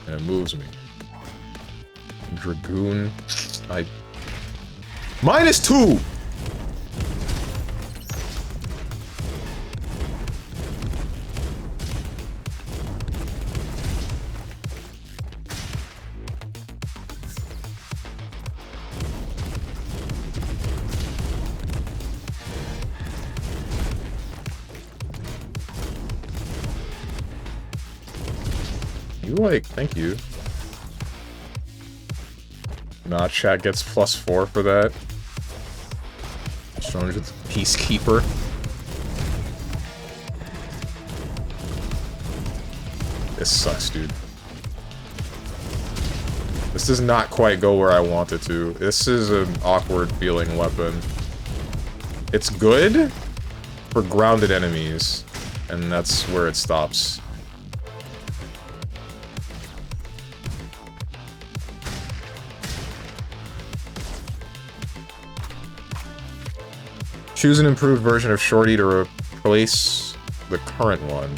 And it moves me. Dragoon. -2! Thank you. Nah, chat gets +4 for that. Strong with Peacekeeper. This sucks, dude. This does not quite go where I want it to. This is an awkward feeling weapon. It's good for grounded enemies, and that's where it stops. Choose an improved version of Shorty to replace the current one.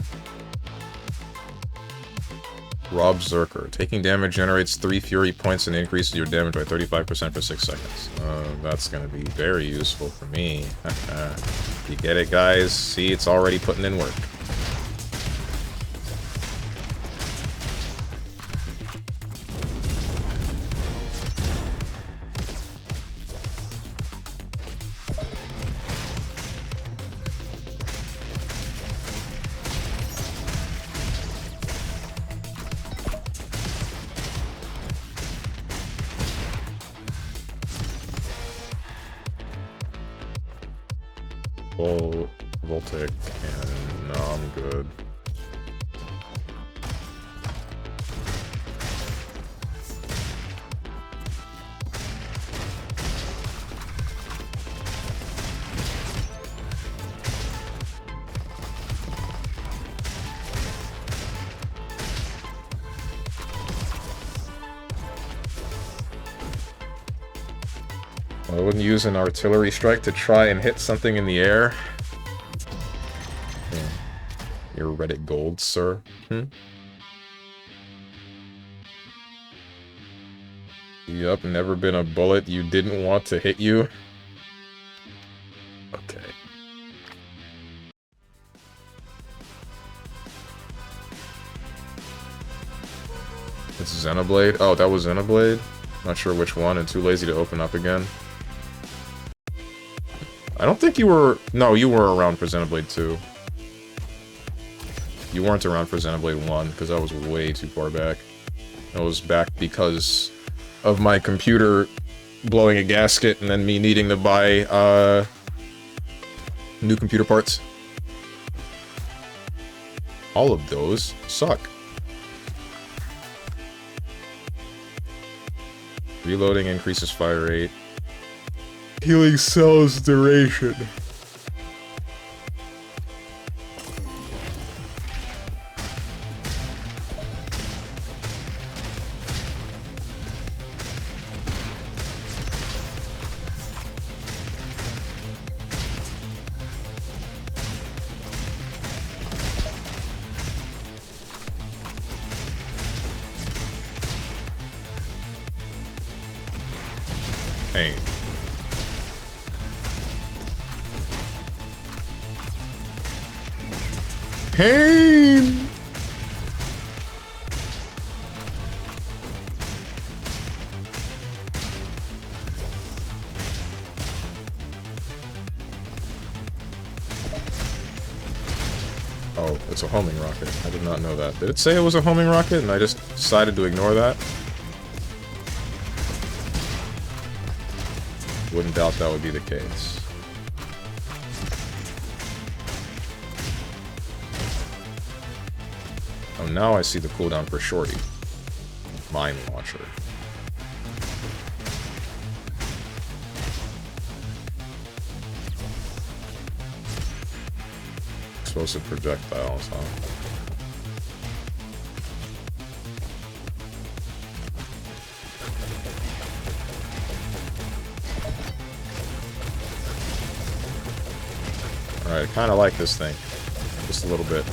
Rob Zerker. Taking damage generates 3 fury points and increases your damage by 35% for 6 seconds. That's gonna be very useful for me. You get it, guys? See, it's already putting in work. Voltic, and no, I'm good. I wouldn't use an artillery strike to try and hit something in the air. Your Reddit gold, sir. Yup, never been a bullet you didn't want to hit you. Okay. It's Xenoblade? Oh, that was Xenoblade? Not sure which one, and too lazy to open up again. I don't think you were... No, you were around for Xenoblade 2. You weren't around for Xenoblade 1, because that was way too far back. I was back because of my computer blowing a gasket and then me needing to buy, new computer parts. All of those suck. Reloading increases fire rate. Healing cells duration. Pain. Pain! Oh, it's a homing rocket. I did not know that. Did it say it was a homing rocket and I just decided to ignore that? Wouldn't doubt that would be the case. Oh, now I see the cooldown for Shorty. Mine Launcher. Explosive projectiles, huh? Alright, I kinda like this thing. Just a little bit.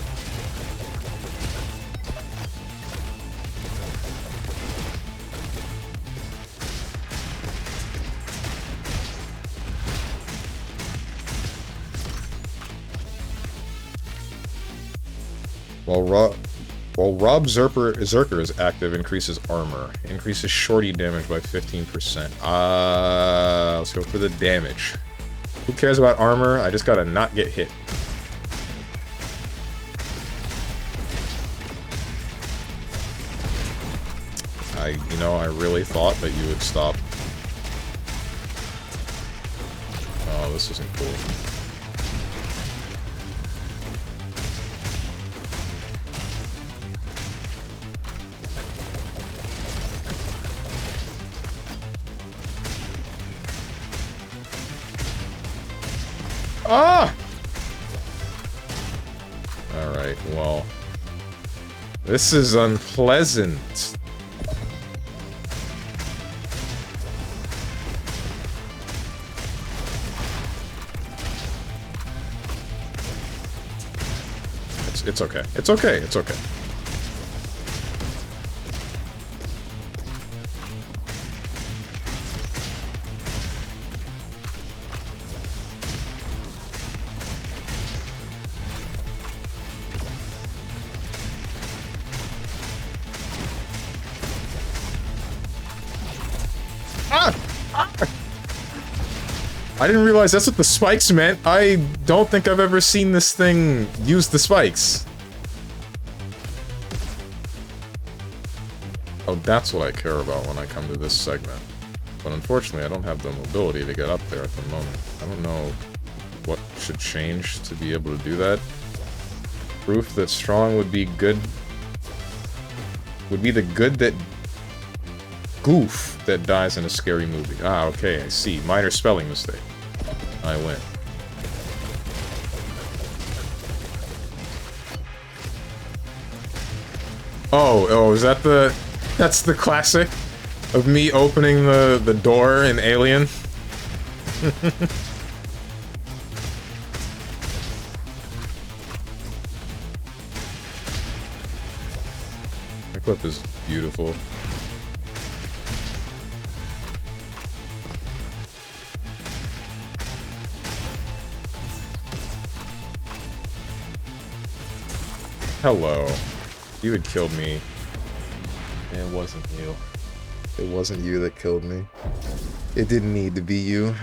While Rob Zerker is active, increases armor. Increases shorty damage by 15%. Let's go for the damage. Who cares about armor? I just gotta not get hit. I really thought that you would stop. Oh, this isn't cool. Ah! Alright, well. This is unpleasant. It's okay. It's okay. It's okay. I didn't realize that's what the spikes meant. I don't think I've ever seen this thing use the spikes. Oh, that's what I care about when I come to this segment. But unfortunately, I don't have the mobility to get up there at the moment. I don't know what should change to be able to do that. Proof that strong would be good... would be the good that... goof that dies in a scary movie. Ah, okay, I see. Minor spelling mistake. I win. Oh, is that the... that's the classic of me opening the door in Alien? The clip is beautiful. Hello. You had killed me. It wasn't you. It wasn't you that killed me. It didn't need to be you.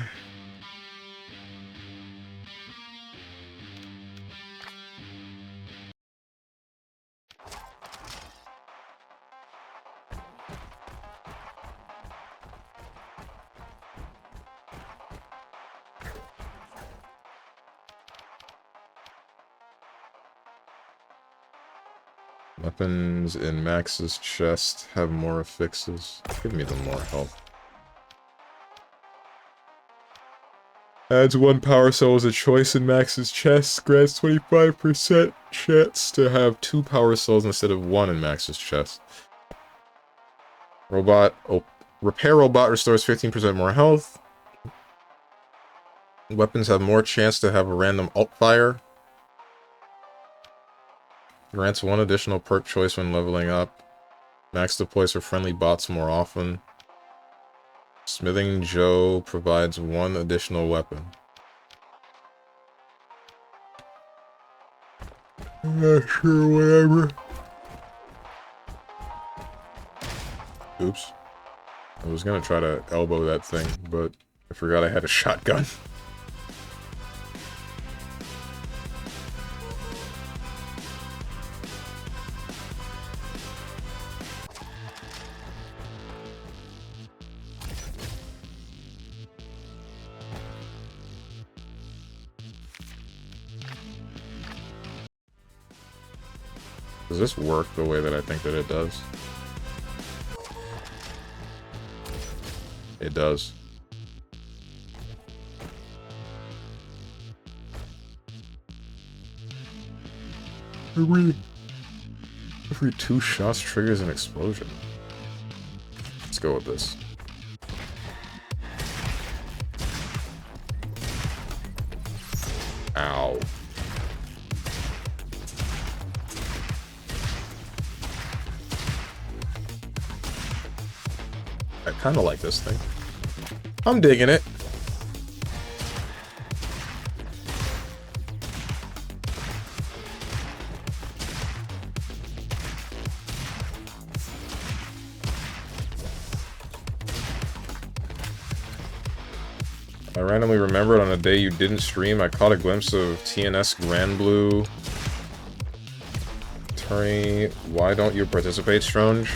Weapons in Max's chest have more affixes. Give me the more health. Adds 1 power cell as a choice in Max's chest. Grants 25% chance to have 2 power cells instead of 1 in Max's chest. Repair robot restores 15% more health. Weapons have more chance to have a random alt fire. Grants 1 additional perk choice when leveling up. Max deploys for friendly bots more often. Smithing Joe provides 1 additional weapon. I'm not sure, whatever. Oops. I was gonna try to elbow that thing, but I forgot I had a shotgun. Does this work the way that I think that it does? It does. Every 2 shots triggers an explosion. Let's go with this. Ow. I kind of like this thing. I'm digging it. I randomly remembered on a day you didn't stream, I caught a glimpse of TNS Grand Blue. Attorney, why don't you participate, Stronge?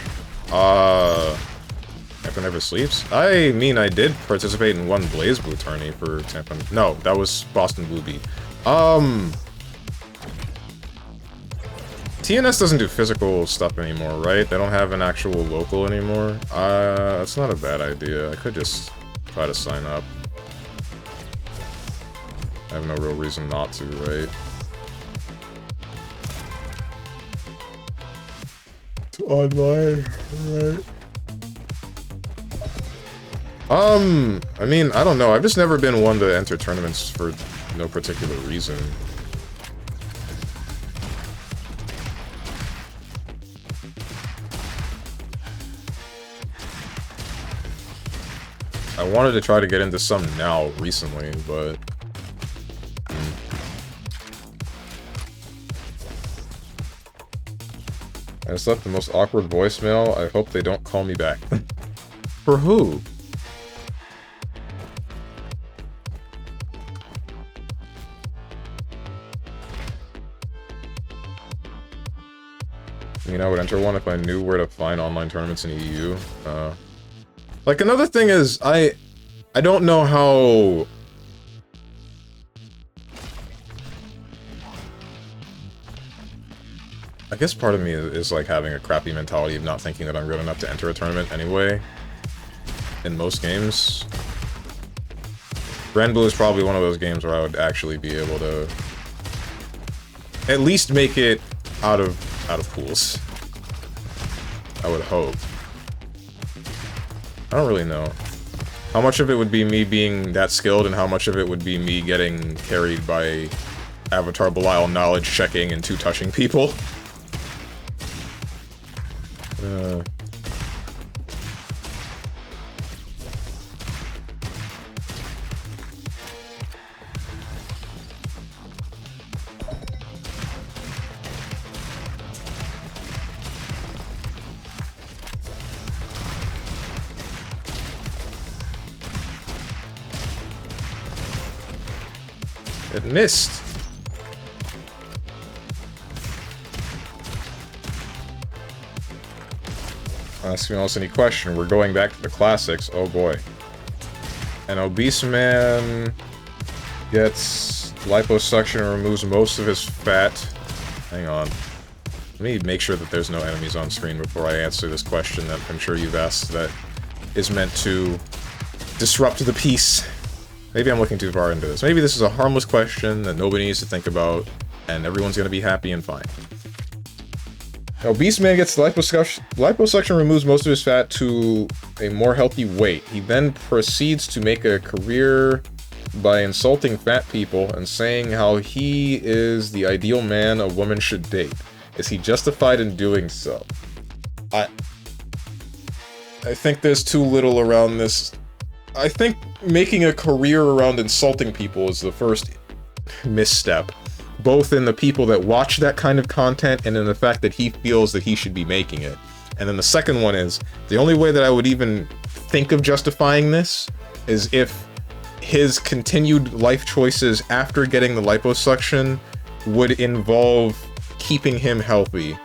Tampa Never Sleeps? I mean, I did participate in 1 Blaze Blue tourney for Tampa. No, that was Boston Blue Beat. TNS doesn't do physical stuff anymore, right? They don't have an actual local anymore. That's not a bad idea. I could just try to sign up. I have no real reason not to, right? It's online, right? I mean, I don't know. I've just never been one to enter tournaments for no particular reason. I wanted to try to get into some now recently, but... I just left the most awkward voicemail. I hope they don't call me back. For who? mean, I would enter one if I knew where to find online tournaments in EU. Like, another thing is, I don't know how... I guess part of me is like having a crappy mentality of not thinking that I'm good enough to enter a tournament anyway. In most games. Grand Blue is probably one of those games where I would actually be able to at least make it out of pools. I would hope. I don't really know. How much of it would be me being that skilled and how much of it would be me getting carried by Avatar Belial knowledge checking and two-touching people? It missed. Ask me else any question. We're going back to the classics. Oh boy. An obese man gets liposuction and removes most of his fat. Hang on. Let me make sure that there's no enemies on screen before I answer this question that I'm sure you've asked that is meant to disrupt the peace. Maybe I'm looking too far into this. Maybe this is a harmless question that nobody needs to think about, and everyone's gonna be happy and fine. Obese man gets liposuction removes most of his fat to a more healthy weight. He then proceeds to make a career by insulting fat people and saying how he is the ideal man a woman should date. Is he justified in doing so? I think there's too little around this. I think making a career around insulting people is the first misstep. Both in the people that watch that kind of content and in the fact that he feels that he should be making it. And then the second one is, the only way that I would even think of justifying this is if his continued life choices after getting the liposuction would involve keeping him healthy.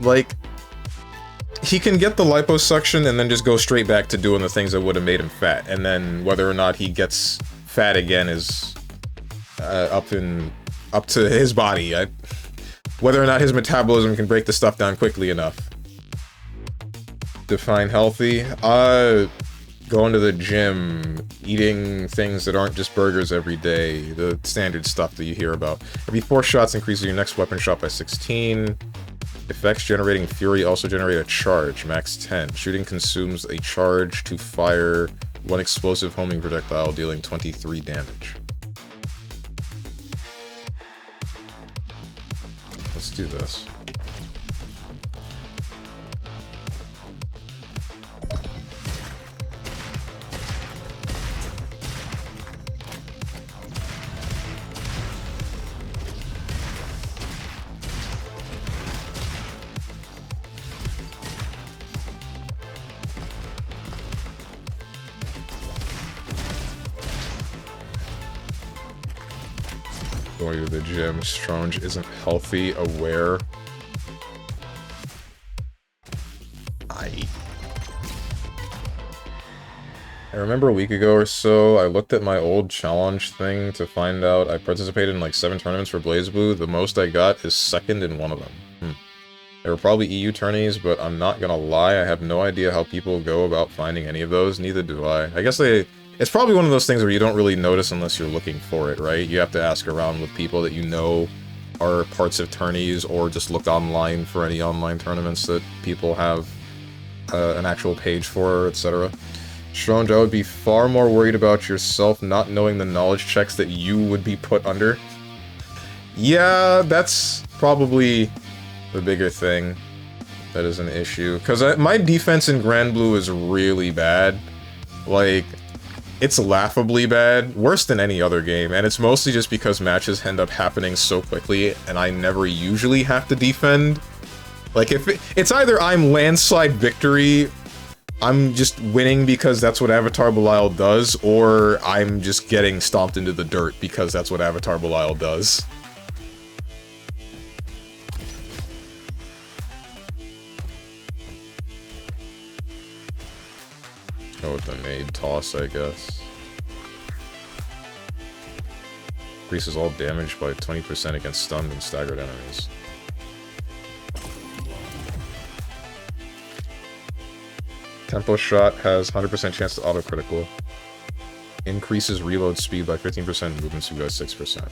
Like, he can get the liposuction and then just go straight back to doing the things that would have made him fat. And then whether or not he gets fat again is up to his body. Whether or not his metabolism can break the stuff down quickly enough. Define healthy. Going to the gym, eating things that aren't just burgers every day, the standard stuff that you hear about. Every 4 shots increases your next weapon shot by 16. Effects generating fury also generate a charge, max 10. Shooting consumes a charge to fire 1 explosive homing projectile, dealing 23 damage. Let's do this. Going to the gym. Strange isn't healthy, aware. I remember a week ago or so, I looked at my old challenge thing to find out I participated in like 7 tournaments for BlazBlue. The most I got is 2nd in one of them. They were probably EU tourneys, but I'm not gonna lie, I have no idea how people go about finding any of those, neither do I. I guess it's probably one of those things where you don't really notice unless you're looking for it, right? You have to ask around with people that you know are parts of tourneys, or just look online for any online tournaments that people have an actual page for, etc. Strange, I would be far more worried about yourself not knowing the knowledge checks that you would be put under. Yeah, that's probably the bigger thing that is an issue. Because my defense in Grand Blue is really bad. Like, it's laughably bad. Worse than any other game. And it's mostly just because matches end up happening so quickly, and I never usually have to defend. Like, if it's either I'm landslide victory, I'm just winning because that's what Avatar Belial does, or I'm just getting stomped into the dirt because that's what Avatar Belial does. Go with the nade toss, I guess. Increases all damage by 20% against stunned and staggered enemies. Tempo shot has 100% chance to auto-critical. Increases reload speed by 15% and movement speed by 6%.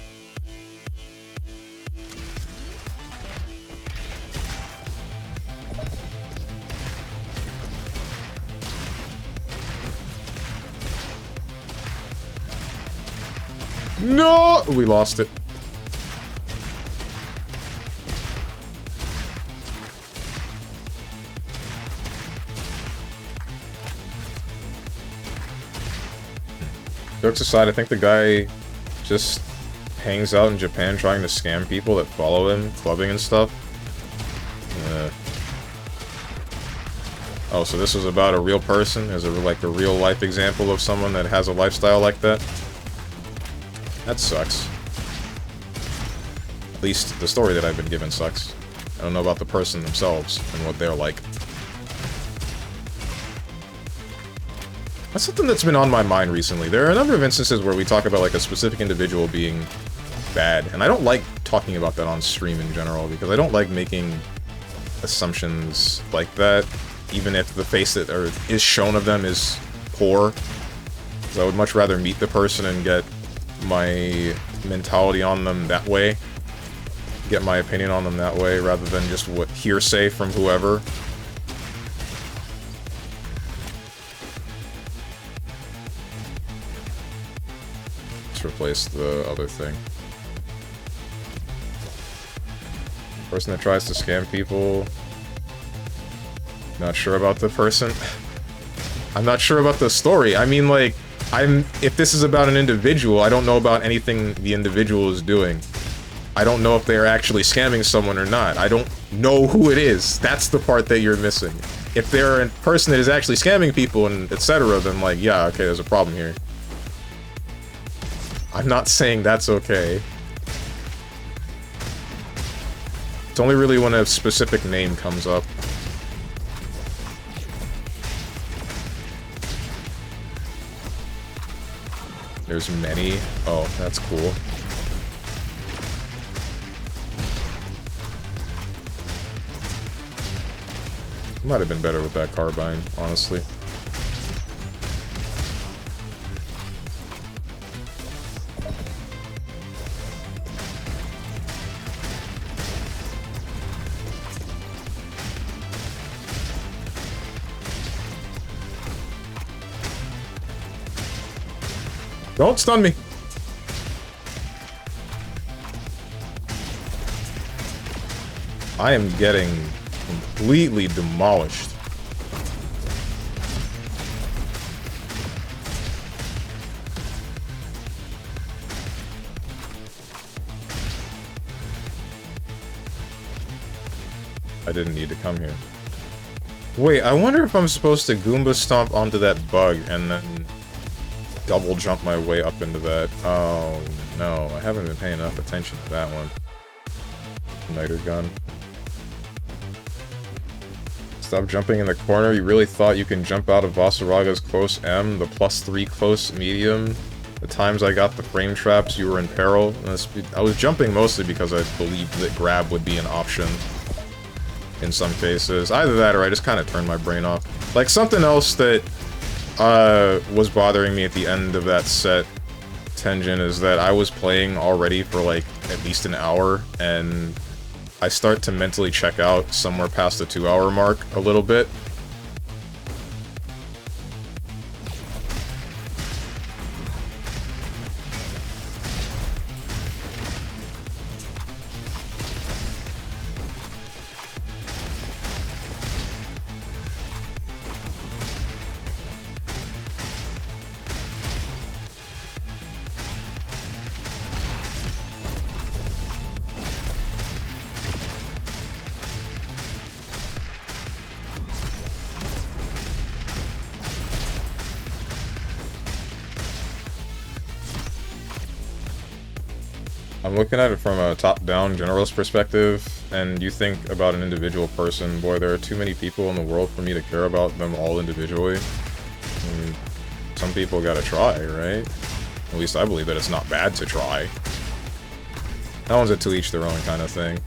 No! We lost it. Jokes aside, I think the guy just hangs out in Japan trying to scam people that follow him, clubbing and stuff. Oh, so this was about a real person? Is it like a real life example of someone that has a lifestyle like that? That sucks. At least the story that I've been given sucks. I don't know about the person themselves and what they're like. That's something that's been on my mind recently. There are a number of instances where we talk about like a specific individual being bad, and I don't like talking about that on stream in general because I don't like making assumptions like that, even if the face that is shown of them is poor. So I would much rather meet the person and get my mentality on them that way, get my opinion on them that way, rather than just what hearsay from whoever. Let's replace the other thing. Person that tries to scam people. Not sure about the person. I'm not sure about the story. I mean, like, if this is about an individual, I don't know about anything the individual is doing. I don't know if they're actually scamming someone or not. I don't know who it is. That's the part that you're missing. If they're a person that is actually scamming people and etc., then like, yeah, okay, there's a problem here. I'm not saying that's okay. It's only really when a specific name comes up. There's many. Oh, that's cool. Might have been better with that carbine, honestly. Don't stun me. I am getting completely demolished. I didn't need to come here. Wait, I wonder if I'm supposed to Goomba stomp onto that bug and then double jump my way up into that. Oh no, I haven't been paying enough attention to that one. Niter gun. Stop jumping in the corner. You really thought you can jump out of Vasaraga's close M, the +3 close medium? The times I got the frame traps, you were in peril. I was jumping mostly because I believed that grab would be an option in some cases. Either that or I just kind of turned my brain off. Like, something else that was bothering me at the end of that set, Tenjin, is that I was playing already for like at least an hour, and I start to mentally check out somewhere past the 2-hour mark a little bit. I'm looking at it from a top-down generalist perspective, and you think about an individual person, boy, there are too many people in the world for me to care about them all individually. Some people gotta try, right? At least I believe that it's not bad to try. That one's a to each their own kind of thing.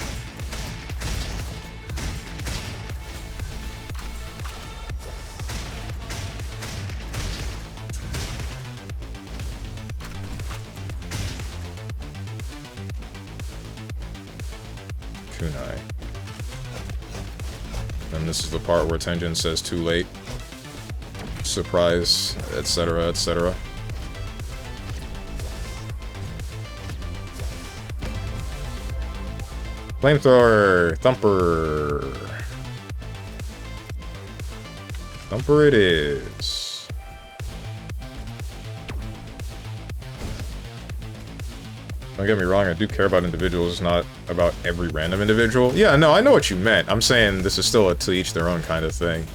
Kunai. And this is the part where Tenjin says too late. Surprise, etc., etc. Flamethrower! Thumper! Thumper it is. Don't get me wrong, I do care about individuals, not about every random individual. Yeah, no, I know what you meant. I'm saying this is still a to each their own kind of thing.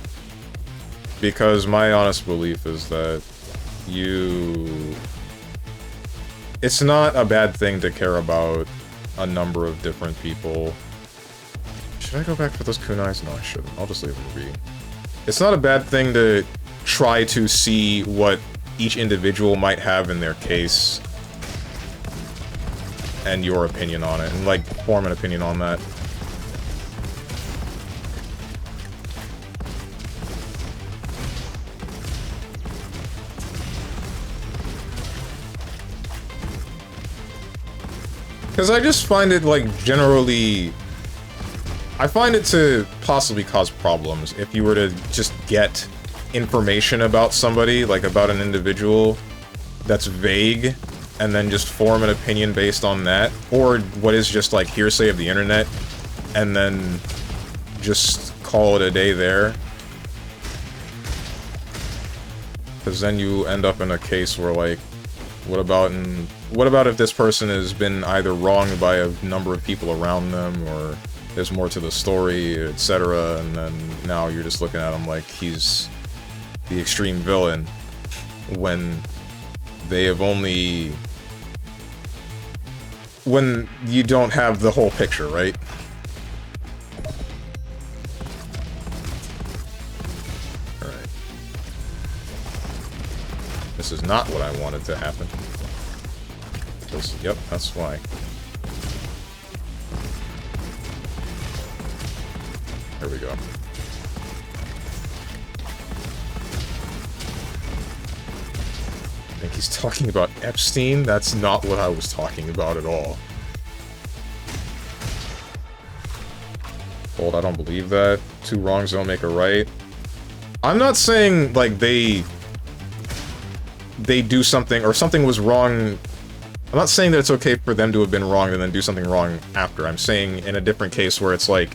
Because my honest belief is that it's not a bad thing to care about a number of different people. Should I go back for those kunais? No, I shouldn't. I'll just leave them be. It's not a bad thing to try to see what each individual might have in their case and your opinion on it, and like form an opinion on that. Because I just find it, like, generally... I find it to possibly cause problems if you were to just get information about somebody, like about an individual, that's vague, and then just form an opinion based on that, or what is just, like, hearsay of the internet, and then just call it a day there. Because then you end up in a case where, like, what about if this person has been either wronged by a number of people around them, or there's more to the story, etc., and then now you're just looking at him like he's the extreme villain, when they have only... when you don't have the whole picture, right? Alright. This is not what I wanted to happen. Yep, that's why. There we go. I think he's talking about Epstein? That's not what I was talking about at all. Hold, I don't believe that. Two wrongs don't make a right. I'm not saying, like, they do something, or something was wrong. I'm not saying that it's okay for them to have been wrong and then do something wrong after. I'm saying in a different case where it's like,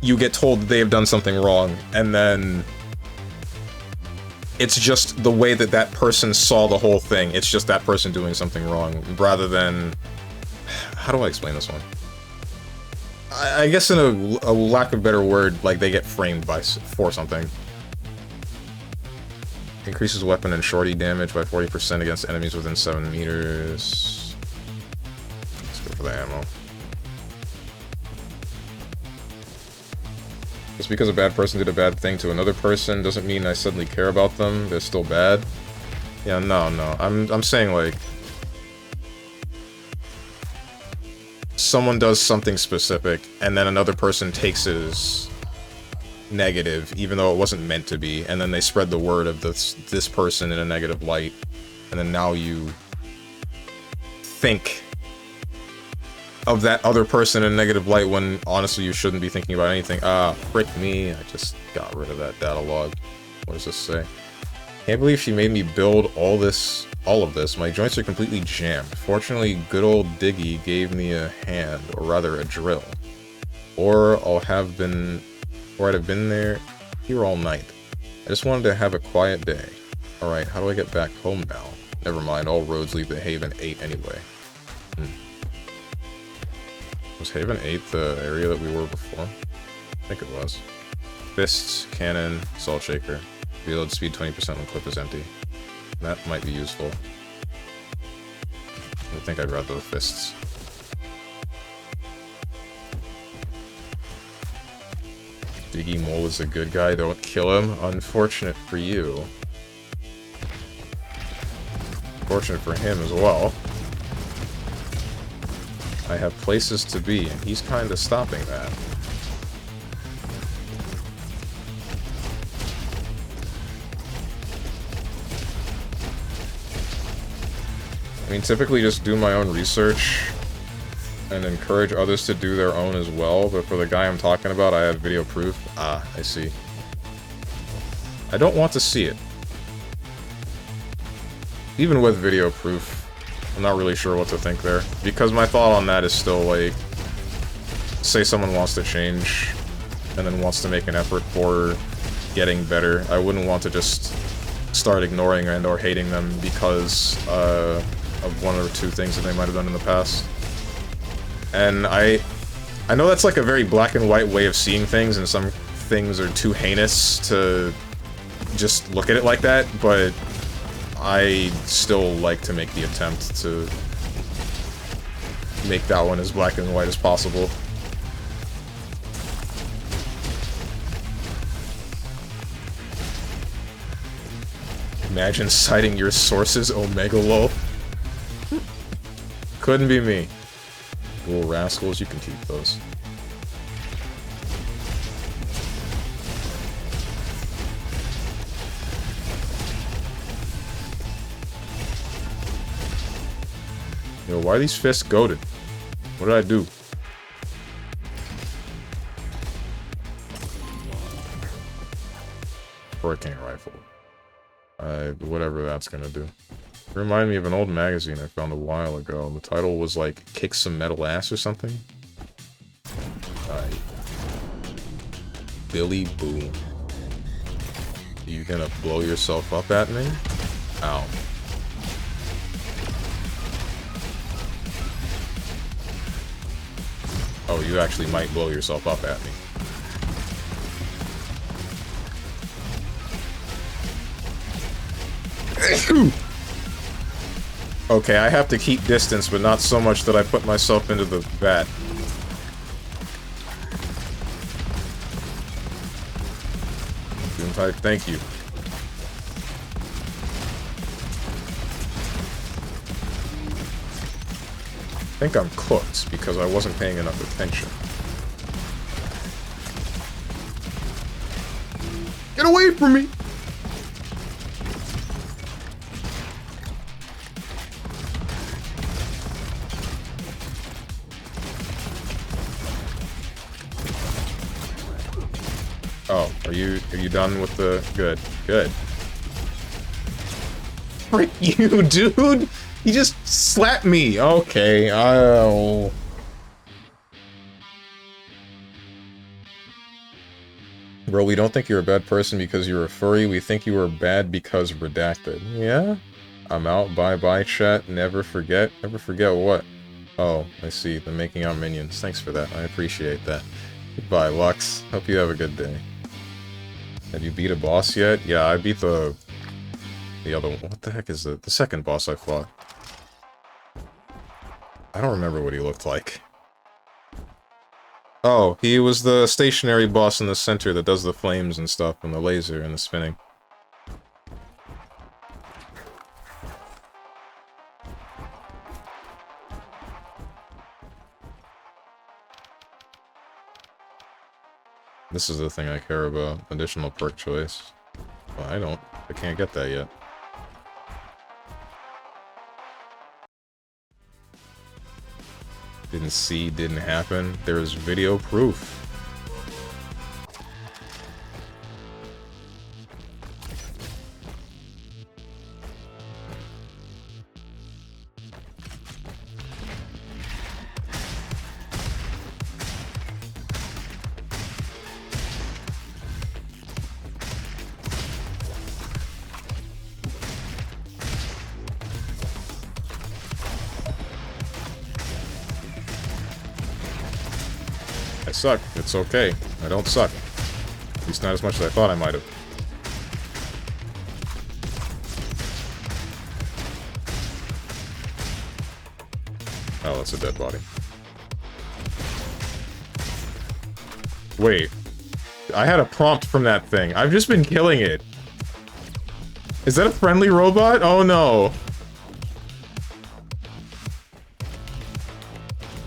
you get told that they have done something wrong, and then it's just the way that that person saw the whole thing. It's just that person doing something wrong, rather than... How do I explain this one? I guess in a lack of a better word, like, they get framed for something. Increases weapon and shorty damage by 40% against enemies within 7 meters. Let's go for the ammo. Just because a bad person did a bad thing to another person doesn't mean I suddenly care about them. They're still bad. Yeah, no. I'm saying, like, someone does something specific, and then another person takes it as negative, even though it wasn't meant to be, and then they spread the word of this person in a negative light, and then now you think of that other person in a negative light when honestly you shouldn't be thinking about anything. Ah, frick me, I just got rid of that data log. What does this say? Can't believe she made me build all of this. My joints are completely jammed. Fortunately, good old Diggy gave me a hand, or rather a drill. Or I'd have been there here all night. I just wanted to have a quiet day. Alright, how do I get back home now? Never mind, all roads lead to Haven 8 anyway. Was Haven 8 the area that we were before? I think it was. Fists, cannon, salt shaker. Reload speed 20% when clip is empty. That might be useful. I think I'd rather the fists. Diggy Mole is a good guy, don't kill him. Unfortunate for you. Fortunate for him as well. I have places to be, and he's kinda stopping that. I mean, typically just do my own research and encourage others to do their own as well, but for the guy I'm talking about, I have video proof. Ah, I see. I don't want to see it. Even with video proof, I'm not really sure what to think there. Because my thought on that is still like, say someone wants to change, and then wants to make an effort for getting better. I wouldn't want to just start ignoring and or hating them because of one or two things that they might have done in the past. And I know that's like a very black and white way of seeing things, and some things are too heinous to just look at it like that, but I still like to make the attempt to make that one as black and white as possible. Imagine citing your sources, Omega lol. Couldn't be me. Little rascals, you can keep those. Yo, why are these fists goated? What did I do? Hurricane rifle. Whatever that's gonna do. Remind me of an old magazine I found a while ago. The title was like, Kick Some Metal Ass or something? Billy Boo. You gonna blow yourself up at me? Ow. Oh, you actually might blow yourself up at me. Okay, I have to keep distance, but not so much that I put myself into the vat. Doomtype, thank you. I think I'm cooked because I wasn't paying enough attention. Get away from me! Oh, are you done with the... Good, good. Frick you, dude! He just slapped me! Okay, oh... Bro, we don't think you're a bad person because you're a furry, we think you are bad because redacted. Yeah? I'm out, bye-bye chat, never forget. Never forget what? Oh, I see, the making out minions. Thanks for that, I appreciate that. Goodbye, Lux. Hope you have a good day. Have you beat a boss yet? Yeah, I beat the other one. What the heck is the second boss I fought? I don't remember what he looked like. Oh, he was the stationary boss in the center that does the flames and stuff, and the laser and the spinning. This is the thing I care about. Additional perk choice. Well, I can't get that yet. Didn't see, didn't happen. There is video proof. I suck. It's okay. I don't suck. At least not as much as I thought I might have. Oh, that's a dead body. Wait. I had a prompt from that thing. I've just been killing it. Is that a friendly robot? Oh no.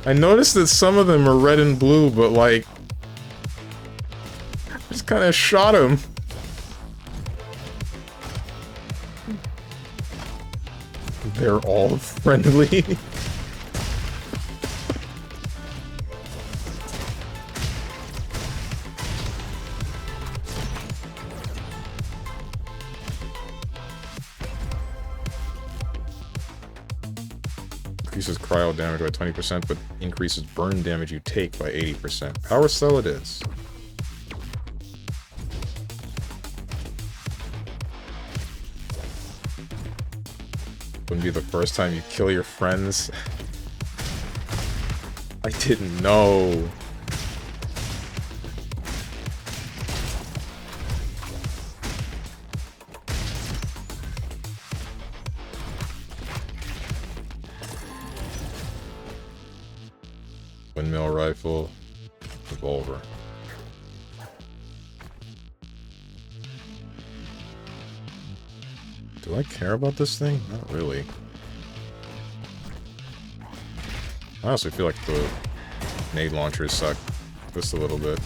I noticed that some of them are red and blue, but like... I just kinda shot him. They're all friendly. Increases cryo damage by 20%, but increases burn damage you take by 80%. Power cell it is. Wouldn't be the first time you kill your friends. I didn't know. Windmill rifle, revolver. Do I care about this thing? Not really. I honestly feel like the nade launchers suck just a little bit.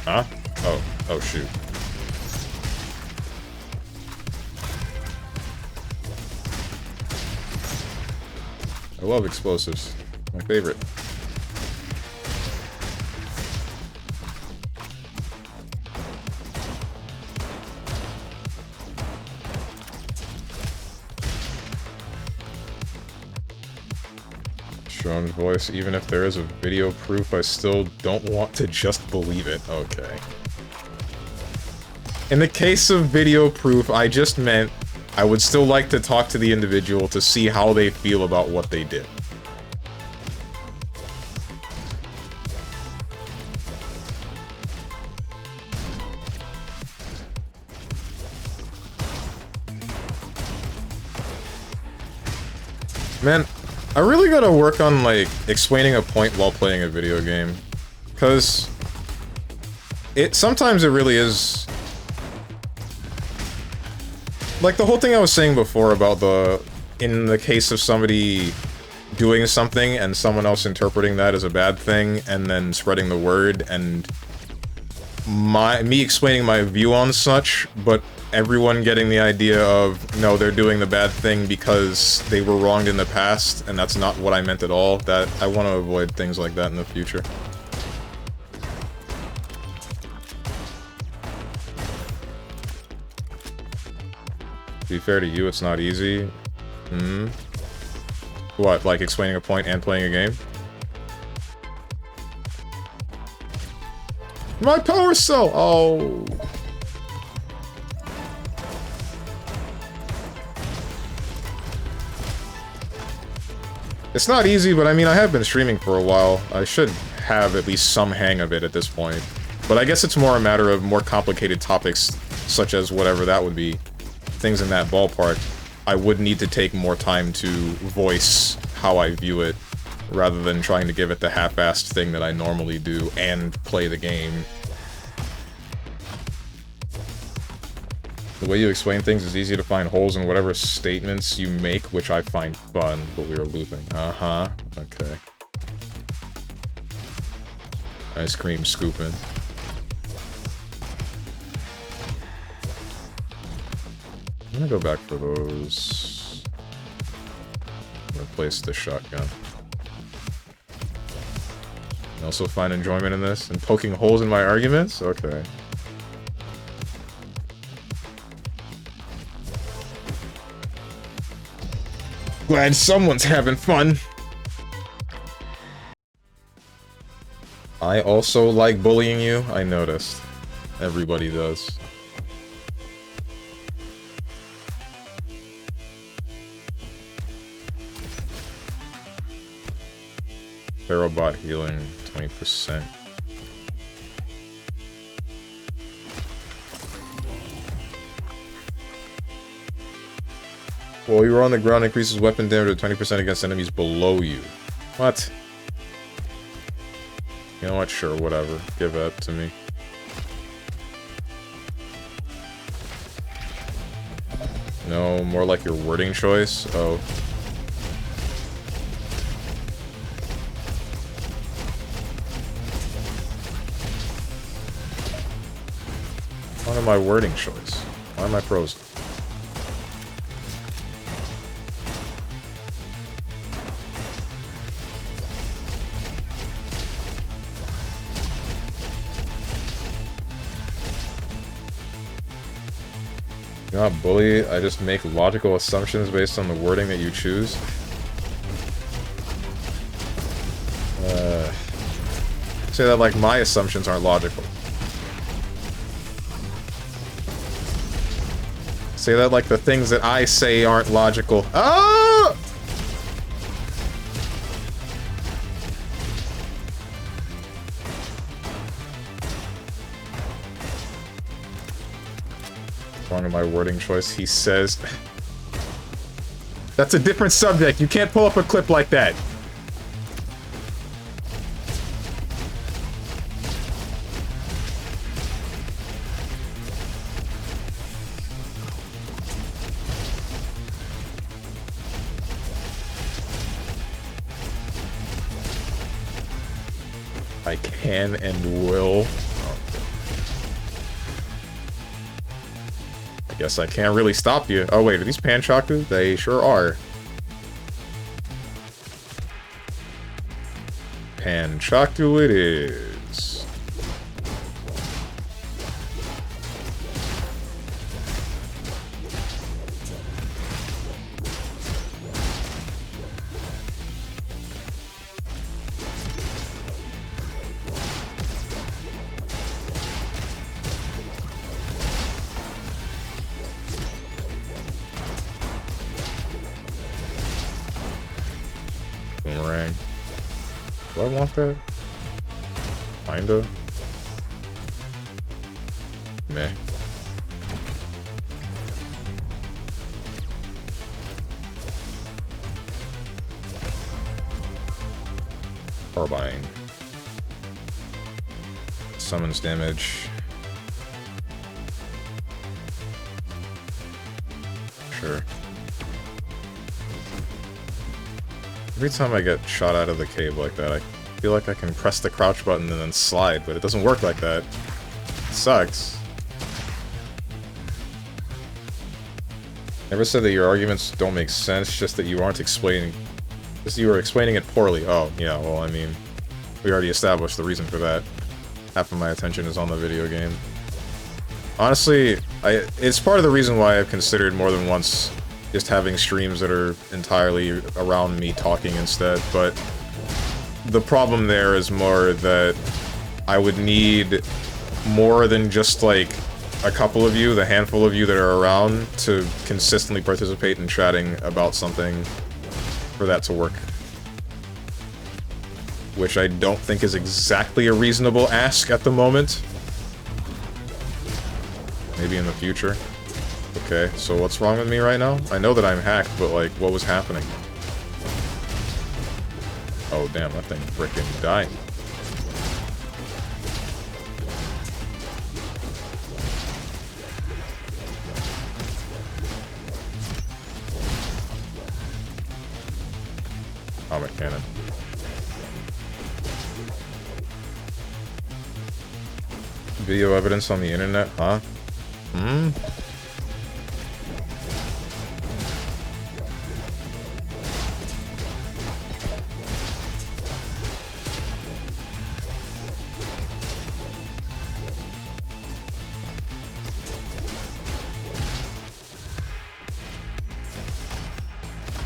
Huh? Oh shoot. I love explosives. My favorite. Sean's voice, even if there is a video proof, I still don't want to just believe it. Okay. In the case of video proof, I just meant I would still like to talk to the individual to see how they feel about what they did. Man, I really gotta work on, like, explaining a point while playing a video game. 'Cause sometimes it really is... Like, the whole thing I was saying before about in the case of somebody doing something and someone else interpreting that as a bad thing and then spreading the word and me explaining my view on such, but everyone getting the idea of, no, they're doing the bad thing because they were wronged in the past, and that's not what I meant at all. That I want to avoid things like that in the future. To be fair to you, it's not easy. Hmm? What, like explaining a point and playing a game? My power cell! Oh. It's not easy, but I mean, I have been streaming for a while. I should have at least some hang of it at this point. But I guess it's more a matter of more complicated topics, such as whatever that would be. Things in that ballpark. I would need to take more time to voice how I view it, rather than trying to give it the half-assed thing that I normally do and play the game. The way you explain things is easy to find holes in whatever statements you make, which I find fun, but we are looping. Uh-huh. Okay. Ice cream scooping. I'm gonna go back for those. Replace the shotgun. I also find enjoyment in this, and poking holes in my arguments? Okay. Glad someone's having fun. I also like bullying you, I noticed. Everybody does. Ferrobot healing 20%. While you are on the ground, increases weapon damage to 20% against enemies below you. What? You know what? Sure, whatever. Give that to me. No, more like your wording choice. Oh. What am I wording choice? Why am I frozen? You're not bully, I just make logical assumptions based on the wording that you choose. Say that like my assumptions aren't logical. Say that like the things that I say aren't logical. Ah! Wrong in my wording choice, he says. That's a different subject. You can't pull up a clip like that. I can and will. I guess I can't really stop you. Oh wait, are these Panchaku? They sure are. Panchaku it is. Boomerang. Do I want that? Kinda. Meh. Carbine. Summons damage. Sure. Every time I get shot out of the cave like that, I feel like I can press the crouch button and then slide, but it doesn't work like that. It sucks. Never said that your arguments don't make sense, just that you aren't explaining... Just you were explaining it poorly. Oh, yeah, well, I mean... We already established the reason for that. Half of my attention is on the video game. Honestly, it's part of the reason why I've considered more than once just having streams that are entirely around me talking instead, but the problem there is more that I would need more than just like a couple of you, the handful of you that are around, to consistently participate in chatting about something for that to work. Which I don't think is exactly a reasonable ask at the moment. Maybe in the future. Okay, so what's wrong with me right now? I know that I'm hacked, but like, what was happening? Oh damn, that thing frickin' died. Atomic cannon. Video evidence on the internet, huh? Hmm?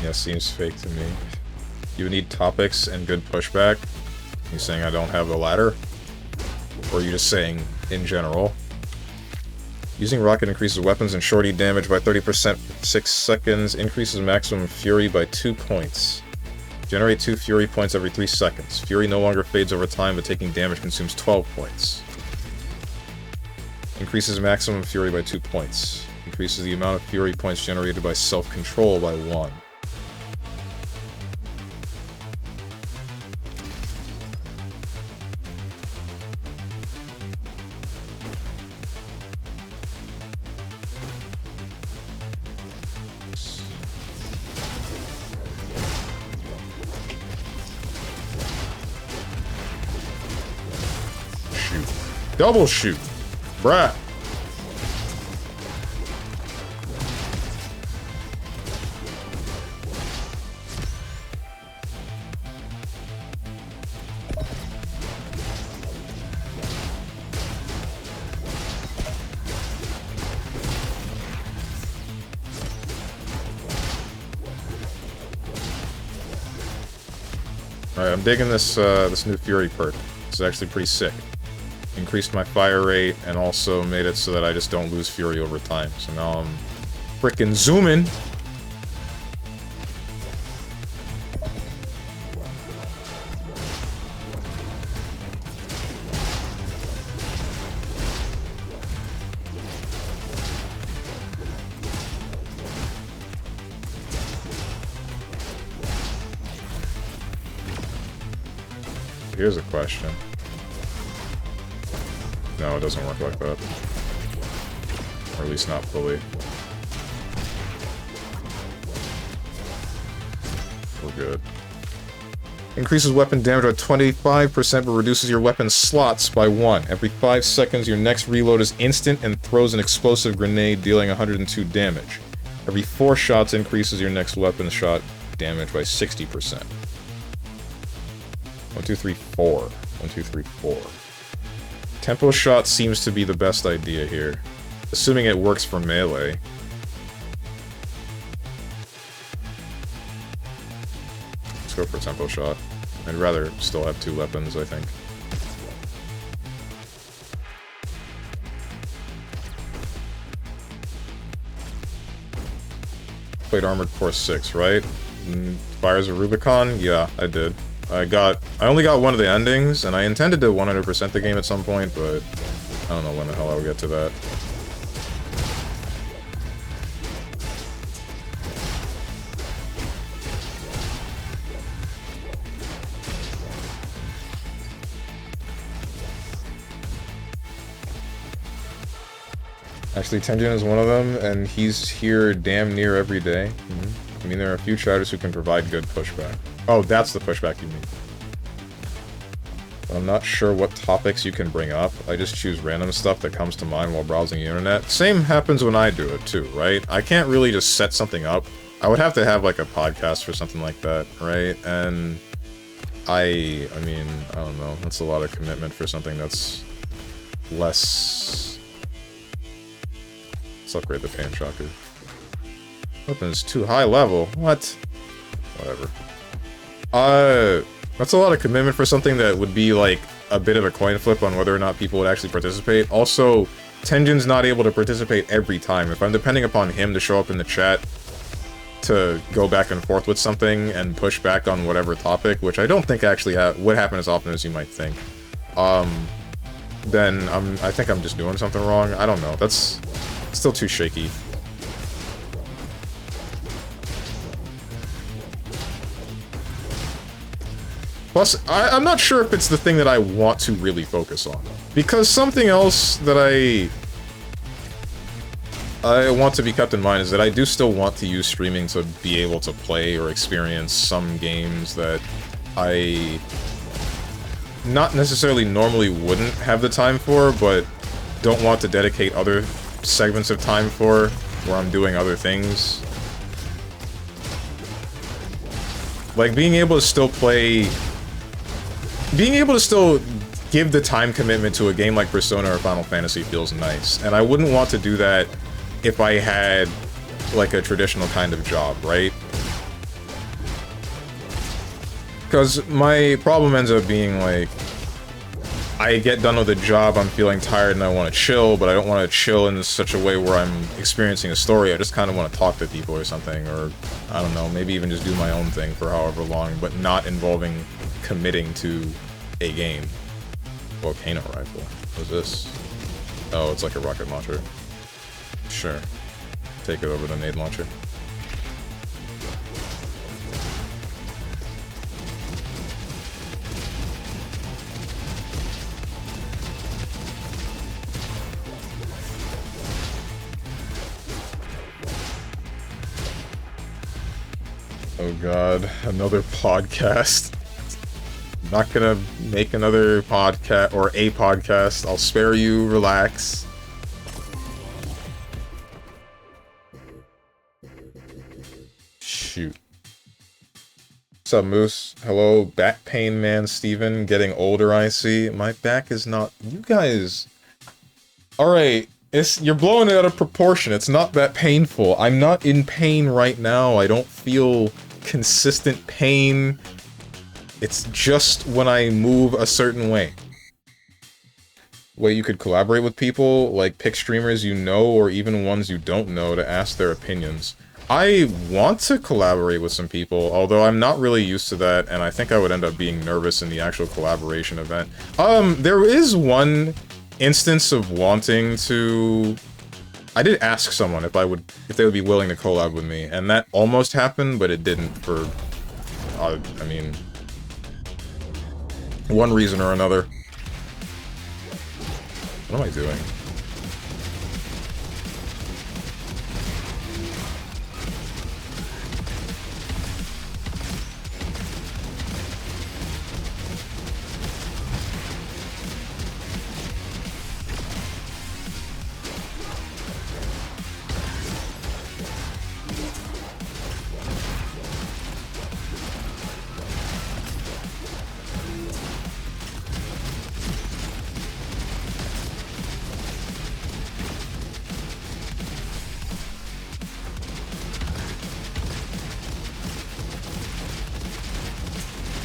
Yeah, seems fake to me. You need topics and good pushback. You saying I don't have a ladder? Or are you just saying in general? Using rocket increases weapons and shorty damage by 30% for 6 seconds, increases maximum fury by 2 points. Generate 2 Fury points every 3 seconds. Fury no longer fades over time, but taking damage consumes 12 points. Increases maximum Fury by 2 points. Increases the amount of Fury points generated by self-control by 1. Double shoot. Bruh. Alright, I'm digging this this new Fury perk. It's actually pretty sick. Increased my fire rate and also made it so that I just don't lose Fury over time. So now I'm frickin' zooming. Here's a question. No, it doesn't work like that. Or at least not fully. We're good. Increases weapon damage by 25%, but reduces your weapon slots by 1. Every 5 seconds, your next reload is instant and throws an explosive grenade, dealing 102 damage. Every 4 shots increases your next weapon shot damage by 60%. 1, 2, 3, 4. 1, 2, 3, 4. Tempo shot seems to be the best idea here. Assuming it works for melee. Let's go for tempo shot. I'd rather still have 2 weapons, I think. Played Armored Core 6, right? Fires of Rubicon? Yeah, I did. I only got one of the endings, and I intended to 100% the game at some point, but I don't know when the hell I'll get to that. Actually, Tenjin is one of them, and he's here damn near every day. I mean, there are a few chatters who can provide good pushback. Oh, that's the pushback you mean. But I'm not sure what topics you can bring up. I just choose random stuff that comes to mind while browsing the internet. Same happens when I do it too, right? I can't really just set something up. I would have to have like a podcast for something like that, right? And I mean, I don't know. That's a lot of commitment for something that's less... Let's upgrade the Pan Shocker. Weapon's too high level. What? Whatever. That's a lot of commitment for something that would be like a bit of a coin flip on whether or not people would actually participate. Also, Tenjin's not able to participate every time. If I'm depending upon him to show up in the chat to go back and forth with something and push back on whatever topic, which I don't think actually would happen as often as you might think, then I think I'm just doing something wrong. I don't know. That's still too shaky. Plus, I'm not sure if it's the thing that I want to really focus on. Because something else that I want to be kept in mind is that I do still want to use streaming to be able to play or experience some games that I not necessarily normally wouldn't have the time for, but don't want to dedicate other segments of time for, where I'm doing other things. Like, being able to still give the time commitment to a game like Persona or Final Fantasy feels nice. And I wouldn't want to do that if I had, like, a traditional kind of job, right? Because my problem ends up being, like, I get done with a job, I'm feeling tired and I want to chill, but I don't want to chill in such a way where I'm experiencing a story. I just kind of want to talk to people or something, or I don't know, maybe even just do my own thing for however long, but not involving committing to a game. Volcano rifle. What's this? Oh, it's like a rocket launcher. Sure. Take it over the nade launcher. Oh god, another podcast. I'm not gonna make another podcast, or a podcast. I'll spare you, relax. Shoot. What's up, Moose? Hello, back pain man Steven. Getting older, I see. My back is not... You guys... Alright, you're blowing it out of proportion. It's not that painful. I'm not in pain right now. I don't feel consistent pain. It's just when I move a certain way. Way you could collaborate with people, like pick streamers you know or even ones you don't know to ask their opinions. I want to collaborate with some people, although I'm not really used to that, and I think I would end up being nervous in the actual collaboration event. There is one instance of wanting to... I did ask someone if they would be willing to collab with me, and that almost happened, but it didn't for... I mean... one reason or another. What am I doing?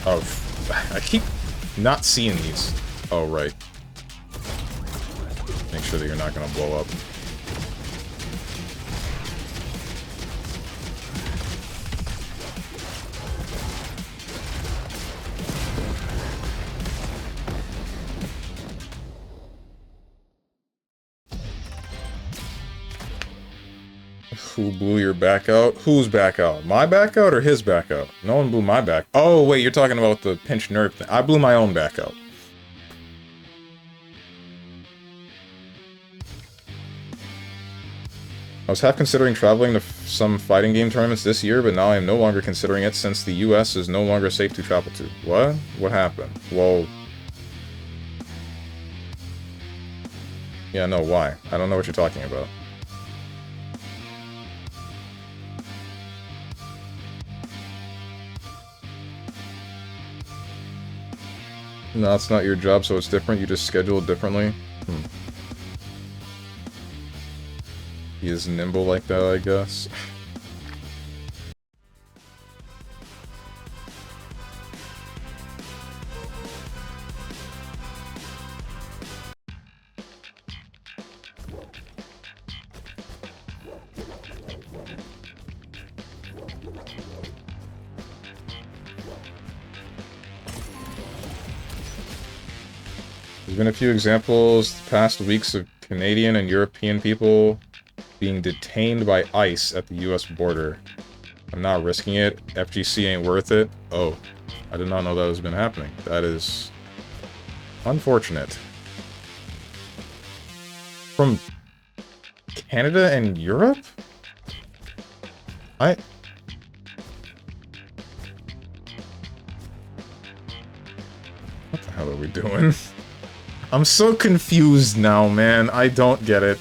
Oh, I keep not seeing these. Oh, right. Make sure that you're not gonna blow up. Who blew your back out? Whose back out? My back out or his back out? No one blew my back. Oh, wait, you're talking about the pinched nerve thing. I blew my own back out. I was half considering traveling to some fighting game tournaments this year, but now I am no longer considering it since the US is no longer safe to travel to. What? What happened? Well... yeah, no, why? I don't know what you're talking about. No, it's not your job, so it's different. You just schedule it differently. He is nimble like that, I guess. There's been a few examples the past weeks of Canadian and European people being detained by ICE at the US border. I'm not risking it. FGC ain't worth it. Oh, I did not know that has been happening. That is unfortunate. From Canada and Europe? What the hell are we doing? I'm so confused now, man. I don't get it.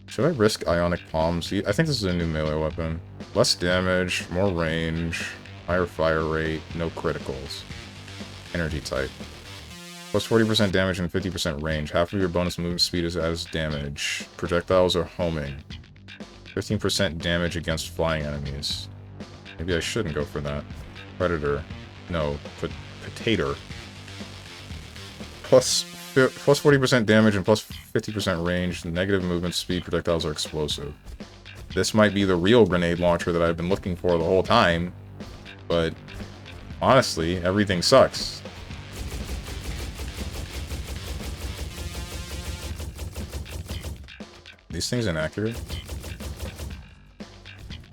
Should I risk Ionic Palm? See, I think this is a new melee weapon. Less damage, more range, higher fire rate, no criticals. Energy type. Plus 40% damage and 50% range. Half of your bonus movement speed is as damage. Projectiles are homing. 15% damage against flying enemies. Maybe I shouldn't go for that. Predator. No, potato. Plus 40% damage and plus 50% range. Negative movement speed. Projectiles are explosive. This might be the real grenade launcher that I've been looking for the whole time. But honestly, everything sucks. These things inaccurate?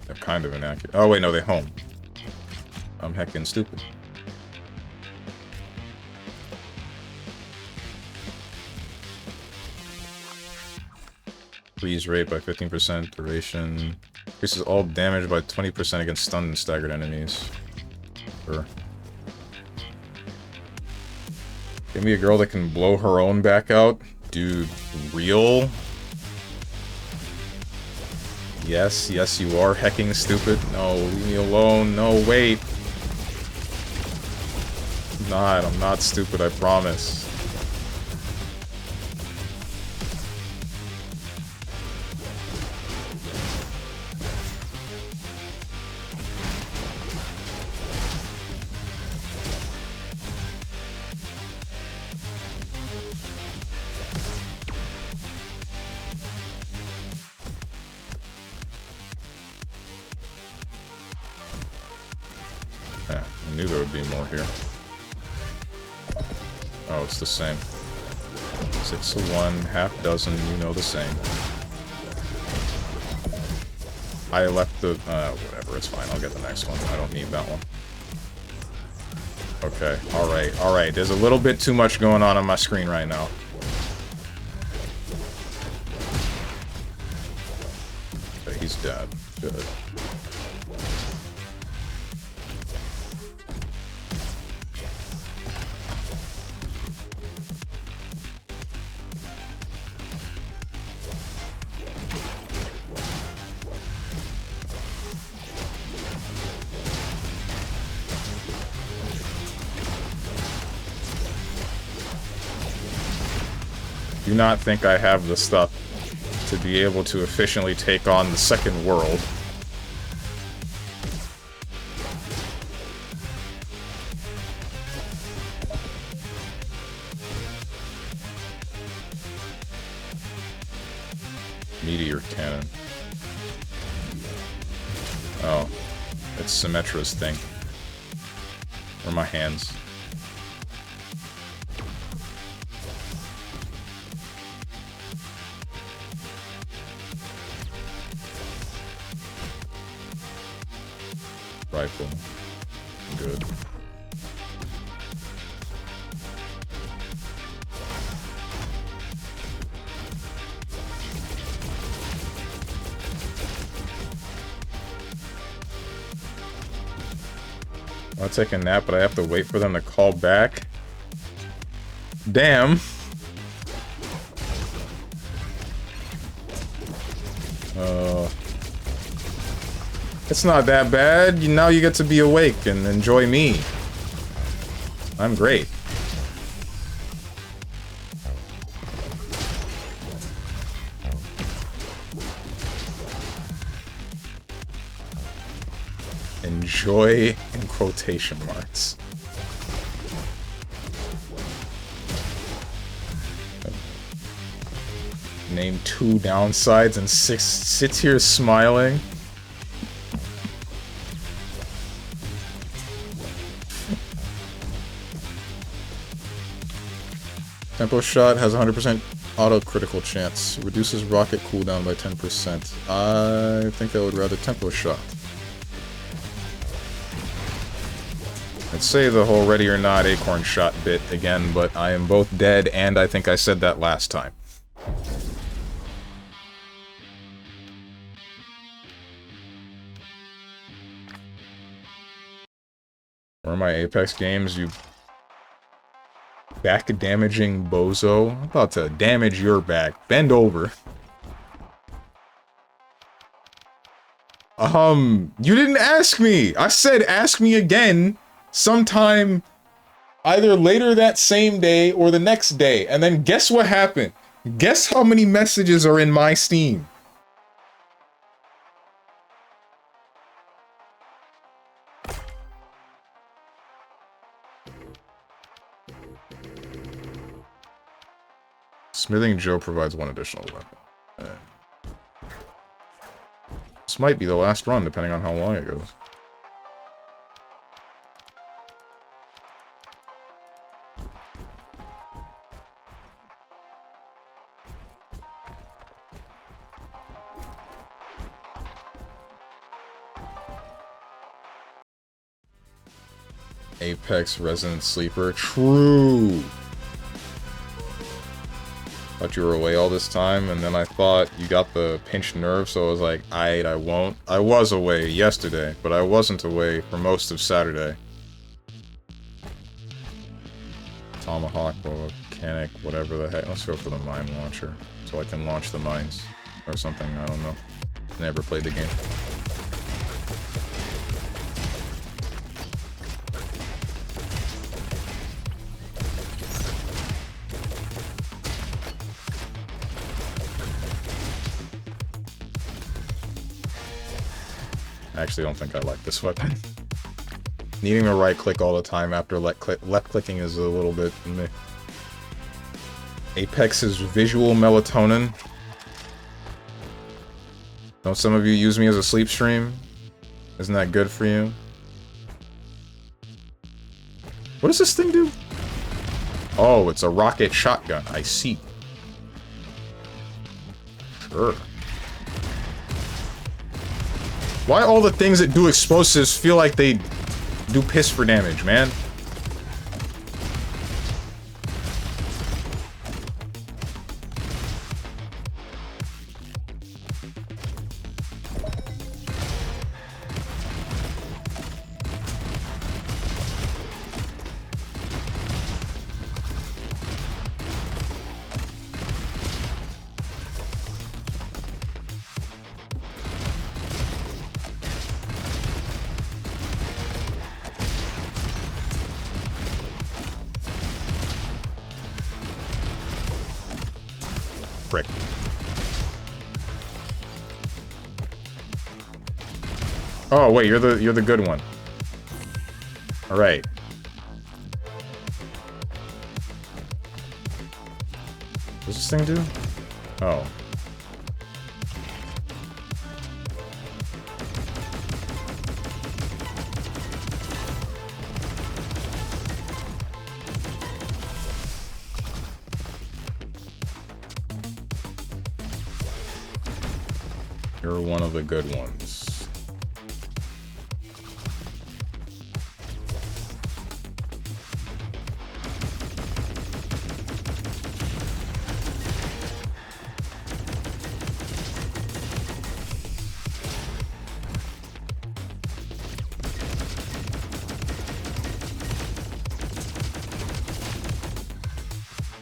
They're kind of inaccurate. Oh wait, no, they home. I'm heckin' stupid. Freeze rate by 15%, duration. Increases all damage by 20% against stunned and staggered enemies. Sure. Give me a girl that can blow her own back out. Dude, real? Yes, yes you are hecking stupid. No, leave me alone. No, wait. I'm not stupid, I promise. Yeah, I knew there would be more here. Oh, it's the same. 6 of 1, half dozen, you know the same. I left the... whatever, it's fine, I'll get the next one. I don't need that one. Okay, alright. There's a little bit too much going on my screen right now. Okay, he's dead. Good. Do not think I have the stuff to be able to efficiently take on the second world. Meteor cannon. Oh, it's Symmetra's thing. Where are my hands? Rifle. Good. I'll take a nap, but I have to wait for them to call back. Damn. It's not that bad. Now you get to be awake and enjoy me. I'm great. Enjoy in quotation marks. Name 2 downsides and 6 sits here smiling. Tempo shot has 100% auto critical chance. Reduces rocket cooldown by 10%. I think I would rather tempo shot. I'd say the whole ready or not acorn shot bit again, but I am both dead and I think I said that last time. Where are my Apex games, you back damaging bozo? I'm about to damage your back. Bend over. You didn't ask me! I said ask me again sometime either later that same day or the next day. And then guess what happened? Guess how many messages are in my Steam? Smithing Joe provides one additional weapon. This might be the last run, depending on how long it goes. Apex Resident Sleeper. True! Thought you were away all this time, and then I thought you got the pinched nerve, so I was like, I won't. I was away yesterday, but I wasn't away for most of Saturday. Tomahawk, volcanic, whatever the heck. Let's go for the mine launcher, so I can launch the mines. Or something, I don't know. Never played the game. I actually don't think I like this weapon. Needing to right click all the time after left clicking is a little bit meh. Apex's visual melatonin. Don't some of you use me as a sleep stream? Isn't that good for you? What does this thing do? Oh, it's a rocket shotgun. I see. Sure. Why all the things that do explosives feel like they do piss for damage, man? Frick. Oh wait, you're the good one. All right. What's this thing do? Oh. You're one of the good ones.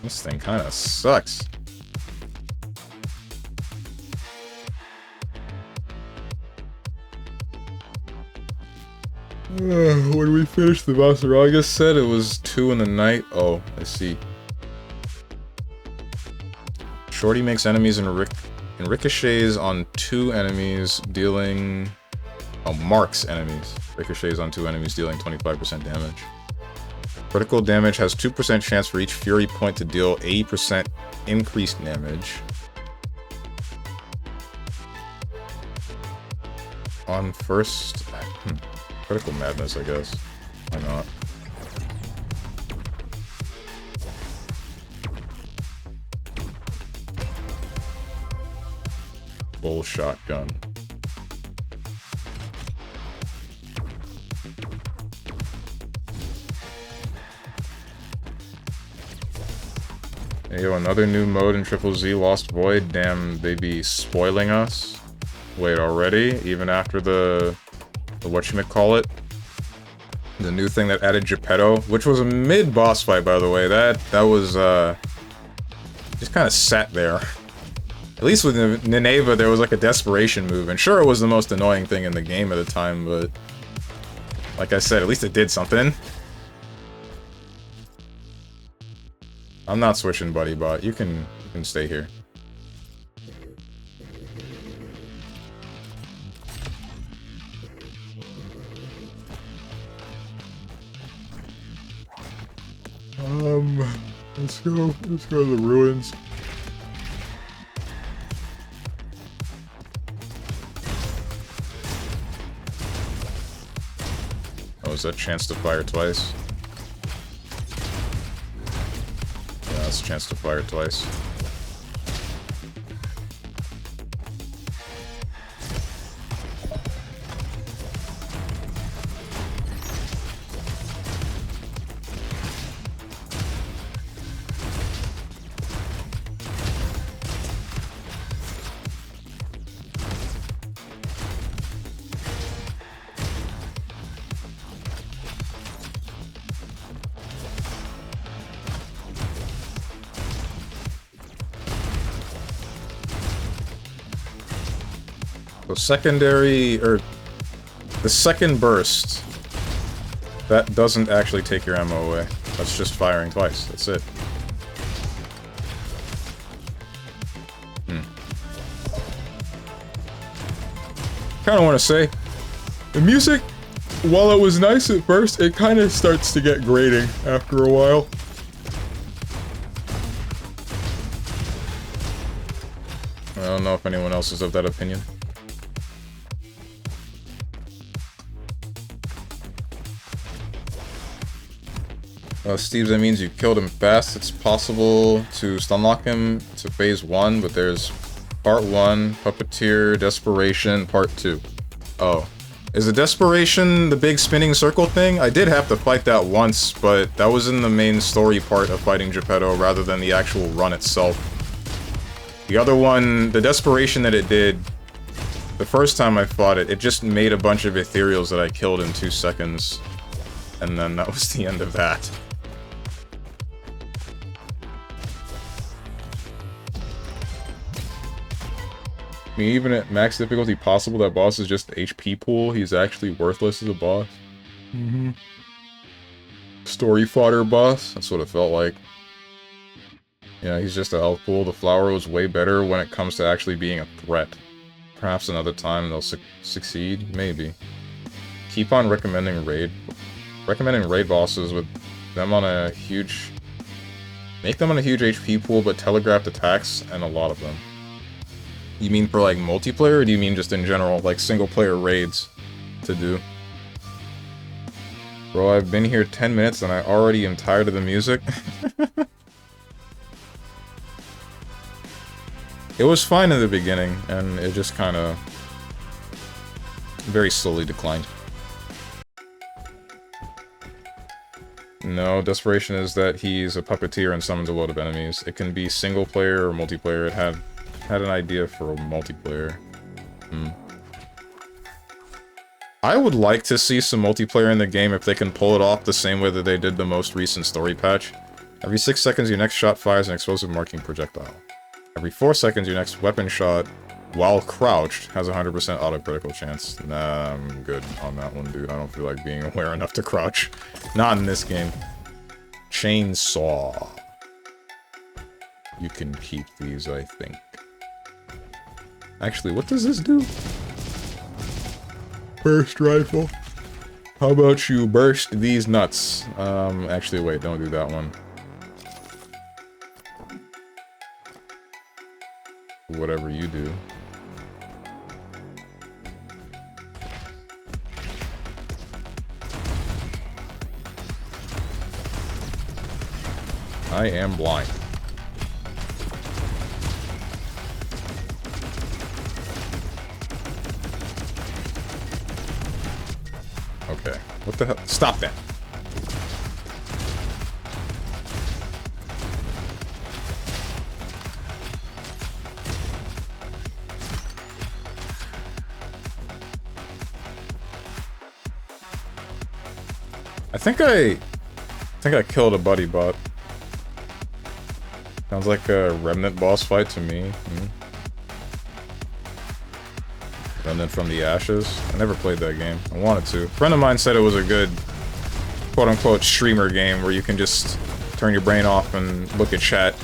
This thing kind of sucks. When we finished the Vasaraga set, it was 2 in the night. Oh, I see. Shorty makes enemies and ricochets on 2 enemies, dealing... Oh, marks enemies. Ricochets on 2 enemies, dealing 25% damage. Critical damage has 2% chance for each Fury point to deal 80% increased damage. On first... Critical madness, I guess. Why not? Full shotgun. Hey, yo, another new mode in Triple Z, Lost Void. Damn, they be spoiling us. Wait, already? Even after the whatchamacallit? The new thing that added Geppetto, which was a mid-boss fight, by the way. That was, just kind of sat there. At least with Nineveh, there was like a desperation move, and sure, it was the most annoying thing in the game at the time, but... Like I said, at least it did something. I'm not switching Buddy Bot. You can stay here. Let's go to the ruins. Oh, is that chance to fire twice? Yeah, that's a chance to fire twice. So secondary, or the second burst, that doesn't actually take your ammo away. That's just firing twice. That's it. Kind of want to say, the music, while it was nice at first, it kind of starts to get grating after a while. I don't know if anyone else is of that opinion. Steve, that means you killed him fast. It's possible to stunlock him to phase 1, but there's part 1, Puppeteer, Desperation, part 2. Oh. Is the Desperation the big spinning circle thing? I did have to fight that once, but that was in the main story part of fighting Geppetto rather than the actual run itself. The other one, the Desperation that it did, the first time I fought it, it just made a bunch of ethereals that I killed in 2 seconds. And then that was the end of that. I mean, even at max difficulty possible, that boss is just HP pool. He's actually worthless as a boss. Story fodder boss. That's what it felt like. Yeah, he's just a health pool. The flower was way better when it comes to actually being a threat. Perhaps another time they'll succeed? Maybe. Keep on recommending raid bosses with them on a huge... Make them on a huge HP pool, but telegraphed attacks and a lot of them. You mean for, like, multiplayer, or do you mean just in general, like, single-player raids to do? Bro, I've been here 10 minutes and I already am tired of the music. It was fine in the beginning, and it just kind of very slowly declined. No, Desperation is that he's a puppeteer and summons a load of enemies. It can be single-player or multiplayer. It had an idea for a multiplayer. I would like to see some multiplayer in the game if they can pull it off the same way that they did the most recent story patch. Every 6 seconds, your next shot fires an explosive marking projectile. Every 4 seconds, your next weapon shot, while crouched, has a 100% auto-critical chance. Nah, I'm good on that one, dude. I don't feel like being aware enough to crouch. Not in this game. Chainsaw. You can keep these, I think. Actually, what does this do? Burst rifle. How about you burst these nuts? Actually, wait, don't do that one. Whatever you do. I am blind. Okay. What the hell? Stop that. I think I killed a buddy bot. Sounds like a Remnant boss fight to me. Remnant from the Ashes. I never played that game. I wanted to. A friend of mine said it was a good, quote-unquote, streamer game where you can just turn your brain off and look at chat.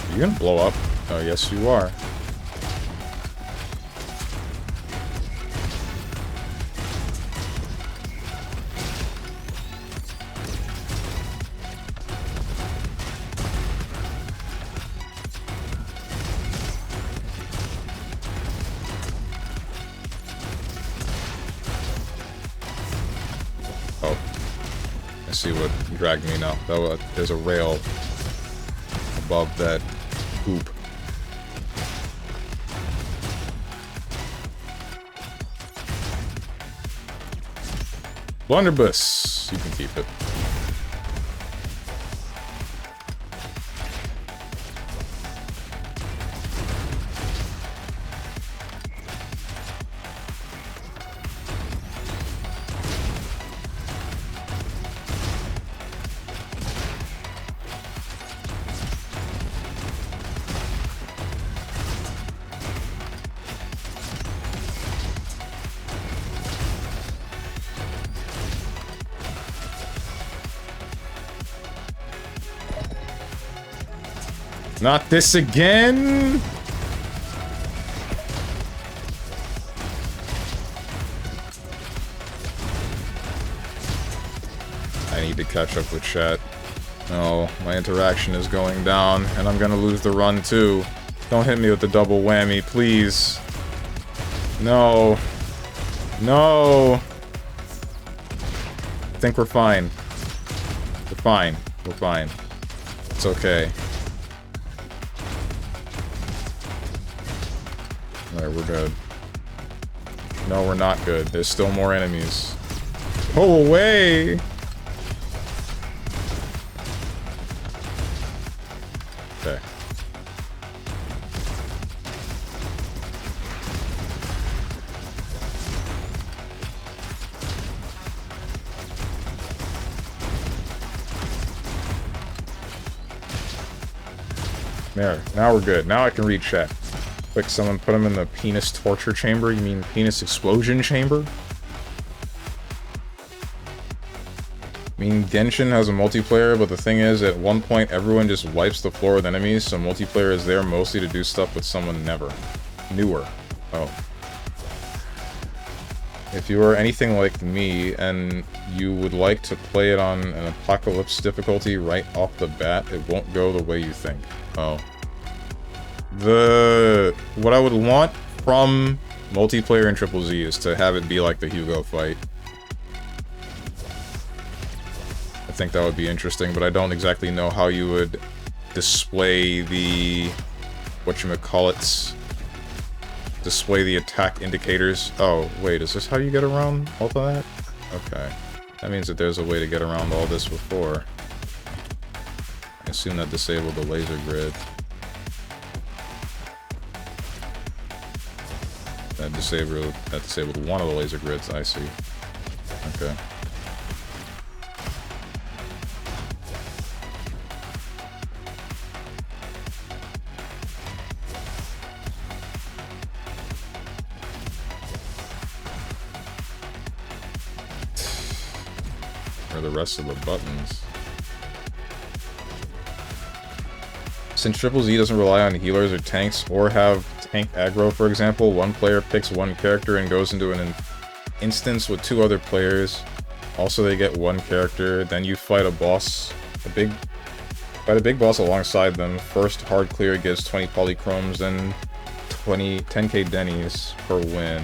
Are you gonna blow up? Oh, yes you are. I see what dragged me now. There's a rail above that hoop. Blunderbuss! You can keep it. Not this again! I need to catch up with chat. No, my interaction is going down, and I'm gonna lose the run too. Don't hit me with the double whammy, please. No. No! I think we're fine. We're fine. We're fine. It's okay. Alright, we're good. No, we're not good. There's still more enemies. Go away! Okay. There. Now we're good. Now I can read chat. Quick, someone put him in the penis torture chamber? You mean penis explosion chamber? I mean, Genshin has a multiplayer, but the thing is, at one point, everyone just wipes the floor with enemies, so multiplayer is there mostly to do stuff with someone newer. Oh. If you are anything like me, and you would like to play it on an apocalypse difficulty right off the bat, it won't go the way you think. Oh. What I would want from multiplayer in Triple Z is to have it be like the Hugo fight. I think that would be interesting, but I don't exactly know how you would display the whatchamacallits. Display the attack indicators. Oh, wait, is this how you get around all of that? Okay. That means that there's a way to get around all this before. I assume that disabled the laser grid. That disabled one of the laser grids, I see. Okay. Where are the rest of the buttons? Since Triple Z doesn't rely on healers or tanks, or have tank aggro, for example, one player picks one character and goes into an instance with two other players. Also, they get one character. Then you fight a boss, fight a big boss alongside them. First hard clear gives 20 polychromes, then 10k dennies per win.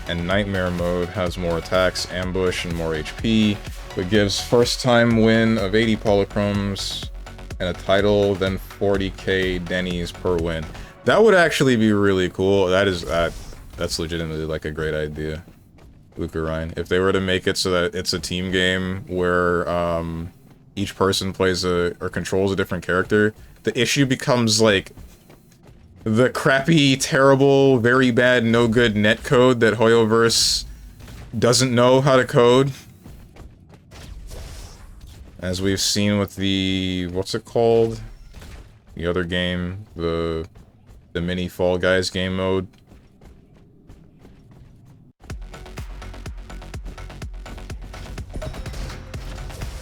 And Nightmare mode has more attacks, ambush, and more HP, but gives first time win of 80 polychromes and a title, then 40k dennies per win. That would actually be really cool. That's legitimately like a great idea, Luca Ryan. If they were to make it so that it's a team game where each person plays or controls a different character, the issue becomes like the crappy, terrible, very bad, no good netcode that Hoyoverse doesn't know how to code. As we've seen with the, what's it called? The other game, the mini Fall Guys game mode.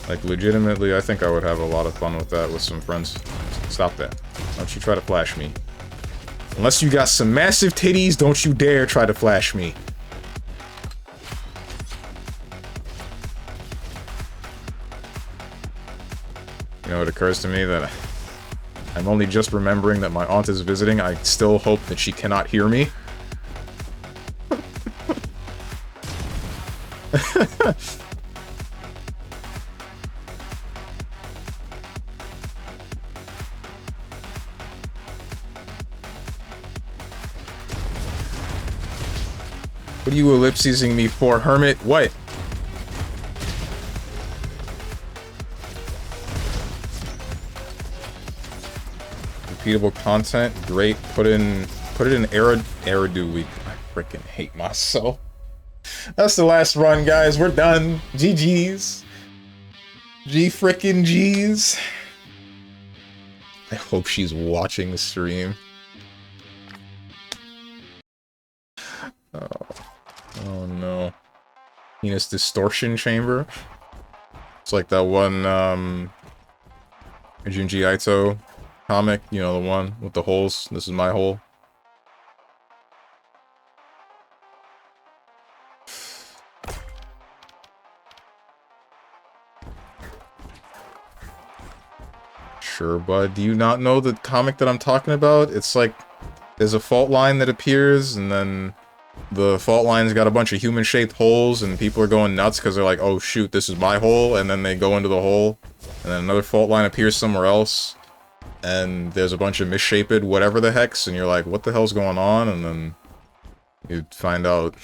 Like, legitimately, I think I would have a lot of fun with that with some friends. Stop that. Don't you try to flash me. Unless you got some massive titties, don't you dare try to flash me. You know, it occurs to me that I'm only just remembering that my aunt is visiting. I still hope that she cannot hear me. What are you ellipsising me for, Hermit? What? Repeatable content, great. Put it in Eridu week. I freaking hate myself. That's the last run, guys. We're done. GG's. G frickin' G's. I hope she's watching the stream. Oh no. Penis distortion chamber. It's like that one Junji Ito comic, you know, the one with the holes. This is my hole. Sure, bud. Do you not know the comic that I'm talking about? It's like there's a fault line that appears, and then the fault line's got a bunch of human-shaped holes, and people are going nuts because they're like, oh shoot, this is my hole, and then they go into the hole, and then another fault line appears somewhere else, and there's a bunch of misshaped whatever the hecks, and you're like, what the hell's going on? And then you find out...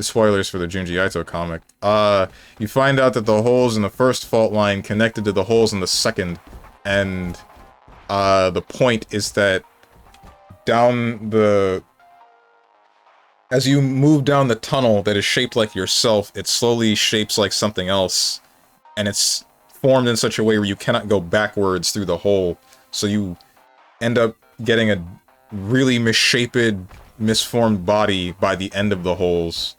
Spoilers for the Junji Ito comic. You find out that the holes in the first fault line connected to the holes in the second, and the point is that down the... As you move down the tunnel that is shaped like yourself, it slowly shapes like something else, and it's formed in such a way where you cannot go backwards through the hole, so you end up getting a really misshaped, misformed body by the end of the holes.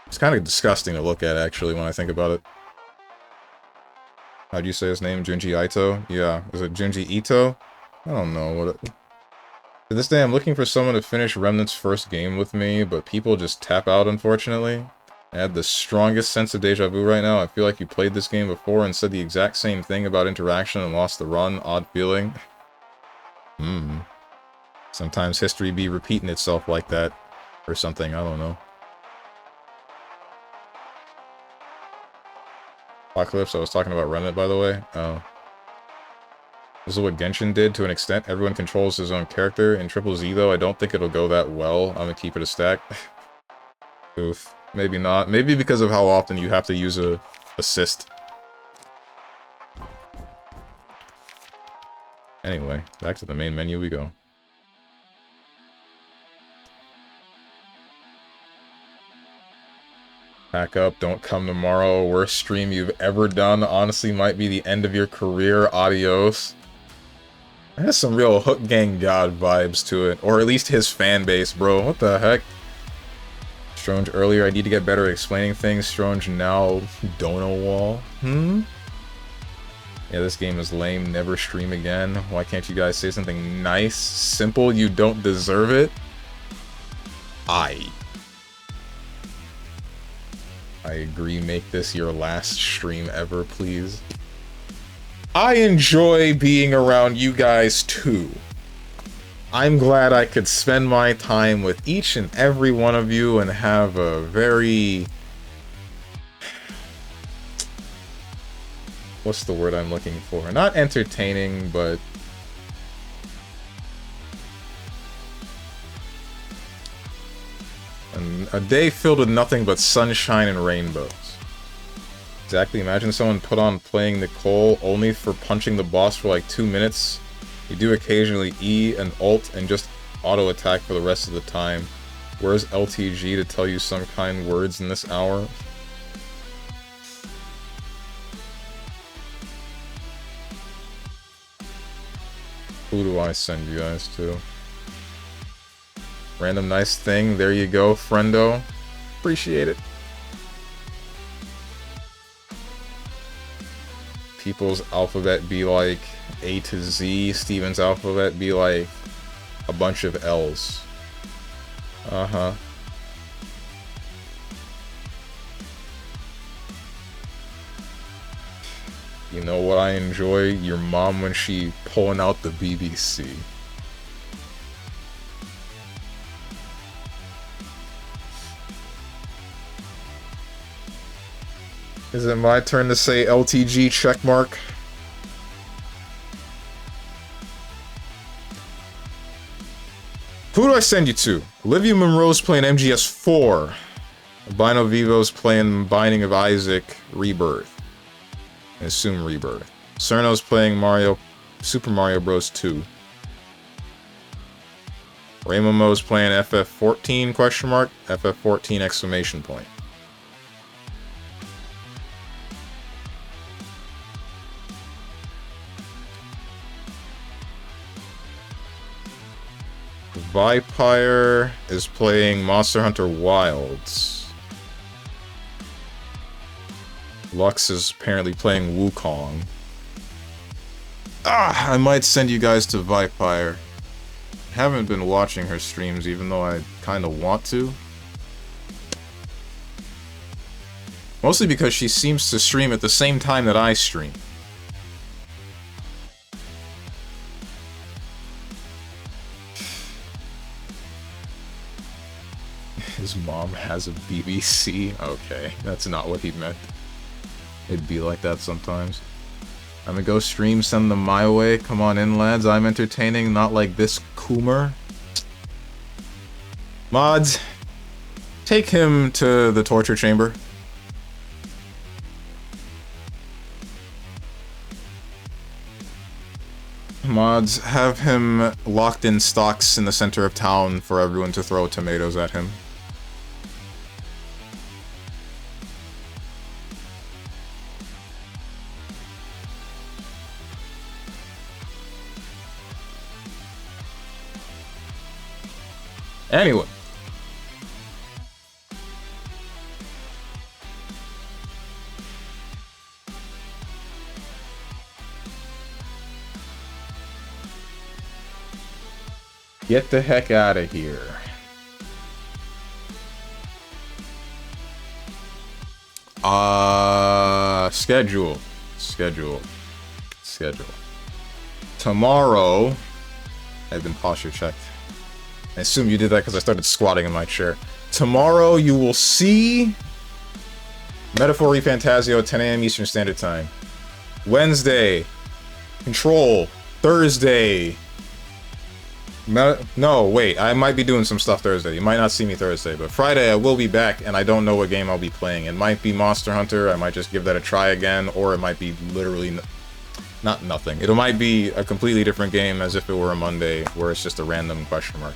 It's kind of disgusting to look at, actually, when I think about it. How'd you say his name? Junji Ito? Yeah. Is it Junji Ito? I don't know what it... To this day, I'm looking for someone to finish Remnant's first game with me, but people just tap out, unfortunately. I had the strongest sense of deja vu right now. I feel like you played this game before and said the exact same thing about interaction and lost the run. Odd feeling. Sometimes history be repeating itself like that. Or something, I don't know. Apocalypse, I was talking about Remnant, by the way. Oh. This is what Genshin did to an extent. Everyone controls his own character. In Triple Z, though, I don't think it'll go that well. I'm gonna keep it a stack. Oof. Maybe not. Maybe because of how often you have to use a assist. Anyway, back to the main menu we go. Pack up, don't come tomorrow. Worst stream you've ever done. Honestly, might be the end of your career. Adios. It has some real Hook Gang God vibes to it. Or at least his fan base, bro. What the heck? Stronge earlier, I need to get better at explaining things. Stronge now, Dono Wall. Yeah, this game is lame. Never stream again. Why can't you guys say something nice? Simple, you don't deserve it? I agree, make this your last stream ever, please. I enjoy being around you guys too. I'm glad I could spend my time with each and every one of you and have a very... What's the word I'm looking for? Not entertaining, but... a day filled with nothing but sunshine and rainbows. Exactly, imagine someone put on playing Nicole only for punching the boss for like 2 minutes. You do occasionally E and Alt and just auto attack for the rest of the time. Where's LTG to tell you some kind words in this hour? Who do I send you guys to? Random nice thing, there you go, friendo. Appreciate it. People's alphabet be like A to Z, Steven's alphabet be like a bunch of L's. Uh-huh. You know what I enjoy? Your mom when she pulling out the BBC. Is it my turn to say LTG checkmark? Who do I send you to? Olivia Monroe's playing MGS4. Albino Vivo's playing Binding of Isaac Rebirth. I assume Rebirth. Cerno's playing Super Mario Bros. 2. Raymomo's playing FF14 question mark? FF14 exclamation point. Vipire is playing Monster Hunter Wilds. Lux is apparently playing Wukong. I might send you guys to Vipire. Haven't been watching her streams, even though I kind of want to. Mostly because she seems to stream at the same time that I stream. His mom has a BBC? Okay, that's not what he meant. It'd be like that sometimes. I'm gonna go stream, send them my way. Come on in, lads. I'm entertaining, not like this Coomer. Mods, take him to the torture chamber. Mods, have him locked in stocks in the center of town for everyone to throw tomatoes at him. Anyway. Get the heck out of here. Schedule. Tomorrow, I've been posture checked. I assume you did that because I started squatting in my chair. Tomorrow you will see Metaphor Fantasio at 10 a.m. Eastern Standard Time. Wednesday, Control. Thursday. No, wait, I might be doing some stuff Thursday. You might not see me Thursday, but Friday I will be back, and I don't know what game I'll be playing. It might be Monster Hunter, I might just give that a try again, or it might be literally not nothing. It might be a completely different game as if it were a Monday, where it's just a random question mark.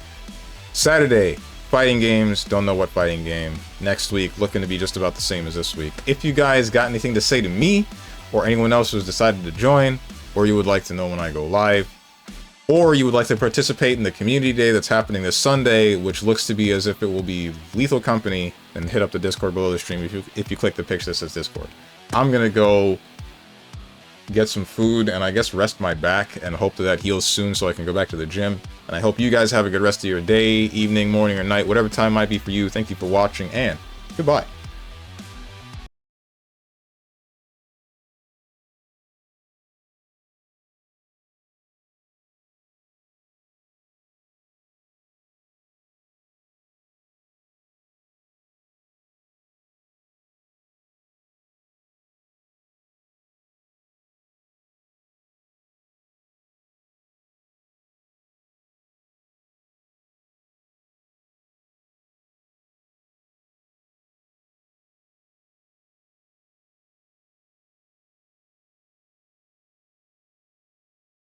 Saturday, fighting games, don't know what fighting game. Next week, looking to be just about the same as this week. If you guys got anything to say to me, or anyone else who's decided to join, or you would like to know when I go live, or you would like to participate in the community day that's happening this Sunday, which looks to be as if it will be Lethal Company, then hit up the Discord below the stream if you click the picture that says Discord. I'm gonna go get some food and I guess rest my back and hope that heals soon so I can go back to the gym. And I hope you guys have a good rest of your day, evening, morning, or night, whatever time might be for you. Thank you for watching, and goodbye.